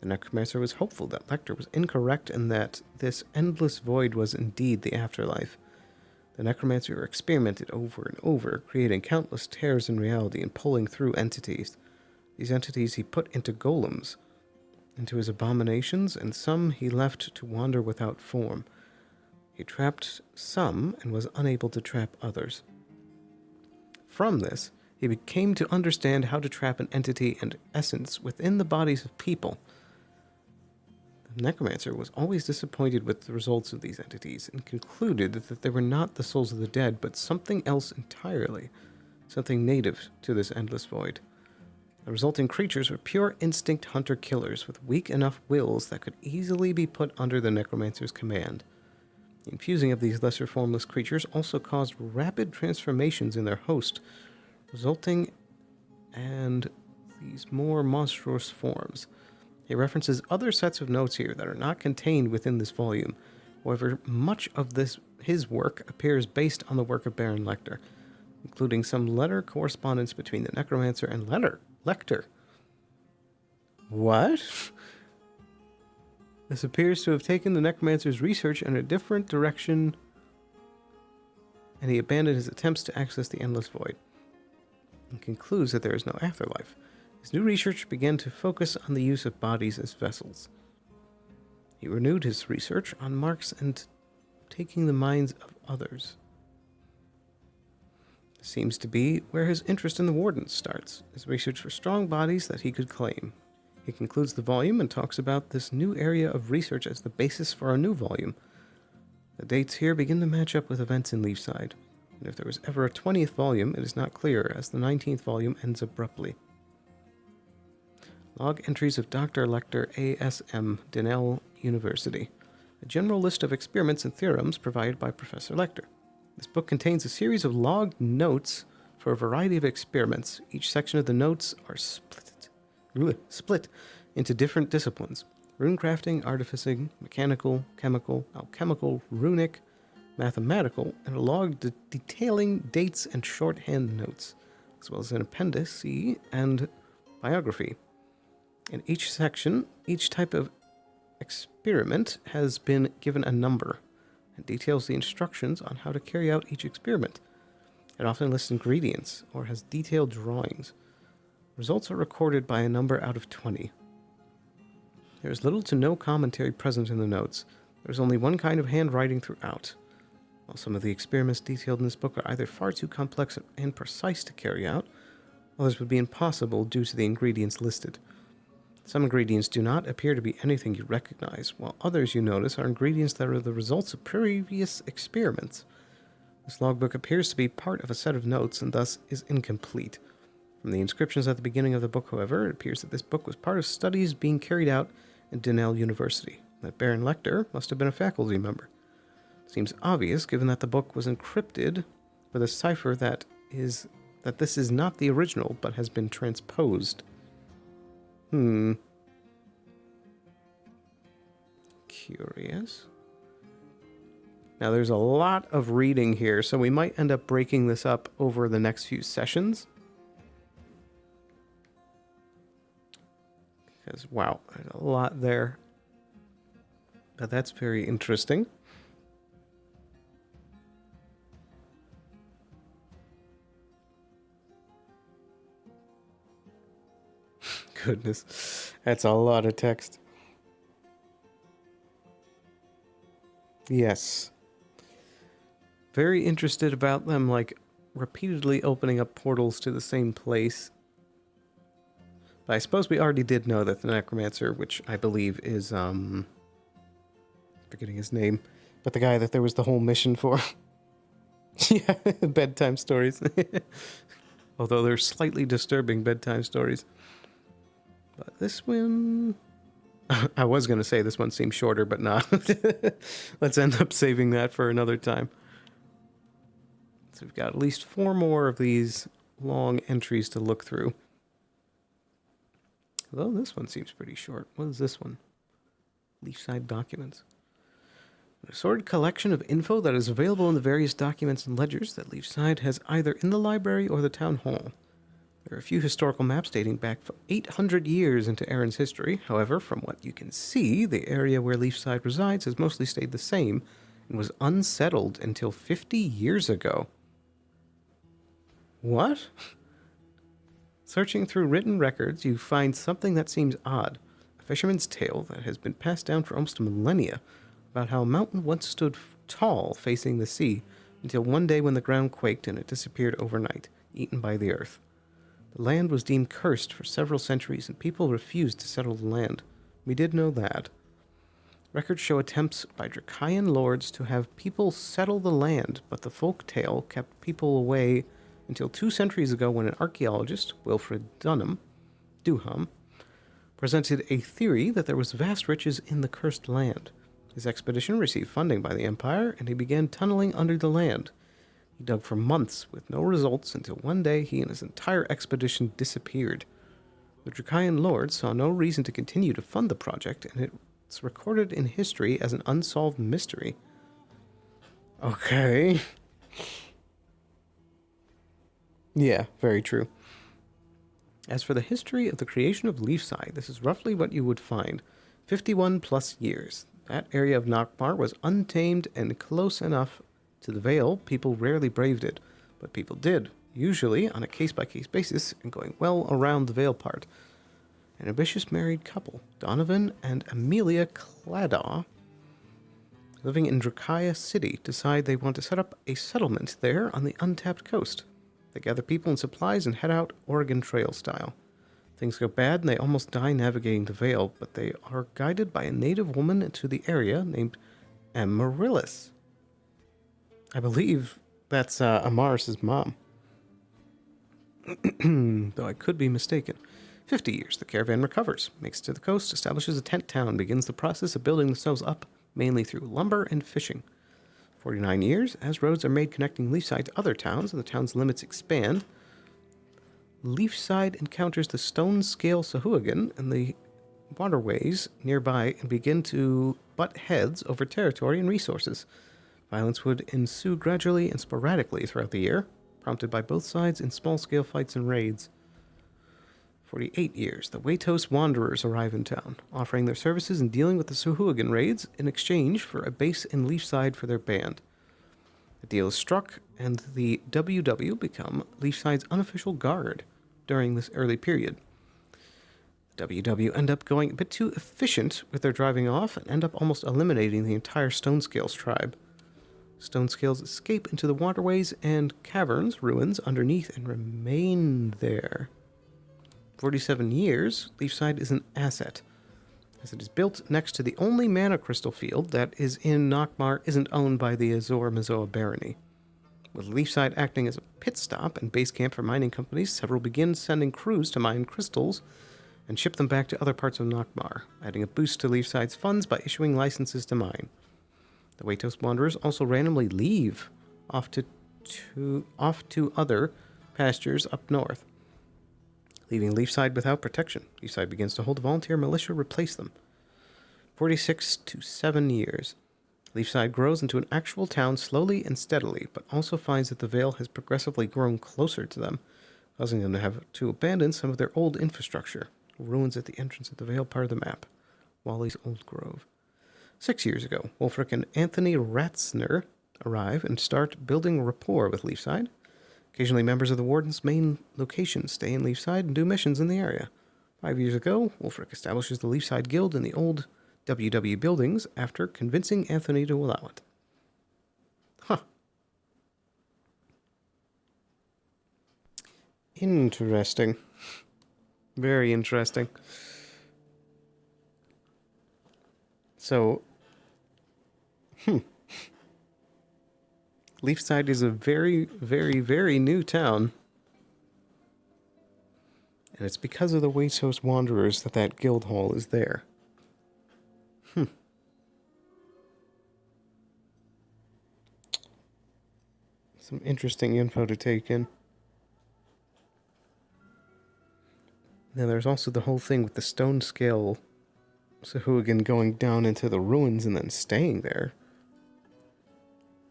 The necromancer was hopeful that Lecter was incorrect and that this endless void was indeed the afterlife. The necromancer experimented over and over, creating countless tears in reality and pulling through entities. These entities he put into golems, into his abominations, and some he left to wander without form. He trapped some and was unable to trap others. From this, he came to understand how to trap an entity and essence within the bodies of people. The necromancer was always disappointed with the results of these entities and concluded that they were not the souls of the dead, but something else entirely, something native to this endless void. The resulting creatures were pure instinct hunter-killers with weak enough wills that could easily be put under the necromancer's command. The infusing of these lesser formless creatures also caused rapid transformations in their host, resulting in these more monstrous forms. He references other sets of notes here that are not contained within this volume. However, much of his work appears based on the work of Baron Lecter, including some letter correspondence between the necromancer and Lecter. What? This appears to have taken the necromancer's research in a different direction, and he abandoned his attempts to access the endless void, and concludes that there is no afterlife. His new research began to focus on the use of bodies as vessels. He renewed his research on marks and taking the minds of others. This seems to be where his interest in the Wardens starts, his research for strong bodies that he could claim. He concludes the volume and talks about this new area of research as the basis for a new volume. The dates here begin to match up with events in Leafside, and if there was ever a 20th volume, it is not clear, as the 19th volume ends abruptly. Log entries of Dr. Lecter ASM, Denell University. A general list of experiments and theorems provided by Professor Lecter. This book contains a series of logged notes for a variety of experiments. Each section of the notes are split into different disciplines. Runecrafting, artificing, mechanical, chemical, alchemical, runic, mathematical, and a log detailing dates and shorthand notes, as well as an appendice and biography. In each section, each type of experiment has been given a number and details the instructions on how to carry out each experiment. It often lists ingredients or has detailed drawings. Results are recorded by a number out of 20. There is little to no commentary present in the notes. There is only one kind of handwriting throughout. While some of the experiments detailed in this book are either far too complex and precise to carry out, others would be impossible due to the ingredients listed. Some ingredients do not appear to be anything you recognize, while others you notice are ingredients that are the results of previous experiments. This logbook appears to be part of a set of notes and thus is incomplete. From the inscriptions at the beginning of the book, however, it appears that this book was part of studies being carried out at Denell University, that Baron Lecter must have been a faculty member. It seems obvious, given that the book was encrypted with a cipher that this is not the original, but has been transposed. Curious. Now, there's a lot of reading here, so we might end up breaking this up over the next few sessions. Because, wow, there's a lot there. But that's very interesting. Goodness, that's a lot of text. Yes. Very interested about them, like, repeatedly opening up portals to the same place. But I suppose we already did know that the Necromancer, which I believe is, forgetting his name, but the guy that there was the whole mission for. Yeah, bedtime stories. Although they're slightly disturbing bedtime stories. But this one... I was going to say this one seems shorter, but not. Let's end up saving that for another time. So we've got at least 4 more of these long entries to look through. Although this one seems pretty short. What is this one? Leafside documents. An assorted collection of info that is available in the various documents and ledgers that Leafside has either in the library or the town hall. There are a few historical maps dating back for 800 years into Erin's history. However, from what you can see, the area where Leafside resides has mostly stayed the same and was unsettled until 50 years ago. What? Searching through written records, you find something that seems odd. A fisherman's tale that has been passed down for almost a millennia about how a mountain once stood tall facing the sea until one day when the ground quaked and it disappeared overnight, eaten by the earth. The land was deemed cursed for several centuries, and people refused to settle the land. We did know that. Records show attempts by Dracayan lords to have people settle the land, but the folk tale kept people away until 2 centuries ago when an archaeologist, Wilfred Dunham, presented a theory that there was vast riches in the cursed land. His expedition received funding by the Empire, and he began tunneling under the land. He dug for months with no results until one day he and his entire expedition disappeared. The Dracayan lords saw no reason to continue to fund the project, and it's recorded in history as an unsolved mystery. Okay. Yeah, very true. As for the history of the creation of Leafside, this is roughly what you would find. 51 plus years. That area of Nockmar was untamed and close enough to the Vale. People rarely braved it, but people did, usually on a case-by-case basis and going well around the Vale part. An ambitious married couple, Donovan and Amelia Cladaw, living in Drakaya City, decide they want to set up a settlement there on the untapped coast. They gather people and supplies and head out Oregon Trail style. Things go bad and they almost die navigating the Vale, but they are guided by a native woman to the area named Amaryllis. I believe that's Amaris' mom. Though I could be mistaken. 50 years, the caravan recovers, makes it to the coast, establishes a tent town, begins the process of building themselves up, mainly through lumber and fishing. 49 years, as roads are made connecting Leafside to other towns and the town's limits expand, Leafside encounters the Stone Scale Sahuagin and the waterways nearby and begin to butt heads over territory and resources. Violence would ensue gradually and sporadically throughout the year, prompted by both sides in small-scale fights and raids. 48 years, the Waitos Wanderers arrive in town, offering their services in dealing with the Sahuagin raids in exchange for a base in Leafside for their band. The deal is struck, and the WW become Leafside's unofficial guard during this early period. The WW end up going a bit too efficient with their driving off and end up almost eliminating the entire Stonescales tribe. Stonescales escape into the waterways and caverns, ruins underneath, and remain there. 47 years, Leafside is an asset, as it is built next to the only mana crystal field that is in Nockmaar isn't owned by the Azor Mazoa barony. With Leafside acting as a pit stop and base camp for mining companies, several begin sending crews to mine crystals and ship them back to other parts of Nockmaar, adding a boost to Leafside's funds by issuing licenses to mine. The Waitos Wanderers also randomly leave off to other pastures up north, leaving Leafside without protection. Leafside begins to hold a volunteer militia replace them. 46 to 7 years. Leafside grows into an actual town slowly and steadily, but also finds that the Vale has progressively grown closer to them, causing them to have to abandon some of their old infrastructure. Ruins at the entrance of the Vale part of the map. Wally's Old Grove. 6 years ago, Wolfric and Anthony Ratzner arrive and start building rapport with Leafside. Occasionally, members of the Warden's main location stay in Leafside and do missions in the area. 5 years ago, Wolfric establishes the Leafside Guild in the old WW buildings after convincing Anthony to allow it. Huh. Interesting. Very interesting. So, Leafside is a very, very, very new town. And it's because of the Waitos Wanderers that guild hall is there. Some interesting info to take in. Now there's also the whole thing with the Stone Scale Sahuagin going down into the ruins and then staying there.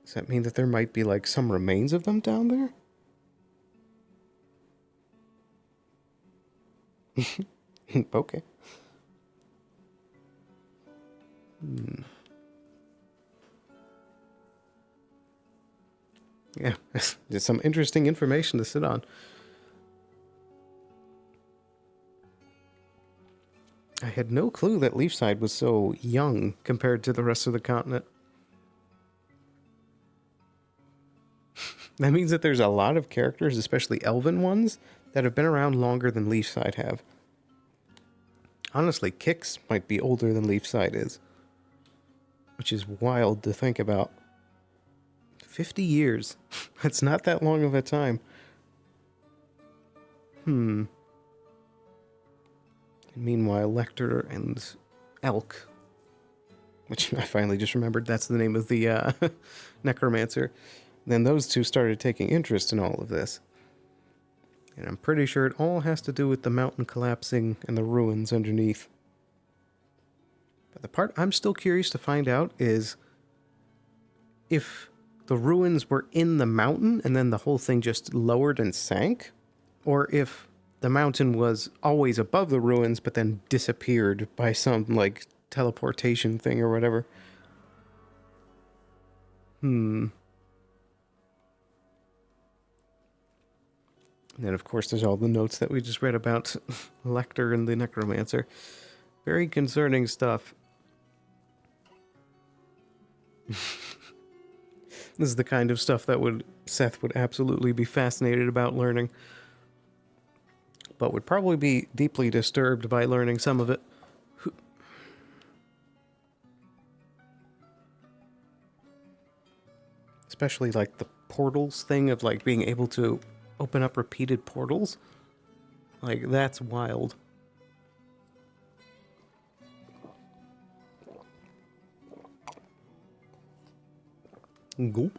Does that mean that there might be like some remains of them down there? Okay. Yeah, there's some interesting information to sit on. I had no clue that Leafside was so young compared to the rest of the continent. That means that there's a lot of characters, especially elven ones, that have been around longer than Leafside have. Honestly, Kix might be older than Leafside is, which is wild to think about. 50 years. That's not that long of a time. And meanwhile, Lecter and Elk, which I finally just remembered that's the name of the necromancer, then those two started taking interest in all of this. And I'm pretty sure it all has to do with the mountain collapsing and the ruins underneath. But the part I'm still curious to find out is if the ruins were in the mountain and then the whole thing just lowered and sank, or if the mountain was always above the ruins but then disappeared by some, like, teleportation thing or whatever. And then, of course, there's all the notes that we just read about Lecter and the Necromancer. Very concerning stuff. This is the kind of stuff that Seth would absolutely be fascinated about learning, but would probably be deeply disturbed by learning some of it. Especially like the portals thing of like being able to open up repeated portals. Like, that's wild. Go.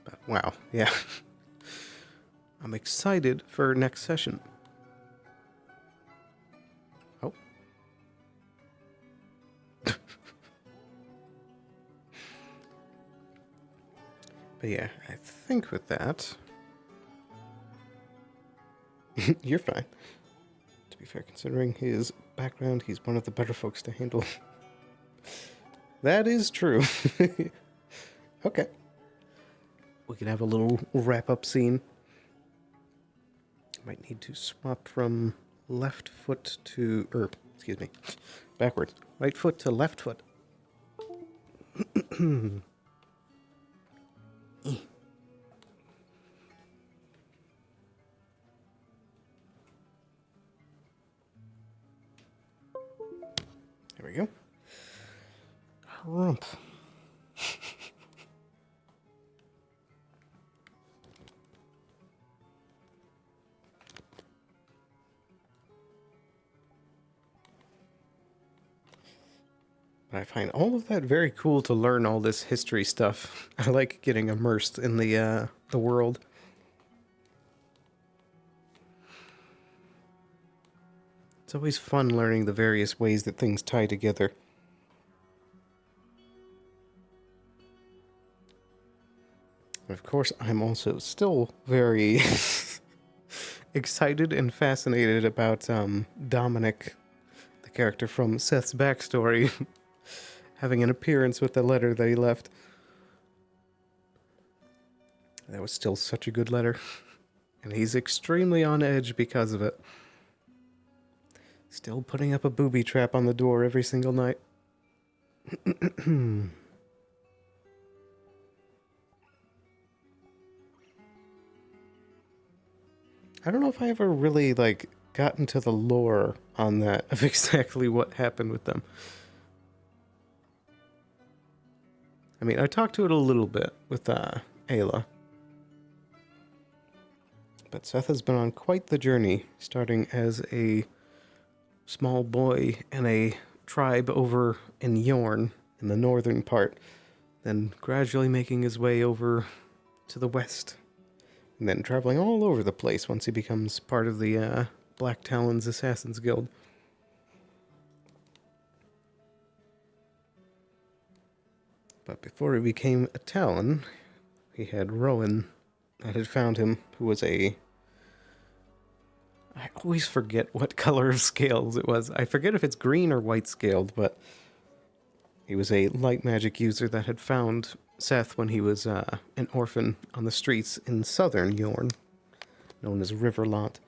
But wow, yeah. I'm excited for next session. Oh. But yeah, I think with that... You're fine. To be fair, considering his background, he's one of the better folks to handle. That is true. Okay. We could have a little wrap-up scene. Might need to swap from left foot to... excuse me. Backwards. Right foot to left foot. There we go. Rump. I find all of that very cool to learn all this history stuff. I like getting immersed in the world. It's always fun learning the various ways that things tie together. Of course, I'm also still very excited and fascinated about Dominic, the character from Seth's backstory, having an appearance with the letter that he left. That was still such a good letter. And he's extremely on edge because of it. Still putting up a booby trap on the door every single night. I don't know if I ever really, got into the lore on that of exactly what happened with them. I mean, I talked to it a little bit with Ayla. But Seth has been on quite the journey, starting as a small boy in a tribe over in Yorn, in the northern part, then gradually making his way over to the west, and then traveling all over the place once he becomes part of the Black Talon's Assassin's Guild. But before he became a Talon, he had Rowan that had found him, who was I always forget what color of scales it was. I forget if it's green or white scaled, but he was a light magic user that had found Seth when he was an orphan on the streets in southern Yorn, known as Riverlot.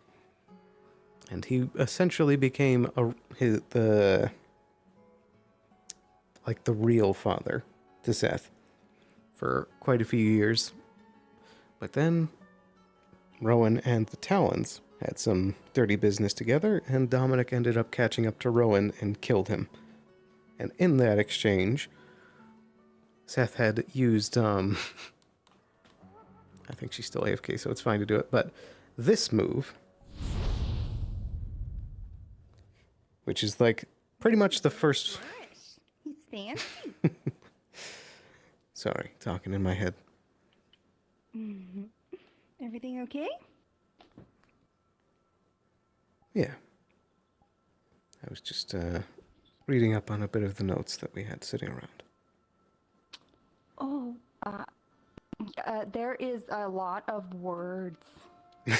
And he essentially became the real father to Seth for quite a few years. But then Rowan and the Talons had some dirty business together, and Dominic ended up catching up to Rowan and killed him. And in that exchange, Seth had used, I think she's still AFK, so it's fine to do it, but this move, which is pretty much the first... He's fancy. Sorry, talking in my head. Everything okay? Yeah. I was just reading up on a bit of the notes that we had sitting around. Oh, there is a lot of words. A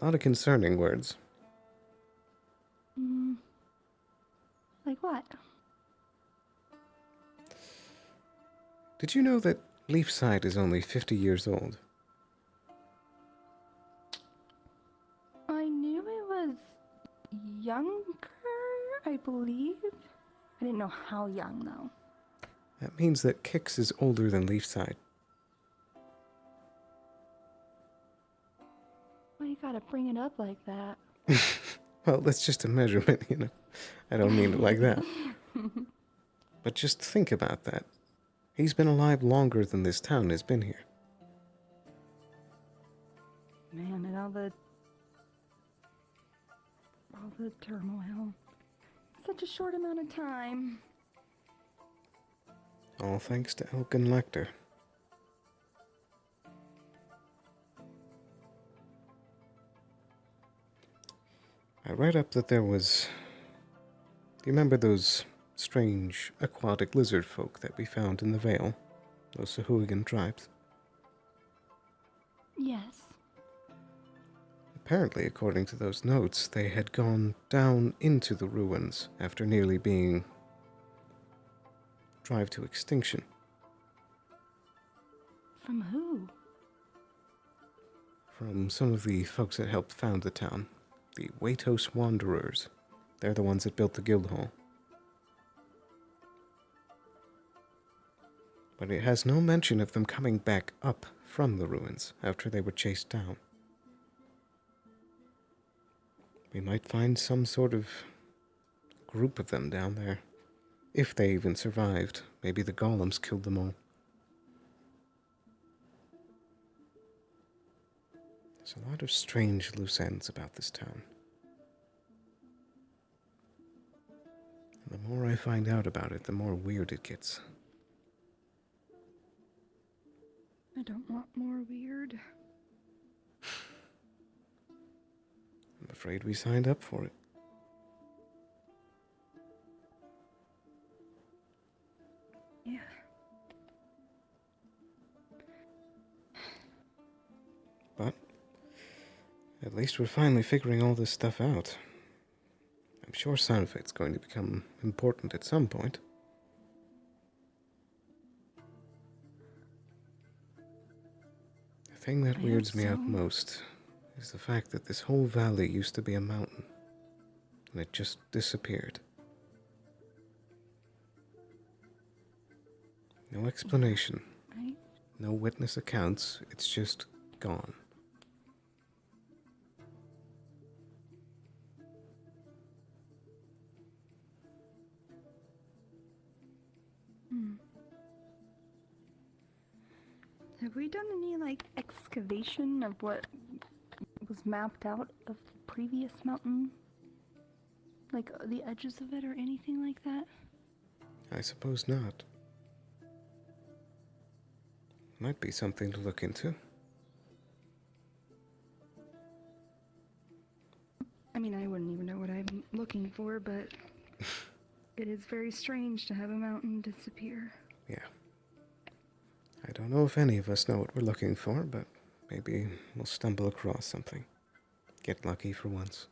lot of concerning words. Like what? Did you know that Leafside is only 50 years old? I knew it was younger, I believe. I didn't know how young, though. That means that Kix is older than Leafside. Why you gotta bring it up like that? Well, that's just a measurement, you know. I don't mean it like that. But just think about that. He's been alive longer than this town has been here. Man, it all all the turmoil. Such a short amount of time. All thanks to Elkin Lecter. I read up that there was... Do you remember those strange aquatic lizard folk that we found in the Vale? Those Sahuagin tribes? Yes. Apparently, according to those notes, they had gone down into the ruins after nearly being drive to extinction. From who? From some of the folks that helped found the town. The Waitos Wanderers. They're the ones that built the guild hall. But it has no mention of them coming back up from the ruins after they were chased down. We might find some sort of group of them down there. If they even survived. Maybe the golems killed them all. There's a lot of strange loose ends about this town. And the more I find out about it, the more weird it gets. I don't want more weird. I'm afraid we signed up for it. Yeah. But at least we're finally figuring all this stuff out. I'm sure some of it's going to become important at some point. The thing that weirds me out most is the fact that this whole valley used to be a mountain, and it just disappeared. No explanation, no witness accounts, it's just gone. Have we done any, excavation of what was mapped out of the previous mountain? Like, the edges of it or anything like that? I suppose not. Might be something to look into. I mean, I wouldn't even know what I'm looking for, but it is very strange to have a mountain disappear. Yeah. I don't know if any of us know what we're looking for, but maybe we'll stumble across something. Get lucky for once.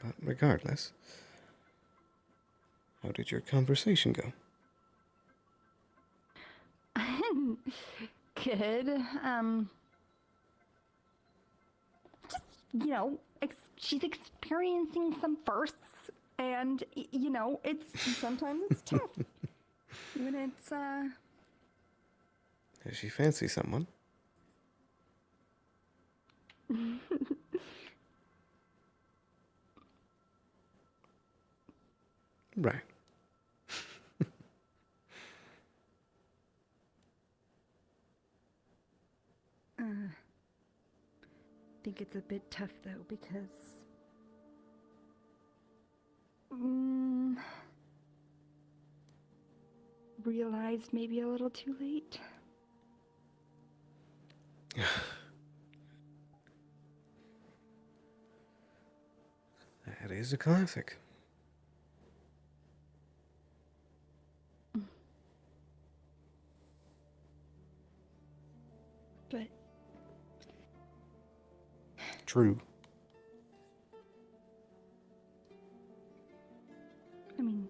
But regardless, how did your conversation go? Good. Just, she's experiencing some firsts, and, sometimes it's tough. When it's, Does she fancy someone? Right. I think it's a bit tough, though, because... realized maybe a little too late. That is a classic. But... True. I mean...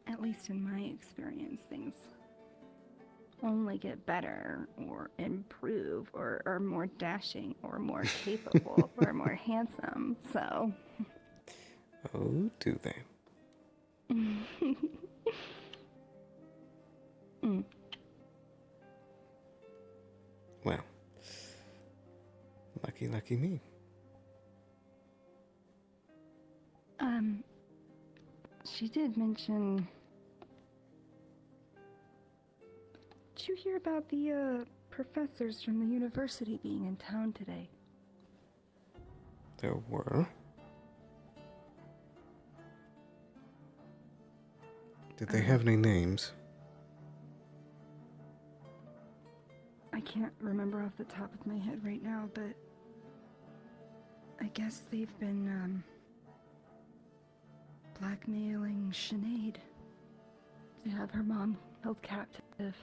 at least in my experience, things only get better or improve or are more dashing or more capable or more handsome, so... Oh, do they? Well, lucky me. she did mention... Did you hear about the, professors from the university being in town today? There were. Did they have any names? I can't remember off the top of my head right now, but I guess they've been, blackmailing Sinead to have her mom held captive.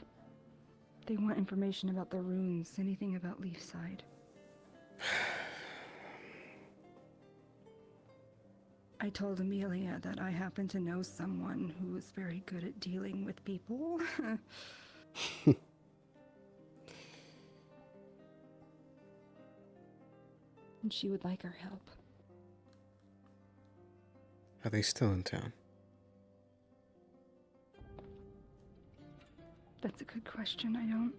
They want information about the runes, anything about Leafside. I told Amelia that I happen to know someone who is very good at dealing with people. And she would like our help. Are they still in town? That's a good question. I don't...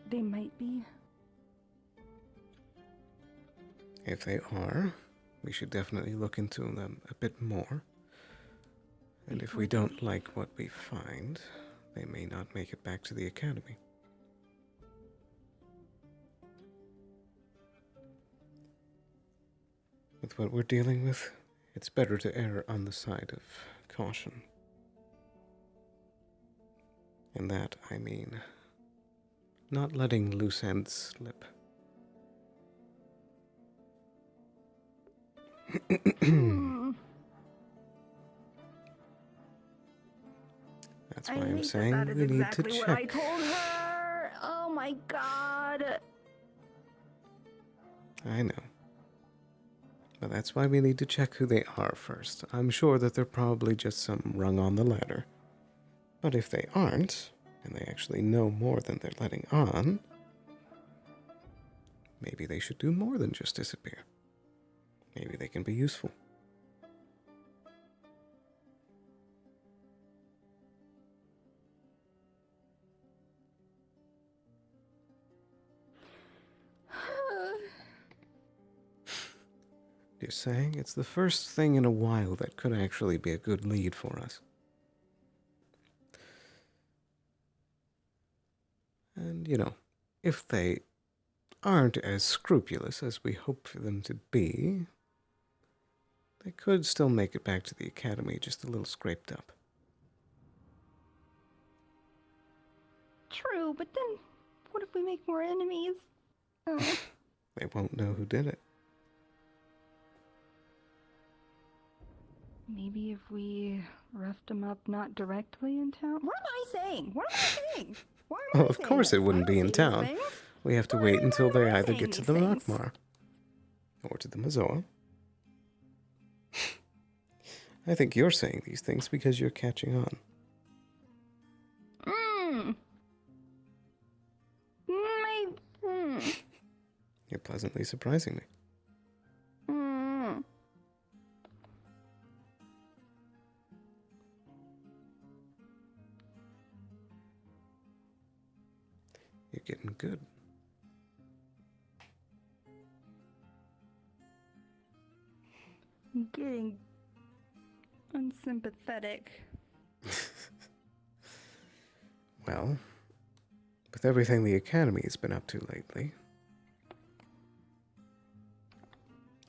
They might be. If they are, we should definitely look into them a bit more. And if we don't like what we find, they may not make it back to the academy. With what we're dealing with, it's better to err on the side of caution. And that, I mean, not letting loose ends slip. That's why I'm saying we need to check. What I told her. Oh my god. I know. But that's why we need to check who they are first. I'm sure that they're probably just some rung on the ladder. But if they aren't, and they actually know more than they're letting on, maybe they should do more than just disappear. Maybe they can be useful. Just saying, it's the first thing in a while that could actually be a good lead for us. And, you know, if they aren't as scrupulous as we hope for them to be, they could still make it back to the academy just a little scraped up. True, but then what if we make more enemies? They won't know who did it. Maybe if we roughed them up not directly in town? What am I saying? What am I saying? Why am Well, I of saying course this? it wouldn't I don't be in say these town. things. We have to wait until they either saying get to these the things? Rockmar or to the Mazoa. I think you're saying these things because you're catching on. You're pleasantly surprising me. You're getting good. I'm getting unsympathetic. Well, with everything the Academy has been up to lately,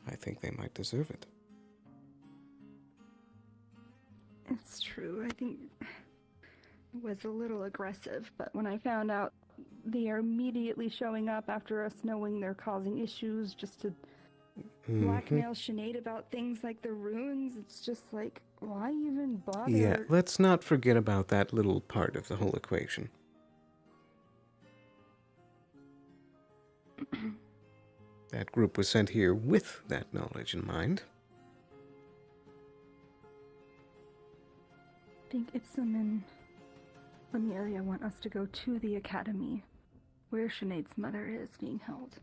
I think they might deserve it. It's true. I think it was a little aggressive, but when I found out they are immediately showing up after us knowing they're causing issues just to blackmail Sinead about things like the runes, it's just like, why even bother? Yeah, let's not forget about that little part of the whole equation. That group was sent here with that knowledge in mind. I think Ipsum and Amelia want us to go to the academy, where Sinead's mother is being held.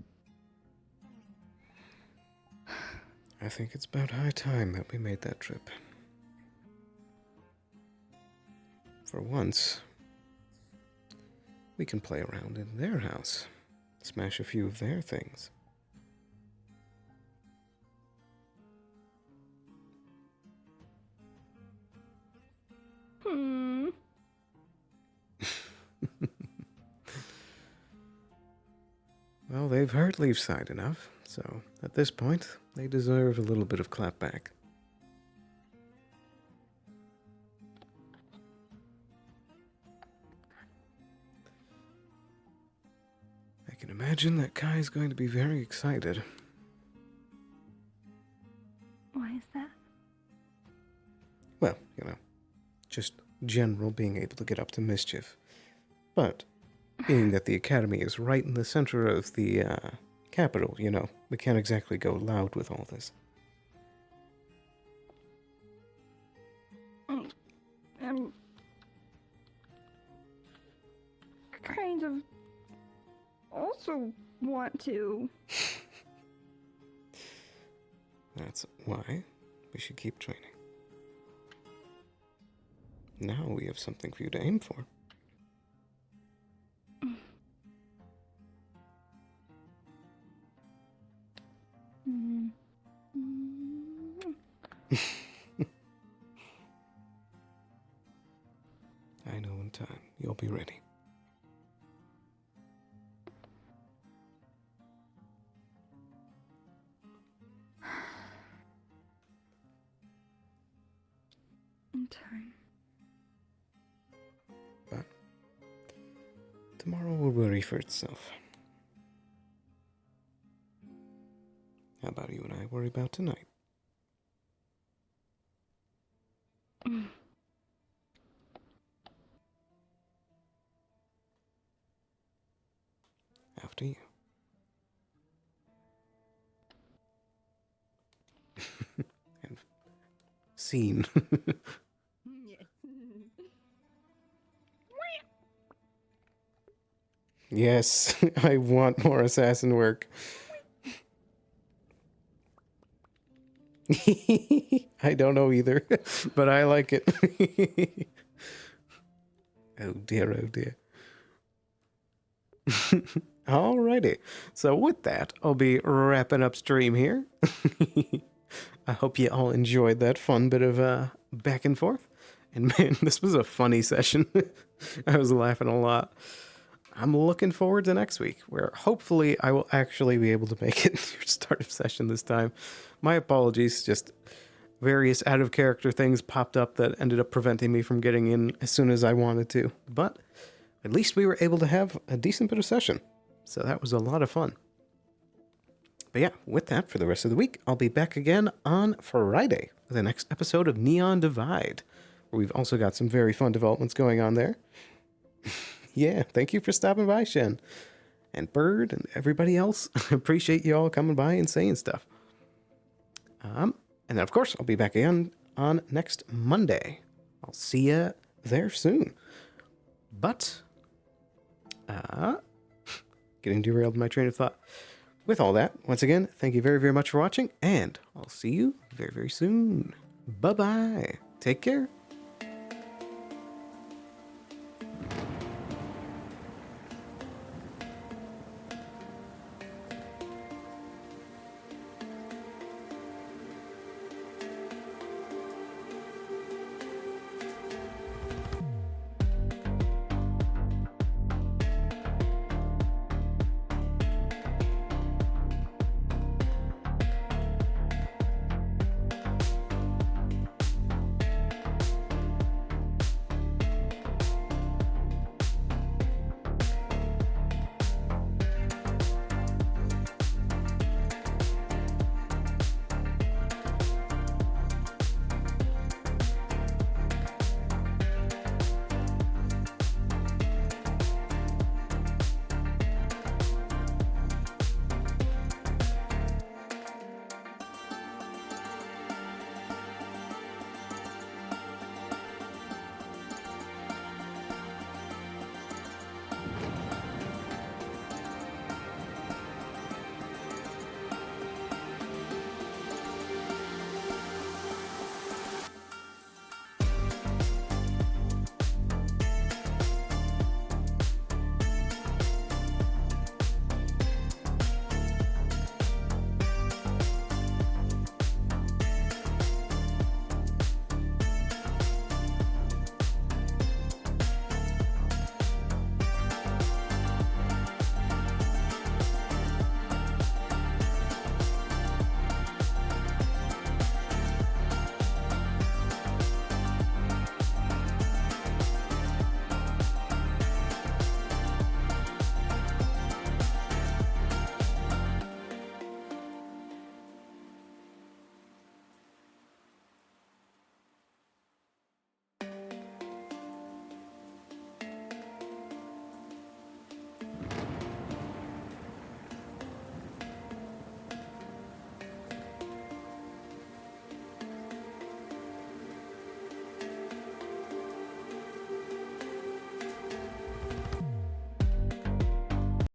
I think it's about high time that we made that trip. For once, we can play around in their house, smash a few of their things. Hmm. Well, they've hurt Leafside enough, so at this point, they deserve a little bit of clapback. I can imagine that Kai's going to be very excited. Why is that? Well, just general being able to get up to mischief. But, being that the Academy is right in the center of the capital, we can't exactly go loud with all this. I'm kind of also want to. That's why we should keep training. Now we have something for you to aim for. I know in time you'll be ready. In time. But tomorrow will worry for itself. How about you and I worry about tonight? After you. And scene. Yes, I want more assassin work. I don't know either, but I like it. Oh dear, oh dear. Alrighty, so with that, I'll be wrapping up stream here. I hope you all enjoyed that fun bit of back and forth. And man, this was a funny session. I was laughing a lot. I'm looking forward to next week, where hopefully I will actually be able to make it your start of session this time. My apologies, just various out-of-character things popped up that ended up preventing me from getting in as soon as I wanted to. But at least we were able to have a decent bit of session, so that was a lot of fun. But yeah, with that, for the rest of the week, I'll be back again on Friday with the next episode of Neon Divide, where we've also got some very fun developments going on there. Yeah, thank you for stopping by, Shen. And Bird and everybody else. Appreciate you all coming by and saying stuff. And then, of course, I'll be back again on next Monday. I'll see you there soon. But, getting derailed in my train of thought. With all that, once again, thank you very, very much for watching, and I'll see you very, very soon. Bye-bye. Take care.